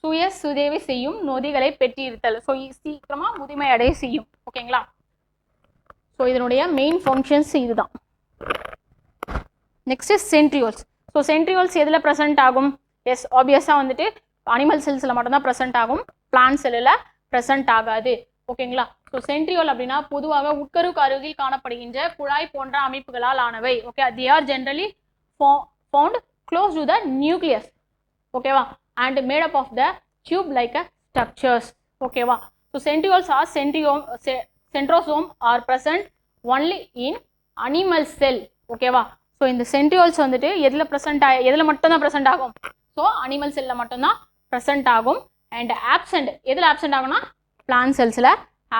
சுய சிதைவை செய்யும் நொதிகளை பெற்றிருத்தல். ஸோ சீக்கிரமா முதுமை அடைய செய்யும். ஓகேங்களா? ஸோ இதனுடைய மெயின் ஃபங்க்ஷன்ஸ் இதுதான். Next centrioles. ஸோ சென்ட்ரியோல்ஸ் எதில் ப்ரெசென்ட் ஆகும்? எஸ் ஆப்வியஸாக வந்துட்டு அனிமல் செல்ஸில் மட்டும்தான் ப்ரெசென்ட் ஆகும். பிளான்ட் செல்லில் ப்ரெசென்ட் ஆகாது. ஓகேங்களா? ஸோ சென்ட்ரியோல் அப்படின்னா பொதுவாக உட்கருக்கு அருகில் காணப்படுகின்ற குழாய் போன்ற அமைப்புகளால் ஆனவை. Okay they are generally found close to the nucleus. ஓகேவா? and made up of the tube like structures. ஓகேவா? so centrioles or centrosome are present only in animal cell. ஓகேவா? ஸோ இந்த சென்ட்ரியோல்ஸ் வந்துட்டு எதில் மட்டும்தான் ப்ரெசென்ட் ஆகும்? ஸோ அனிமல் செல்லில் மட்டும்தான் ப்ரெசென்ட் ஆகும். அண்ட் ஆப்சென்ட் எதில் ஆப்சென்ட் ஆகும்னா பிளான்ட் செல்ஸில்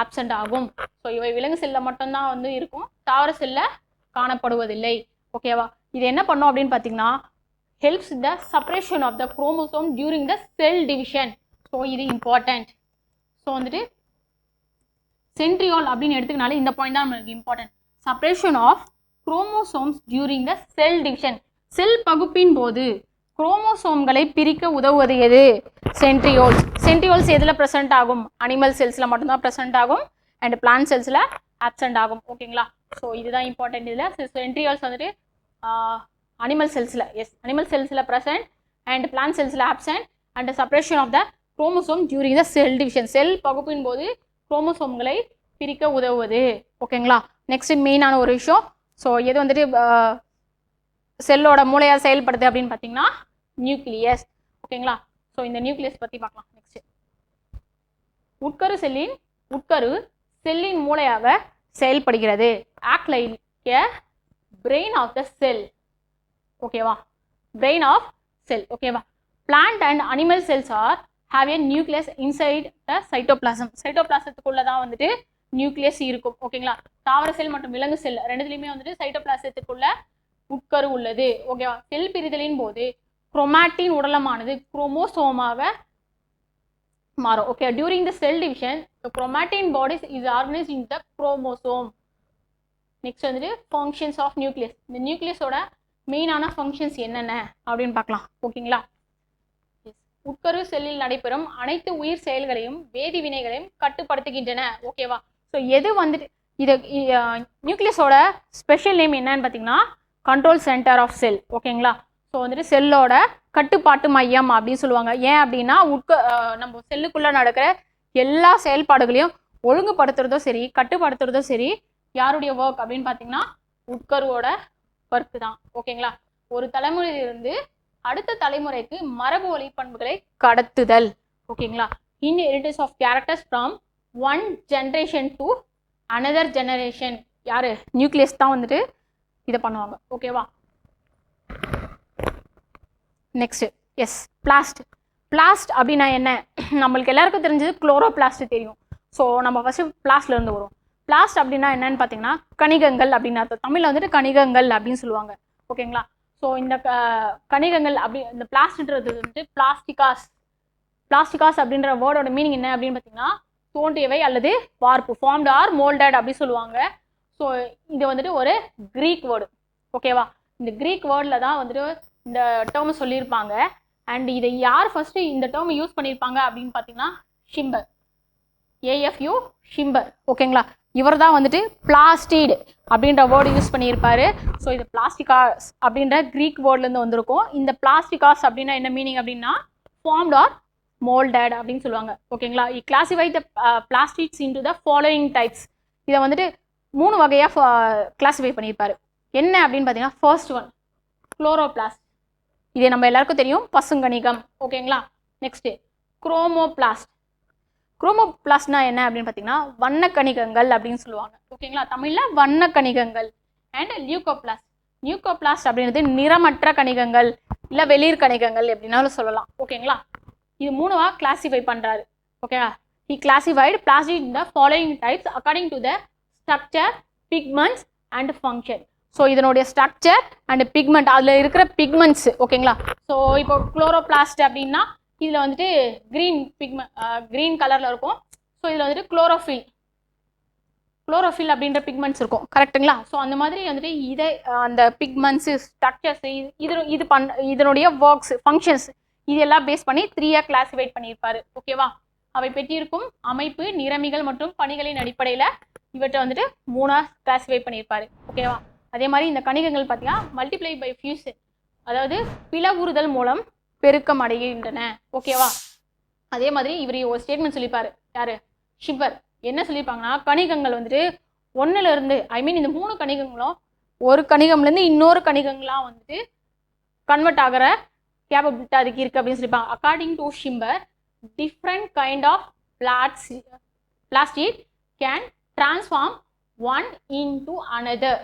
ஆப்சென்ட் ஆகும். ஸோ இவை விலங்கு செல்லில் மட்டும்தான் வந்து இருக்கும். தாவர செல்லில் காணப்படுவதில்லை. ஓகேவா? இது என்ன பண்ணும் அப்படின்னு பார்த்தீங்கன்னா helps the separation of the chromosome during the cell division. So இது இம்பார்ட்டன்ட். ஸோ வந்துட்டு சென்ட்ரியோல் அப்படின்னு எடுத்துக்கினாலே இந்த பாயிண்ட் தான் நமக்கு important. Separation of chromosomes during the cell division. Cell பகுப்பின் போது குரோமோசோம்களை பிரிக்க உதவுவது எது? சென்ட்ரியோல்ஸ். சென்ட்ரியோல்ஸ் எதில் ப்ரெசென்ட் ஆகும்? அனிமல் செல்ஸில் மட்டும்தான் ப்ரெசென்ட் ஆகும். அண்ட் பிளான்ட் செல்ஸில் ஆப்சென்ட் ஆகும். ஓகேங்களா? ஸோ இதுதான் இம்பார்ட்டன்ட். இதில் சென்ட்ரியோல்ஸ் வந்துட்டு அனிமல் செல்ஸில் அனிமல் செல்ஸில் ப்ரெசென்ட் அண்ட் பிளான்ட் செல்ஸில் absent and separation of the chromosome during the cell division. Cell பகுப்பின் போது குரோமோசோம்களை பிரிக்க உதவுவது. ஓகேங்களா? நெக்ஸ்ட் மெயினான ஒரு விஷயம். ஸோ எது வந்துட்டு செல்லோட மூளையாக செயல்படுது அப்படின்னு பார்த்தீங்கன்னா நியூக்ளியஸ். ஓகேங்களா? ஸோ இந்த நியூக்ளியஸ் பற்றி பார்க்கலாம். நெக்ஸ்ட் உட்கரு செல்லின் மூளையாக செயல்படுகிறது. Act like a brain of the cell. ஓகேவா? Brain of cell. ஓகேவா? Plant and animal cells are have a nucleus inside the cytoplasm. சைட்டோபிளாசத்துக்குள்ள தான் வந்துட்டு நியூக்ளியஸ் இருக்கும். ஓகேங்களா, தாவர செல் மற்றும் விலங்கு செல் ரெண்டுத்துலையுமே வந்துட்டு சைட்டோபிளாசத்துக்குள்ள உட்கரு உள்ளது. ஓகேவா, செல் பிரிதலின் போது குரோமாட்டின் உடலமானது குரோமோசோமாக மாறும். Okay, during the cell division chromatin bodies is organised in the chromosome. Next வந்துட்டு ஃபங்க்ஷன்ஸ் ஆஃப் நியூக்ளியஸ். இந்த நியூக்ளியஸோட மெயினான ஃபங்க்ஷன்ஸ் என்னென்ன அப்படின்னு பார்க்கலாம். ஓகேங்களா, உட்கரு செல்லில் நடைபெறும் அனைத்து உயிர் செயல்களையும் வேதி வினைகளையும் கட்டுப்படுத்துகின்றன. ஓகேவா, ஸோ எது வந்துட்டு இதை நியூக்ளியஸோட ஸ்பெஷல் நேம் என்னன்னு பார்த்தீங்கன்னா கண்ட்ரோல் சென்டர் ஆஃப் செல். ஓகேங்களா, ஸோ வந்துட்டு செல்லோட கட்டுப்பாட்டு மையம் அப்படின்னு சொல்லுவாங்க. ஏன் அப்படின்னா நம்ம செல்லுக்குள்ளே நடக்கிற எல்லா செயல்பாடுகளையும் ஒழுங்குபடுத்துறதோ சரி கட்டுப்படுத்துறதோ சரி யாருடைய ஒர்க் அப்படின்னு பார்த்தீங்கன்னா உட்கருவோட ஒர்க்கு தான். ஓகேங்களா, ஒரு தலைமுறையிலிருந்து அடுத்த தலைமுறைக்கு மரபு ஒளி பண்புகளை கடத்துதல். ஓகேங்களா, inheritance of characters from one generation to another generation யாரு நியூக்ளியஸ் தான் வந்துட்டு இதை பண்ணுவாங்க. ஓகேவா, நெக்ஸ்ட் எஸ் பிளாஸ்ட். பிளாஸ்ட் அப்படின்னா என்ன? நம்மளுக்கு எல்லாருக்கும் தெரிஞ்சது குளோரோபிளாஸ்ட் தெரியும். ஸோ நம்ம ஃபர்ஸ்ட் பிளாஸ்ட்ல இருந்து வரும். பிளாஸ்ட் அப்படின்னா என்னன்னு பார்த்தீங்கன்னா கணிகங்கள் அப்படின்னு அர்த்தம். தமிழில் வந்துட்டு கணிகங்கள் அப்படின்னு சொல்லுவாங்க. ஓகேங்களா, ஸோ இந்த கணிகங்கள் அப்படி இந்த பிளாஸ்ட்ன்றது வந்துட்டு பிளாஸ்டிகாஸ். பிளாஸ்டிகாஸ் அப்படின்ற வேர்டோட மீனிங் என்ன அப்படின்னு பார்த்தீங்கன்னா தோன்றியவை அல்லது வார்ப்பு, ஃபார்ம்டு ஆர் மோல்டட் அப்படி சொல்லுவாங்க. ஸோ இது வந்துட்டு ஒரு கிரீக் வேர்டு. ஓகேவா, இந்த கிரீக் வேர்டில் தான் வந்துட்டு இந்த டேர்ம் சொல்லியிருப்பாங்க. அண்ட் இதை யார் ஃபர்ஸ்ட் இந்த டேர்ம் யூஸ் பண்ணியிருப்பாங்க அப்படின்னு பார்த்தீங்கன்னா ஷிம்பர், ஏஎஃப்யூ ஷிம்பர். ஓகேங்களா, இவர் தான் வந்துட்டு பிளாஸ்டிட் அப்படின்ற வேர்டு யூஸ் பண்ணியிருப்பாரு. ஸோ இது பிளாஸ்டிகாஸ் அப்படின்ற கிரீக் வேர்ட்லேருந்து வந்திருக்கும். இந்த பிளாஸ்டிகாஸ் அப்படின்னா என்ன மீனிங் அப்படின்னா ஃபார்ம்ட் ஆர் மோல்டட் அப்படின்னு சொல்லுவாங்க. ஓகேங்களா, classify the plastics into the following types. இதை வந்துட்டு 3 வகையாக கிளாசிஃபை பண்ணியிருப்பாரு. என்ன அப்படின்னு பார்த்தீங்கன்னா ஃபர்ஸ்ட் ஒன் குளோரோபிளாஸ்ட். இது நம்ம எல்லாருக்கும் தெரியும், பசுங்கணிகம். ஓகேங்களா, நெக்ஸ்ட் குரோமோபிளாஸ்ட். குரோமோபிளாஸ்ட்னா என்ன அப்படின்னு பார்த்தீங்கன்னா வண்ணக்கணிகங்கள் அப்படின்னு சொல்லுவாங்க. ஓகேங்களா, தமிழில் வண்ணக்கணிகங்கள். And leucoplast. லியூகோபிளாஸ்ட் அப்படின்றது நிறமற்ற கணிகங்கள் இல்லை வெளிர் கணிகங்கள் எப்படின்னாலும் சொல்லலாம். ஓகேங்களா, இது 3வா கிளாசிஃபை பண்ணுறாரு. ஓகேவா, he classified plastic in the following types according to the structure, pigments and function. So இதனுடைய ஸ்ட்ரக்சர் அண்ட் பிக்மெண்ட், அதில் இருக்கிற பிக்மெண்ட்ஸ். ஓகேங்களா, ஸோ இப்போ குளோரோபிளாஸ்ட் அப்படின்னா இதில் வந்துட்டு க்ரீன் கலரில் இருக்கும். ஸோ இதில் வந்துட்டு குளோரோஃபில் அப்படின்ற பிக்மெண்ட்ஸ் இருக்கும். கரெக்டுங்களா, ஸோ அந்த மாதிரி வந்துட்டு இதை அந்த பிக்மெண்ட்ஸு ஸ்ட்ரக்சர்ஸ் இதனுடைய ஒர்க்ஸ் ஃபங்க்ஷன்ஸ் இதெல்லாம் பேஸ் பண்ணி 3ஆக கிளாசிஃபைட் பண்ணியிருப்பாரு. ஓகேவா, அவை பெற்றிருக்கும் அமைப்பு நிறமிகள் மற்றும் பணிகளின் அடிப்படையில் இவற்றை வந்துட்டு 3ஆக கிளாசிஃபை பண்ணியிருப்பாரு. ஓகேவா, அதே மாதிரி இந்த கணிகங்கள் பார்த்தீங்கன்னா மல்டிப்ளை பை ஃபியூஷன், அதாவது பிளவுறுதல் மூலம் பெருக்கம் அடைகின்றன. ஓகேவா, அதே மாதிரி இவர் ஒரு ஸ்டேட்மெண்ட் சொல்லியிருப்பாரு. யாரு? ஷிம்பர். என்ன சொல்லியிருப்பாங்கன்னா கணிகங்கள் வந்துட்டு ஒன்றுலேருந்து இந்த 3 கணிகங்களும் ஒரு கணிகம்லேருந்து இன்னொரு கணிகங்களாம் வந்துட்டு கன்வெர்ட் ஆகிற கேப்பபிலிட்டி அதுக்கு இருக்குது அப்படின்னு சொல்லியிருப்பாங்க. According to Schimper different kind of plastic can transform one into another.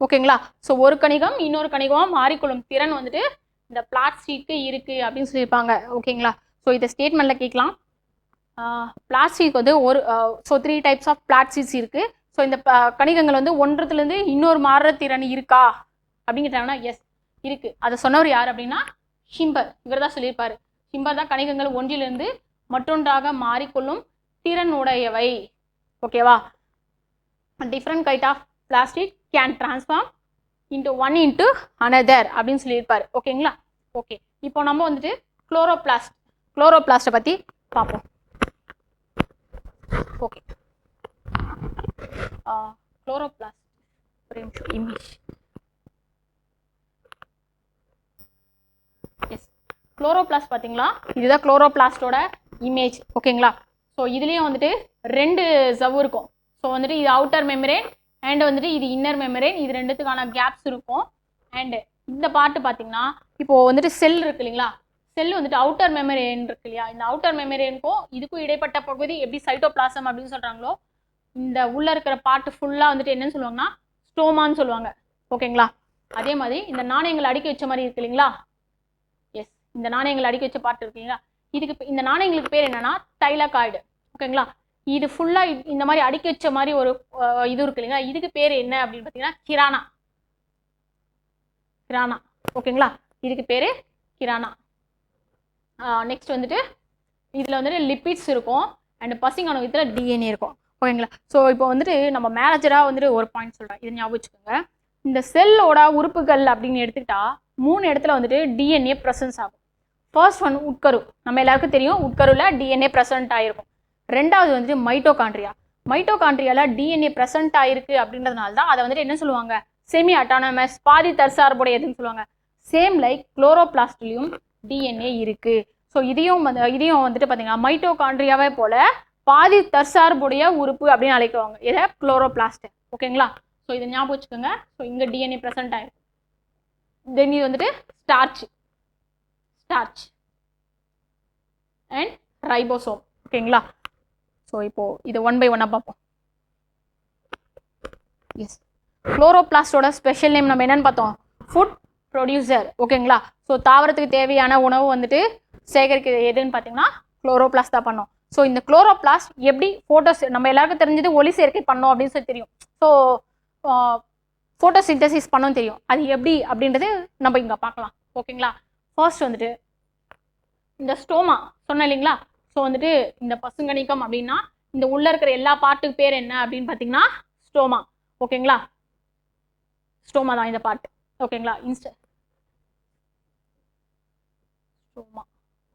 ஓகேங்களா, ஸோ ஒரு கணிகம் இன்னொரு கணிகமாக மாறிக்கொள்ளும் திறன் வந்துட்டு இந்த பிளாஸ்டிக்கு இருக்குது அப்படின்னு சொல்லியிருப்பாங்க. ஓகேங்களா, ஸோ இதை ஸ்டேட்மெண்ட்டில் கேட்கலாம். பிளாஸ்டிக் வந்து ஸோ 3 டைப்ஸ் ஆஃப் பிளாஸ்டிக்ஸ் இருக்குது. ஸோ இந்த கணிகங்கள் வந்து ஒன்றத்துலேருந்து இன்னொரு மாறுற திறன் இருக்கா அப்படின்னு கேட்டாங்கன்னா எஸ் இருக்குது. அதை சொன்னவர் யார் அப்படின்னா ஷிம்பர். இவர் தான் சொல்லியிருப்பாரு. ஷிம்பர் தான் கணிகங்கள் ஒன்றிலிருந்து மற்றொன்றாக மாறிக்கொள்ளும் திறன் உடையவை. ஓகேவா, different kind of plastic can transform into one into another அப்படின்னு சொல்லியிருப்பாரு. ஓகேங்களா, ஓகே, இப்போ நம்ம வந்துட்டு குளோரோபிளாஸ்ட்டை பற்றி பார்ப்போம். ஓகே, குளோரோபிளாஸ்ட் ஒரு நிமிஷம் இமேஜ். எஸ், குளோரோபிளாஸ்ட் பார்த்தீங்களா, இதுதான் குளோரோபிளாஸ்டோட இமேஜ். ஓகேங்களா, ஸோ இதுலேயும் வந்துட்டு 2 சவ்வு இருக்கும். ஸோ வந்துட்டு இது அவுட்டர் மெமரேன் அண்ட் வந்துட்டு இது இன்னர் மெமரேன். இது ரெண்டுத்துக்கான கேப்ஸ் இருக்கும். அண்டு இந்த பார்ட்டு பார்த்தீங்கன்னா இப்போது வந்துட்டு செல் இருக்கு இல்லைங்களா, செல் வந்துட்டு அவுட்டர் மெமரேன் இருக்கு இல்லையா, இந்த அவுட்டர் மெமரேனுக்கும் இதுக்கும் இடைப்பட்ட பகுதி எப்படி சைட்டோபிளாசம் அப்படின்னு சொல்கிறாங்களோ இந்த உள்ளே இருக்கிற பார்ட்டு ஃபுல்லாக வந்துட்டு என்னன்னு சொல்லுவாங்கன்னா ஸ்டோமான்னு சொல்லுவாங்க. ஓகேங்களா, அதே மாதிரி இந்த நாணயங்கள் அடுக்கி வச்ச மாதிரி இருக்கு இல்லைங்களா, எஸ் இந்த நாணயங்கள் அடுக்கி வச்ச பார்ட் இருக்கீங்களா, இதுக்கு இந்த நாணயங்களுக்கு பேர் என்னன்னா தைலகாய்டு. ஓகேங்களா, இது ஃபுல்லா இந்த மாதிரி அடுக்கி வச்ச மாதிரி ஒரு இது இருக்கு இல்லைங்களா, இதுக்கு பேர் என்ன அப்படின்னு பார்த்தீங்கன்னா கிரானா. கிரானா. ஓகேங்களா, இதுக்கு பேரு கிரானா. நெக்ஸ்ட் வந்துட்டு இதில் வந்துட்டு லிப்பிட்ஸ் இருக்கும் அண்ட் பசிங் அணுவத்தில் டிஎன்ஏ இருக்கும். ஓகேங்களா, ஸோ இப்போ வந்துட்டு நம்ம மேனேஜராக வந்துட்டு ஒரு பாயிண்ட் சொல்கிறேன், இதை ஞாபகம் வச்சுக்கோங்க. இந்த செல்லோட உறுப்புகள் அப்படின்னு எடுத்துக்கிட்டா 3 இடத்துல வந்துட்டு டிஎன்ஏ ப்ரெசன்ஸ் ஆகும். ஃபர்ஸ்ட் ஒன் உட்கரு, நம்ம எல்லாருக்கும் தெரியும் உட்கருவில் டிஎன்ஏ ப்ரெசன்ட் ஆகிருக்கும். ரெண்டாவது வந்துட்டு மைட்டோகாண்ட்ரியா. மைட்டோகாண்ட்ரியாவில் டிஎன்ஏ ப்ரெசன்ட் ஆயிருக்கு அப்படின்றதுனால தான் அதை வந்துட்டு என்ன சொல்லுவாங்க, செமி அட்டானமஸ், பாதி தற்சார்புடையதுன்னு சொல்லுவாங்க. சேம் லைக் குளோரோபிளாஸ்ட்லையும் டிஎன்ஏ இருக்கு. ஸோ இதையும் வந்துட்டு பார்த்தீங்கன்னா மைட்டோகாண்ட்ரியாவே போல பாதி தற்சார்புடைய உறுப்பு அப்படின்னு அழைக்குவாங்க. இதை குளோரோபிளாஸ்ட். ஓகேங்களா, ஸோ இதை ஞாபகம் வச்சுக்கோங்க. ஸோ இங்கே டிஎன்ஏ ப்ரெசன்ட் ஆயிருக்கு. தென் இது வந்துட்டு ஸ்டார்ச் அண்ட் ரைபோசோம். ஓகேங்களா, ஸோ இப்போ இதை 1 by 1 பார்ப்போம். எஸ், குளோரோபிளாஸ்டோட ஸ்பெஷல் நேம் நம்ம என்னன்னு பார்த்தோம், ஃபுட் ப்ரொடியூசர். ஓகேங்களா, ஸோ தாவரத்துக்கு தேவையான உணவு வந்துட்டு சேகரிக்கிறது எதுன்னு பார்த்தீங்கன்னா குளோரோபிளாஸ்ட் தான் பண்ணோம். ஸோ இந்த குளோரோபிளாஸ்ட் எப்படி நம்ம எல்லாருக்கும் தெரிஞ்சது ஒளி சேர்க்கை பண்ணோம் அப்படின்னு சொல்லி தெரியும். ஸோ ஃபோட்டோசிந்தசிஸ் பண்ணவும் தெரியும். அது எப்படி அப்படின்றது நம்ம இங்கே பார்க்கலாம். ஓகேங்களா, ஃபர்ஸ்ட் வந்துட்டு இந்த ஸ்டோமா சொன்னேன் இல்லைங்களா, ஸோ வந்துட்டு இந்த பசுங்கணிக்கம் அப்படின்னா இந்த உள்ள இருக்கிற எல்லா பார்ட்டுக்கு பேர் என்ன அப்படின்னு பார்த்தீங்கன்னா ஸ்டோமா. ஓகேங்களா, ஸ்டோமா தான் இந்த பார்ட். ஓகேங்களா, ஸ்டோமா.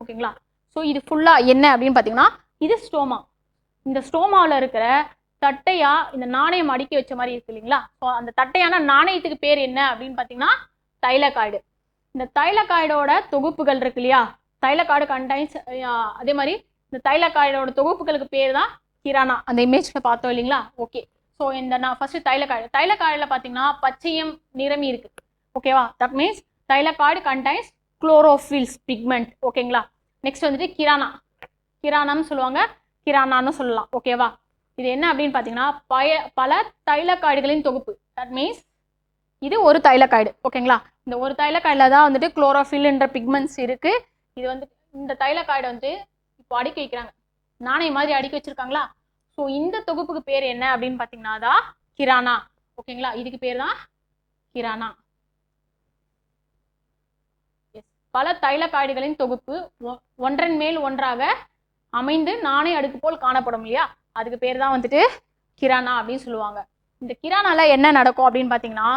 ஓகேங்களா, ஸோ இது ஃபுல்லாக என்ன அப்படின்னு பார்த்தீங்கன்னா இது ஸ்டோமா. இந்த ஸ்டோமாவில் இருக்கிற தட்டையா இந்த நாணயம் அடுக்கி வச்ச மாதிரி இருக்கு இல்லைங்களா, ஸோ அந்த தட்டையான நாணயத்துக்கு பேர் என்ன அப்படின்னு பார்த்தீங்கன்னா தைலகாய்டு. இந்த தைலகாய்டோட தொகுப்புகள் இருக்கு இல்லையா, தைலகாய்டு கண்டைன்ஸ், அதே மாதிரி இந்த தைலகாய்டோட தொகுப்புகளுக்கு பேர் தான் கிரானா. அந்த இமேஜில் பார்த்தோம் இல்லைங்களா. ஓகே, ஸோ இந்த நான் ஃபர்ஸ்ட் தைலகாய்டில் பார்த்தீங்கன்னா பச்சையம் நிறமி இருக்கு. ஓகேவா, that means thylakoid contains chlorophylls pigment. ஓகேங்களா, நெக்ஸ்ட் வந்துட்டு கிரானான்னு சொல்லுவாங்க, கிரானான்னு சொல்லலாம். ஓகேவா, இது என்ன அப்படின்னு பார்த்தீங்கன்னா பல தைலகாய்டுகளின் தொகுப்பு. தட் மீன்ஸ் இது ஒரு தைலகாய்டு. ஓகேங்களா, இந்த ஒரு தைலகாய்டில் தான் வந்துட்டு குளோரோஃபில்ன்ற பிக்மெண்ட்ஸ் இருக்கு. இது வந்து இந்த தைலகாய்டை வந்து இப்போ அடுக்கி வைக்கிறாங்க, நாணயம் மாதிரி அடுக்கி வச்சிருக்காங்களா. ஸோ இந்த தொகுப்புக்கு பேர் என்ன அப்படின்னு பார்த்தீங்கன்னா தான் கிரானா. ஓகேங்களா, இதுக்கு பேர் தான் கிரானா. பல தைலகாய்டுகளின் தொகுப்பு ஒன்றன் மேல் ஒன்றாக அமைந்து நாணய அடுக்கு போல் காணப்படும் இல்லையா, அதுக்கு பேர் தான் வந்துட்டு கிரானா அப்படின்னு சொல்லுவாங்க. இந்த கிரானால என்ன நடக்கும் அப்படின்னு பார்த்தீங்கன்னா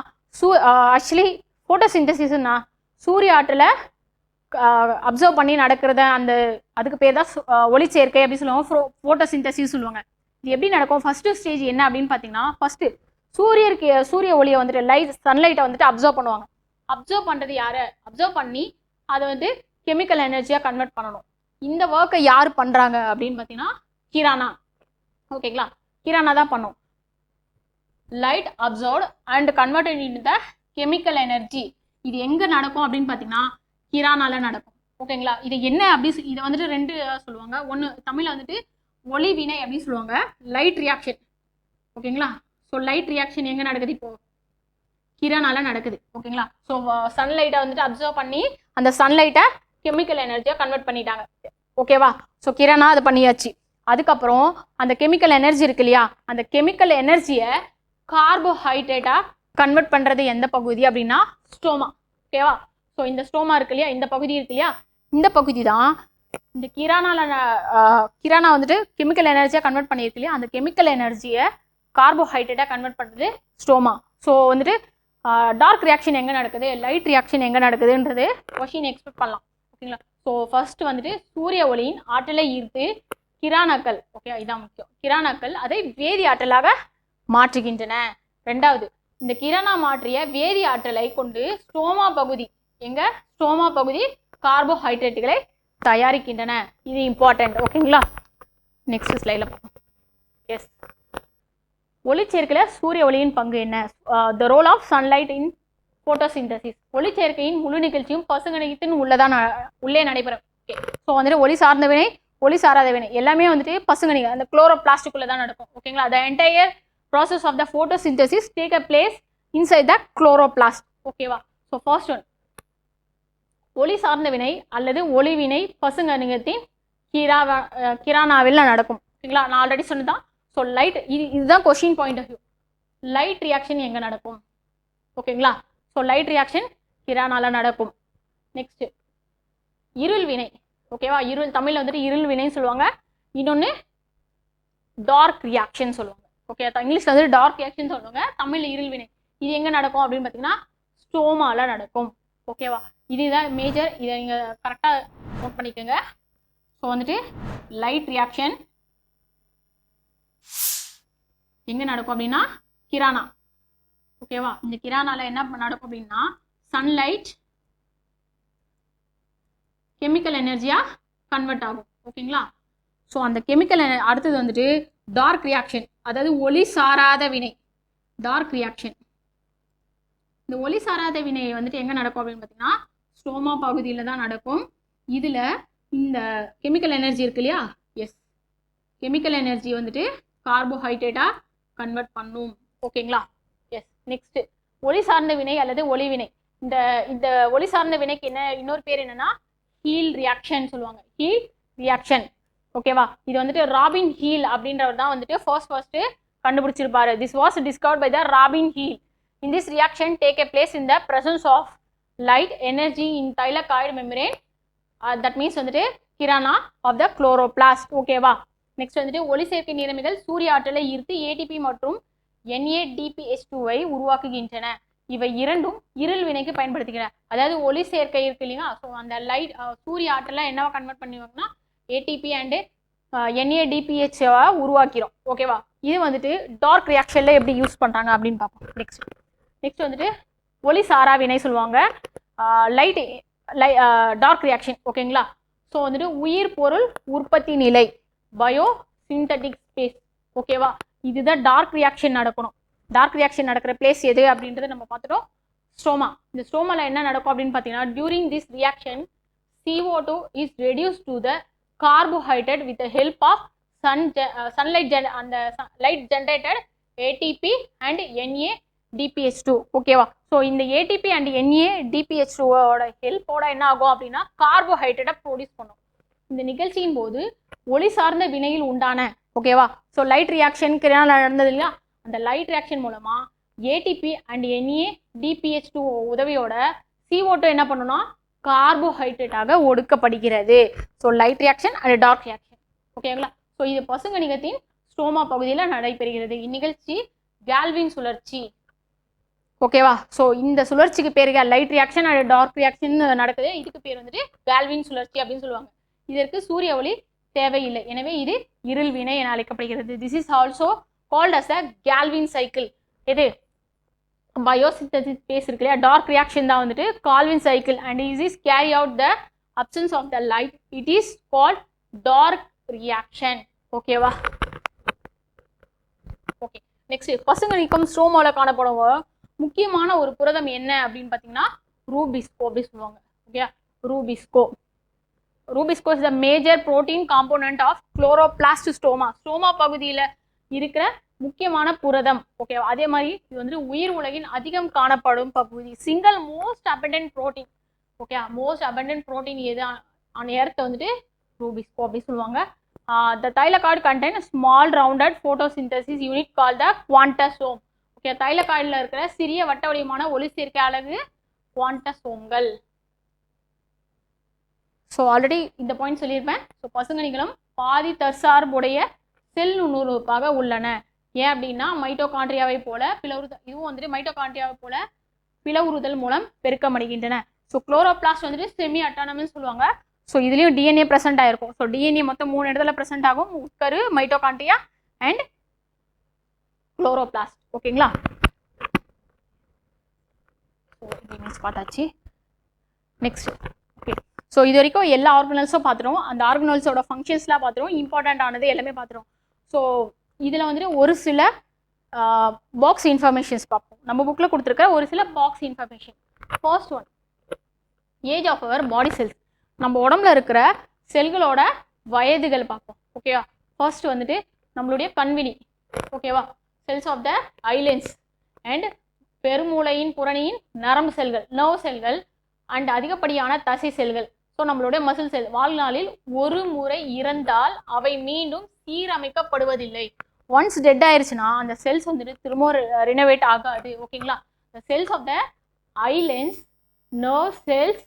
ஆக்சுவலி ஃபோட்டோசிந்தசிஸ்னா சூரிய ஆற்றலை அப்சர்வ் பண்ணி நடக்கிறத அதுக்கு பேர் தான் ஒளி சேர்க்கை அப்படின்னு சொல்லுவாங்க, ஃபோட்டோசிந்தசிஸ் சொல்லுவாங்க. இது எப்படி நடக்கும், ஃபர்ஸ்ட் ஸ்டேஜ் என்ன அப்படின்னு பார்த்தீங்கன்னா ஃபர்ஸ்ட் சூரிய ஒளியை வந்துட்டு சன்லைட்டை வந்துட்டு அப்சர்வ் பண்ணுவாங்க. அப்சர்வ் பண்ணுறது யாரு, அப்சர்வ் பண்ணி அதை வந்து கெமிக்கல் எனர்ஜியாக கன்வெர்ட் பண்ணணும். இந்த ஒர்க்கை யார் பண்ணுறாங்க அப்படின்னு பார்த்தீங்கன்னா கிரானா. ஓகேங்களா, கிரானா தான் பண்ணும். Light observed and converted in the chemical energy. இது எங்கே நடக்கும் அப்படின்னு பார்த்தீங்கன்னா கிரானால நடக்கும். ஓகேங்களா, இது என்ன அப்படி இதை வந்துட்டு 2 சொல்லுவாங்க. ஒன்று தமிழில் வந்துட்டு ஒளி வினை அப்படின்னு சொல்லுவாங்க, லைட் ரியாக்ஷன். ஓகேங்களா, ஸோ லைட் ரியாக்ஷன் எங்கே நடக்குது, இப்போ கிரானால நடக்குது. ஓகேங்களா, ஸோ சன்லைட்டை வந்துட்டு அப்சர்வ் பண்ணி அந்த சன்லைட்டை கெமிக்கல் எனர்ஜியாக கன்வெர்ட் பண்ணிட்டாங்க. ஓகேவா, ஸோ கிரானா அதை பண்ணியாச்சு. அதுக்கப்புறம் அந்த கெமிக்கல் எனர்ஜி இருக்கு இல்லையா, அந்த கெமிக்கல் எனர்ஜியை கார்போஹைட்ரேட்டாக கன்வெர்ட் பண்ணுறது எந்த பகுதி அப்படின்னா ஸ்டோமா. ஓகேவா, ஸோ இந்த ஸ்டோமா இருக்கு இல்லையா, இந்த பகுதி இருக்கு இல்லையா, இந்த பகுதி தான் இந்த கிரானா வந்துட்டு கெமிக்கல் எனர்ஜியாக கன்வெர்ட் பண்ணியிருக்கு இல்லையா, அந்த கெமிக்கல் எனர்ஜியை கார்போஹைட்ரேட்டாக கன்வெர்ட் பண்ணுறது ஸ்டோமா. ஸோ வந்துட்டு டார்க் ரியாக்ஷன் எங்கே நடக்குது, லைட் ரியாக்ஷன் எங்கே நடக்குதுன்றது கொஷின் எக்ஸ்பெக்ட் பண்ணலாம். ஓகேங்களா, ஸோ ஃபர்ஸ்ட் வந்துட்டு சூரிய ஒளியின் ஆற்றலை ஈர்த்து கிரானாக்கள், ஓகே இதான் முக்கியம், கிரானாக்கள் அதை வேதி ஆற்றலாக மாற்றுகின்றன. ரெண்டாவது, இந்த கிரானா மாற்றிய வேதி ஆற்றலை கொண்டு ஸ்டோமா பகுதி கார்போஹைட்ரேட்டுகளை தயாரிக்கின்றன. இது இம்பார்ட்டன்ட். ஓகேங்களா, நெக்ஸ்ட் ஸ்லைடில் பார்ப்போம். எஸ், ஒளிச்சேர்க்கையில் சூரிய ஒளியின் பங்கு என்ன, the role of sunlight in photosynthesis. ஒளிச்சேர்க்கையின் முழு நிகழ்ச்சியும் பசுங்கணிகத்தின் உள்ளே நடைபெறும். ஓகே, ஸோ வந்துட்டு ஒளி சார்ந்த வினை ஒளி சாராத வினை எல்லாமே வந்துட்டு பசுங்கணிக அந்த குளோரோபிளாஸ்டுக்குள்ளே தான் நடக்கும். ஓகேங்களா, the entire process of the photosynthesis take a place inside the chloroplast. ஓகேவா, ஸோ ஃபர்ஸ்ட் ஒன் ஒளி சார்ந்த வினை அல்லது ஒளிவினை பசுங்கணிகத்தின் கிரானாவில் நடக்கும். ஓகேங்களா, நான் ஆல்ரெடி சொன்னதான். ஸோ லைட் இதுதான் question point of view. Light reaction எங்கே நடக்கும்? ஓகேங்களா, ஸோ லைட் ரியாக்ஷன் கிரானால நடக்கும். நெக்ஸ்ட் இருள் வினை. ஓகேவா, இருள் தமிழில் வந்துட்டு இருள் வினைன்னு சொல்லுவாங்க. இன்னொன்று டார்க் ரியாக்ஷன் சொல்லுவாங்க. ஓகே, இங்கிலீஷ்ல வந்து டார்க் ரியாக்ஷன் சொல்லுவாங்க, தமிழ்ல இருள் வினை. இது எங்க நடக்கும் அப்படின்னு பார்த்தீங்கன்னா ஸ்டோமால நடக்கும். ஓகேவா, இதுதான் மேஜர். இதை நீங்க கரெக்டா நோட் பண்ணிக்கோங்க. ஸோ வந்துட்டு லைட் ரியாக்ஷன் எங்க நடக்கும் அப்படின்னா கிரானா. ஓகேவா, இந்த கிரானால என்ன நடக்கும் அப்படின்னா சன்லைட் கெமிக்கல் எனர்ஜியா கன்வெர்ட் ஆகும். ஓகேங்களா, ஸோ அந்த கெமிக்கல் அடுத்தது வந்துட்டு டார்க் ரியாக்ஷன், அதாவது ஒளி சாராத வினை. டார்க் ரியாக்ஷன், இந்த ஒளி சாராத வினை வந்துட்டு எங்க நடக்கும் அப்படின்னு பார்த்தீங்கன்னா ஸ்டோமா பகுதியில் தான் நடக்கும். இதுல இந்த கெமிக்கல் எனர்ஜி இருக்கு இல்லையா, எஸ், கெமிக்கல் எனர்ஜி வந்துட்டு கார்போஹைட்ரேட்டா கன்வெர்ட் பண்ணும். ஓகேங்களா, எஸ். நெக்ஸ்ட் ஒளி சார்ந்த வினை அல்லது ஒளிவினை. இந்த இந்த ஒளி சார்ந்த வினைக்கு என்ன இன்னொரு பேர் என்னன்னா ஹீல் ரியாக்ஷன் சொல்லுவாங்க. Hill reaction. ஓகேவா, இது வந்துட்டு ராபின் ஹீல் அப்படின்றவர் தான் வந்துட்டு ஃபர்ஸ்ட் கண்டுபிடிச்சிருப்பாரு. This was discovered by the Robin Hill. In this reaction take a place in the presence of light energy in thylakoid membrane. That means வந்துட்டு கிரானா ஆஃப் த குளோரோபிளாஸ்ட். ஓகேவா, நெக்ஸ்ட் வந்துட்டு ஒளி சேர்க்கை நீரமிகள் சூரிய ஆற்றலை ஈர்த்து ஏடிபி மற்றும் NADPH2 உருவாக்குகின்றன. இவை இரண்டும் இருள் வினைக்கு பயன்படுத்துகின்றன. அதாவது ஒளி சேர்க்கை இருக்கு இல்லைங்களா, ஸோ அந்த லைட் சூரிய ஆற்றலை என்னவா கன்வெர்ட் பண்ணுவாங்கன்னா ATP அண்டு NADPH உருவாக்கிறோம். ஓகேவா, இது வந்துட்டு டார்க் ரியாக்ஷன்ல எப்படி யூஸ் பண்றாங்க அப்படின்னு பார்ப்போம். நெக்ஸ்ட் வந்துட்டு ஒளி சாரா வினை சொல்லுவாங்க. Dark reaction. ஓகேங்களா, ஸோ வந்துட்டு உயிர் பொருள் உற்பத்தி நிலை பயோ சிந்தட்டிக் ஸ்பேஸ். ஓகேவா, இதுதான் டார்க் ரியாக்ஷன் நடக்கணும். டார்க் ரியாக்ஷன் நடக்கிற பிளேஸ் எது அப்படின்றத நம்ம பார்த்துட்டோம், ஸ்டோமா. இந்த ஸ்டோமால என்ன நடக்கும் அப்படின்னு பார்த்தீங்கன்னா during this reaction CO2 is reduce to the carbohydrate with the help of sunlight அந்த light generated ATP and NADPH2. ஓகேவா, ஸோ இந்த ATP அண்ட் NADPH2ஓட ஹெல்ப்போட என்ன ஆகும் அப்படின்னா கார்போஹைட்ரேட்டை ப்ரொடியூஸ் பண்ணும். இந்த நிகழ்ச்சியின் போது ஒளி சார்ந்த வினையில் உண்டான, ஓகேவா, ஸோ லைட் ரியாக்ஷன் நடந்தது இல்லையா, அந்த லைட் ரியாக்ஷன் மூலமா ATP அண்ட் NADPH2 உதவியோட CO2 என்ன பண்ணணும்னா கார்போஹைட்ரேட்டாக ஒடுக்கப்படுகிறது. So light reaction and dark reaction. ஓகேங்களா, ஸோ இது பசுங்கணிகத்தின் ஸ்டோமா பகுதியில் நடைபெறுகிறது. இந்நிகழ்ச்சி கால்வின் சுழற்சி. ஓகேவா, ஸோ இந்த சுழற்சிக்கு பேருங்க light reaction and dark reaction நடக்குது. இதுக்கு பேர் வந்துட்டு கால்வின் சுழற்சி அப்படின்னு சொல்லுவாங்க. இதற்கு சூரிய ஒளி தேவையில்லை, எனவே இது இருள் வினை என அழைக்கப்படுகிறது. This is also called as a Calvin cycle. எது பயோசிந்தசிஸ் ஸ்பேஸ் இருக்கு இல்லையா, டார்க் ரியாக்ஷன் தான் வந்துட்டு Calvin cycle and is carry out the absence of the light. It is called dark reaction. ஓகேவா, ஓகே. நெக்ஸ்ட் பசுங்கணிகம் ஸ்டோமால காணப்படும் முக்கியமான ஒரு புரதம் என்ன அப்படின்னு பார்த்தீங்கன்னா ரூபிஸ்கோ அப்படி சொல்லுவாங்க. Okay, Rubisco. Rubisco is the major protein component of chloroplast stroma. Stroma பகுதியில் இருக்கிற முக்கியமான புரதம். ஓகேவா, அதே மாதிரி இது வந்துட்டு உயிர் உலகின் அதிகம் காணப்படும் பகுதி. Single most abundant protein. Okay, most abundant protein எது ஆன் எர்த் வந்துட்டு ரூபிஸ்கோ அப்படி சொல்லுவாங்க. The thylakoid contain small rounded photosynthesis unit called the quantasome. Okay, தைலகாய்டில் இருக்கிற சிறிய வட்ட வடிவமான ஒளி சேர்க்கை அலகு குவாண்டசோம்கள். ஸோ ஆல்ரெடி இந்த பாயிண்ட் சொல்லியிருப்பேன். ஸோ பசுங்கணிகளும் பாதி தற்சார்புடைய செல் நுண்ணுறுப்பாக உள்ளன. ஏன் அப்படின்னா மைட்டோகாண்ட்ரியாவை போல பிளவுறுதல், இதுவும் வந்துட்டு மைட்டோகாண்ட்ரியாவை போல பிளவுறுதல் மூலம் பெருக்கமடைகின்றன. ஸோ குளோரோபிளாஸ்ட் வந்துட்டு செமி அட்டானமஸ் சொல்லுவாங்க. ஸோ இதுலேயும் DNA ப்ரெசென்ட் ஆயிருக்கும். ஸோ DNA மொத்தம் 3 இடத்துல ப்ரெசென்ட் ஆகும், உட்கரு, மைட்டோகாண்ட்ரியா அண்ட் குளோரோபிளாஸ்ட். ஓகேங்களா, பார்த்தாச்சு. நெக்ஸ்ட் ஓகே, ஸோ இது வரைக்கும் எல்லா ஆர்கனல்ஸும் பார்த்துரும், அந்த ஆர்கனல்ஸோட ஃபங்க்ஷன்ஸ்லாம் பார்த்துரும், இம்பார்ட்டண்ட் ஆனது எல்லாமே பார்த்துரும். ஸோ இதில் வந்துட்டு ஒரு சில பாக்ஸ் இன்ஃபர்மேஷன்ஸ் பார்ப்போம். நம்ம புக்கில் கொடுத்துருக்க ஒரு சில box information. First one, age of our body cells. நம்ம உடம்புல இருக்கிற செல்களோட வயதுகள் பார்ப்போம். ஓகேவா, ஃபர்ஸ்ட் வந்துட்டு நம்மளுடைய கண்விழி. ஓகேவா, cells of the silence and பெருமூளையின் புறணியின் நரம்பு செல்கள், நர்வ் செல்கள் அண்ட் அதிகப்படியான தசை செல்கள். ஸோ நம்மளுடைய மசில் செல் வாழ்நாளில் ஒரு முறை இறந்தால் அவை மீண்டும் சீரமைக்கப்படுவதில்லை. ஒன்ஸ் டெட் ஆயிருச்சுன்னா அந்த செல்ஸ் வந்துட்டு திரும்ப ரினோவேட் ஆகாது. ஓகேங்களா? The cells of the eye lens, nerve cells,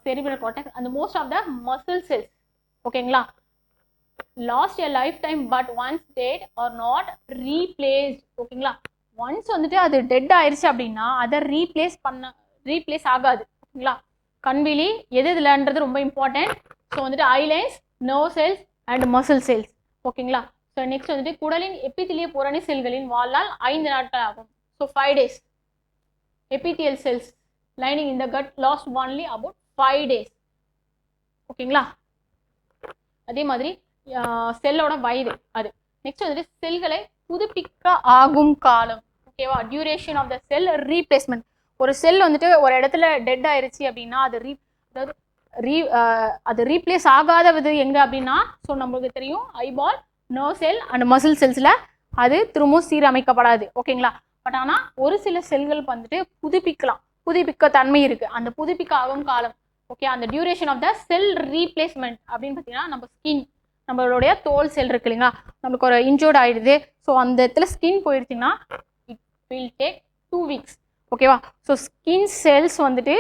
cerebral cortex and most of the muscle cells. ஓகேங்களா? Last a lifetime but once dead or not replaced. ஓகேங்களா? ஒன்ஸ் வந்துட்டு அது டெட் ஆயிருச்சு அப்படின்னா அதை ரீப்ளேஸ் ஆகாது. ஓகேங்களா? கண்விழி எது இதுலன்றது ரொம்ப இம்பார்ட்டன்ட். ஸோ வந்துட்டு eye lens, nerve cells and muscle cells. ஓகேங்களா? ஸோ நெக்ஸ்ட் வந்துட்டு குடலின் எபித்திலிய புறணி செல்களின் வாழ்நாள் 5 நாட்கள் ஆகும். So 5 days. epithelial cells lining in the gut last only about 5 days. ஓகேங்களா? அதே மாதிரி செல்லோட வயது அது. நெக்ஸ்ட் வந்துட்டு செல்களை புதுப்பிக்க ஆகும் காலம். ஓகேவா? Duration of the cell replacement. ஒரு செல் வந்துட்டு ஒரு இடத்துல டெட் ஆயிருச்சு அப்படின்னா அது ரீப்ளேஸ் ஆகாதது எங்க அப்படின்னா, ஸோ நம்மளுக்கு தெரியும் eyeball, nerve cell and muscle செல்ஸில் அது திரும்பவும் சீரமைக்கப்படாது. ஓகேங்களா? பட் ஆனால் ஒரு சில செல்கள் வந்துட்டு புதுப்பிக்க தன்மை இருக்கு. அந்த புதுப்பிக்க ஆகும் காலம். ஓகே, அந்த duration of the cell replacement அப்படின்னு பார்த்தீங்கன்னா நம்ம ஸ்கின், நம்மளுடைய தோல் செல் இருக்கு இல்லைங்களா, நம்மளுக்கு ஒரு இன்ஜோர்ட் ஆயிடுது. ஸோ அந்த இடத்துல ஸ்கின் போயிடுச்சுன்னா இட் வில் டேக் 2 weeks. ஓகேவா? ஸோ ஸ்கின் செல்ஸ் வந்துட்டு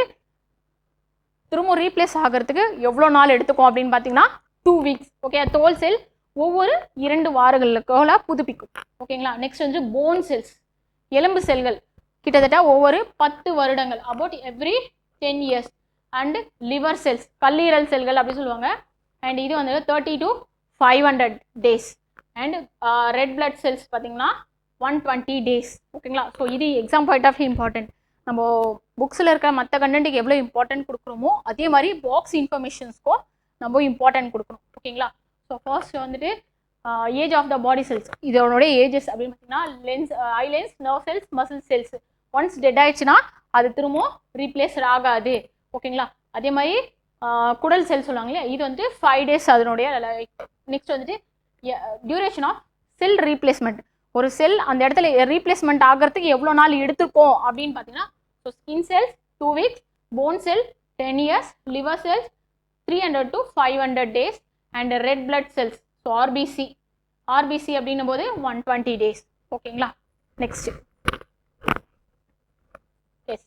திரும்ப ரீப்ளேஸ் ஆகிறதுக்கு எவ்வளோ நாள் எடுத்துக்கும் அப்படின்னு பார்த்தீங்கன்னா 2 weeks. ஓகே, தோல் செல் ஒவ்வொரு 2 வாரங்களுக்குள்ள புதுப்பிக்கும். ஓகேங்களா? நெக்ஸ்ட் வந்து போன் செல்ஸ், எலும்பு செல்கள் கிட்டத்தட்ட ஒவ்வொரு 10 வருடங்கள், about every 10 years. And liver cells, கல்லீரல் செல்கள் அப்படி சொல்லுவாங்க. அண்ட் இது வந்து 30 to 500 days. And red blood cells பார்த்தீங்கன்னா 120 days. ஓகேங்களா? ஸோ இது எக்ஸாம் பாயிண்ட் ஆஃப் இம்பார்ட்டன்ட். நம்ம புக்ஸில் இருக்க மற்ற கண்டென்ட்டுக்கு எவ்வளோ இம்பார்ட்டன்ட் கொடுக்குறோமோ அதே மாதிரி பாக்ஸ் இன்ஃபர்மேஷன்ஸ்க்கும் நம்ம இம்பார்ட்டன்ட் கொடுக்கணும். ஓகேங்களா? ஸோ ஃபர்ஸ்ட் வந்துட்டு age of the body cells, இதோடைய ஏஜஸ் அப்படின்னு பார்த்தீங்கன்னா eye lens, nerve cells, muscle cells. Once dead ஆயிடுச்சுன்னா அது திரும்பவும் ரீப்ளேஸ் ஆகாது. ஓகேங்களா? அதே மாதிரி குடல் செல் சொல்லுவாங்க இல்லையா, இது வந்துட்டு 5 days அதனுடைய. நெக்ஸ்ட் வந்துட்டு டியூரேஷன் ஆஃப் செல் ரீப்ளேஸ்மெண்ட். ஒரு செல் அந்த இடத்துல ரீப்ளேஸ்மெண்ட் ஆகிறதுக்கு எவ்வளோ நாள் எடுத்துருக்கோம் அப்படின்னு பார்த்தீங்கன்னா, so skin cells 2 weeks, bone cell 10 years, liver cells 300 to 500 days, and red blood cells, so RBC அப்படின்னும் போது 120 days. ஓகேங்களா? நெக்ஸ்ட் எஸ்,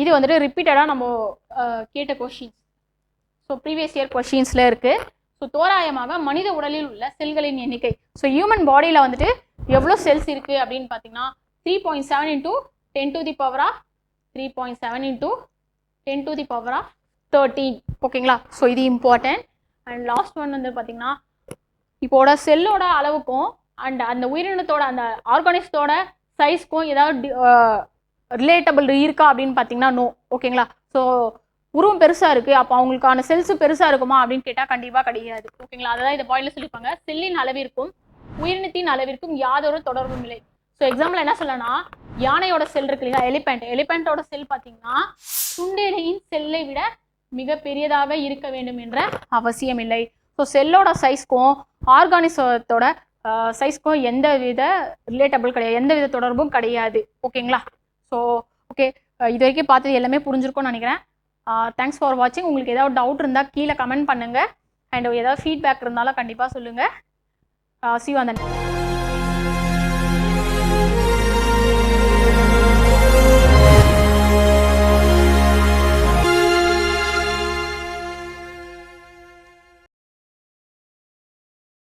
இது வந்துட்டு ரிப்பீட்டடாக நம்ம கேட்ட கொஷின்ஸ். ஸோ ப்ரீவியஸ் இயர் கொஷின்ஸில் இருக்குது. ஸோ தோராயமாக மனித உடலில் உள்ள செல்களின் எண்ணிக்கை, ஸோ ஹியூமன் பாடியில் வந்துட்டு எவ்வளோ செல்ஸ் இருக்குது அப்படின்னு பார்த்தீங்கன்னா 3.7 into 10 to the power of 3.7 into 10 to the power of 13. ஓகேங்களா? ஸோ இது இம்பார்ட்டன்ட். அண்ட் லாஸ்ட் ஒன் வந்து பார்த்தீங்கன்னா இப்போட செல்லோட அளவுக்கும் அண்ட் அந்த உயிரினத்தோட அந்த ஆர்கானிக்ஸோட சைஸ்க்கும் ஏதாவது ரிலேட்டபிள் இருக்கா அப்படின்னு பார்த்தீங்கன்னா நோ. ஓகேங்களா? ஸோ உருவம் பெருசாக இருக்குது, அப்போ அவங்களுக்கான செல்ஸ் பெருசாக இருக்குமா அப்படின்னு கேட்டால் கண்டிப்பாக கிடையாது. ஓகேங்களா? அதான் இந்த பாயிண்ட்ல சொல்லியிருப்பாங்க, செல்லின் அளவிற்கும் உயிரினத்தின் அளவிற்கும் யாதொரு தொடர்பும் இல்லை. ஸோ எக்ஸாம்பிள் என்ன சொல்லனா, யானையோட செல் இருக்கு இல்லையா, எலிபென்ட்டோட செல் பார்த்தீங்கன்னா சுண்டெலியின் செல்லை விட மிக பெரியதாக இருக்க வேண்டும் என்ற அவசியம் இல்லை. ஸோ செல்லோட சைஸ்க்கும் ஆர்கானிசத்தோட சைஸ்க்கும் எந்த வித ரிலேட்டபிள் கிடையாது, எந்த வித தொடர்பும் கிடையாது. ஓகேங்களா? ஸோ ஓகே, இது வரைக்கும் பார்த்தது எல்லாமே புரிஞ்சிருக்கும்னு நினைக்கிறேன். தேங்க்ஸ் ஃபார் வாட்சிங். உங்களுக்கு ஏதாவது டவுட் இருந்தால் கீழே கமெண்ட் பண்ணுங்கள். அண்ட் ஏதாவது ஃபீட்பேக் இருந்தாலும் கண்டிப்பாக சொல்லுங்கள். See you on the next.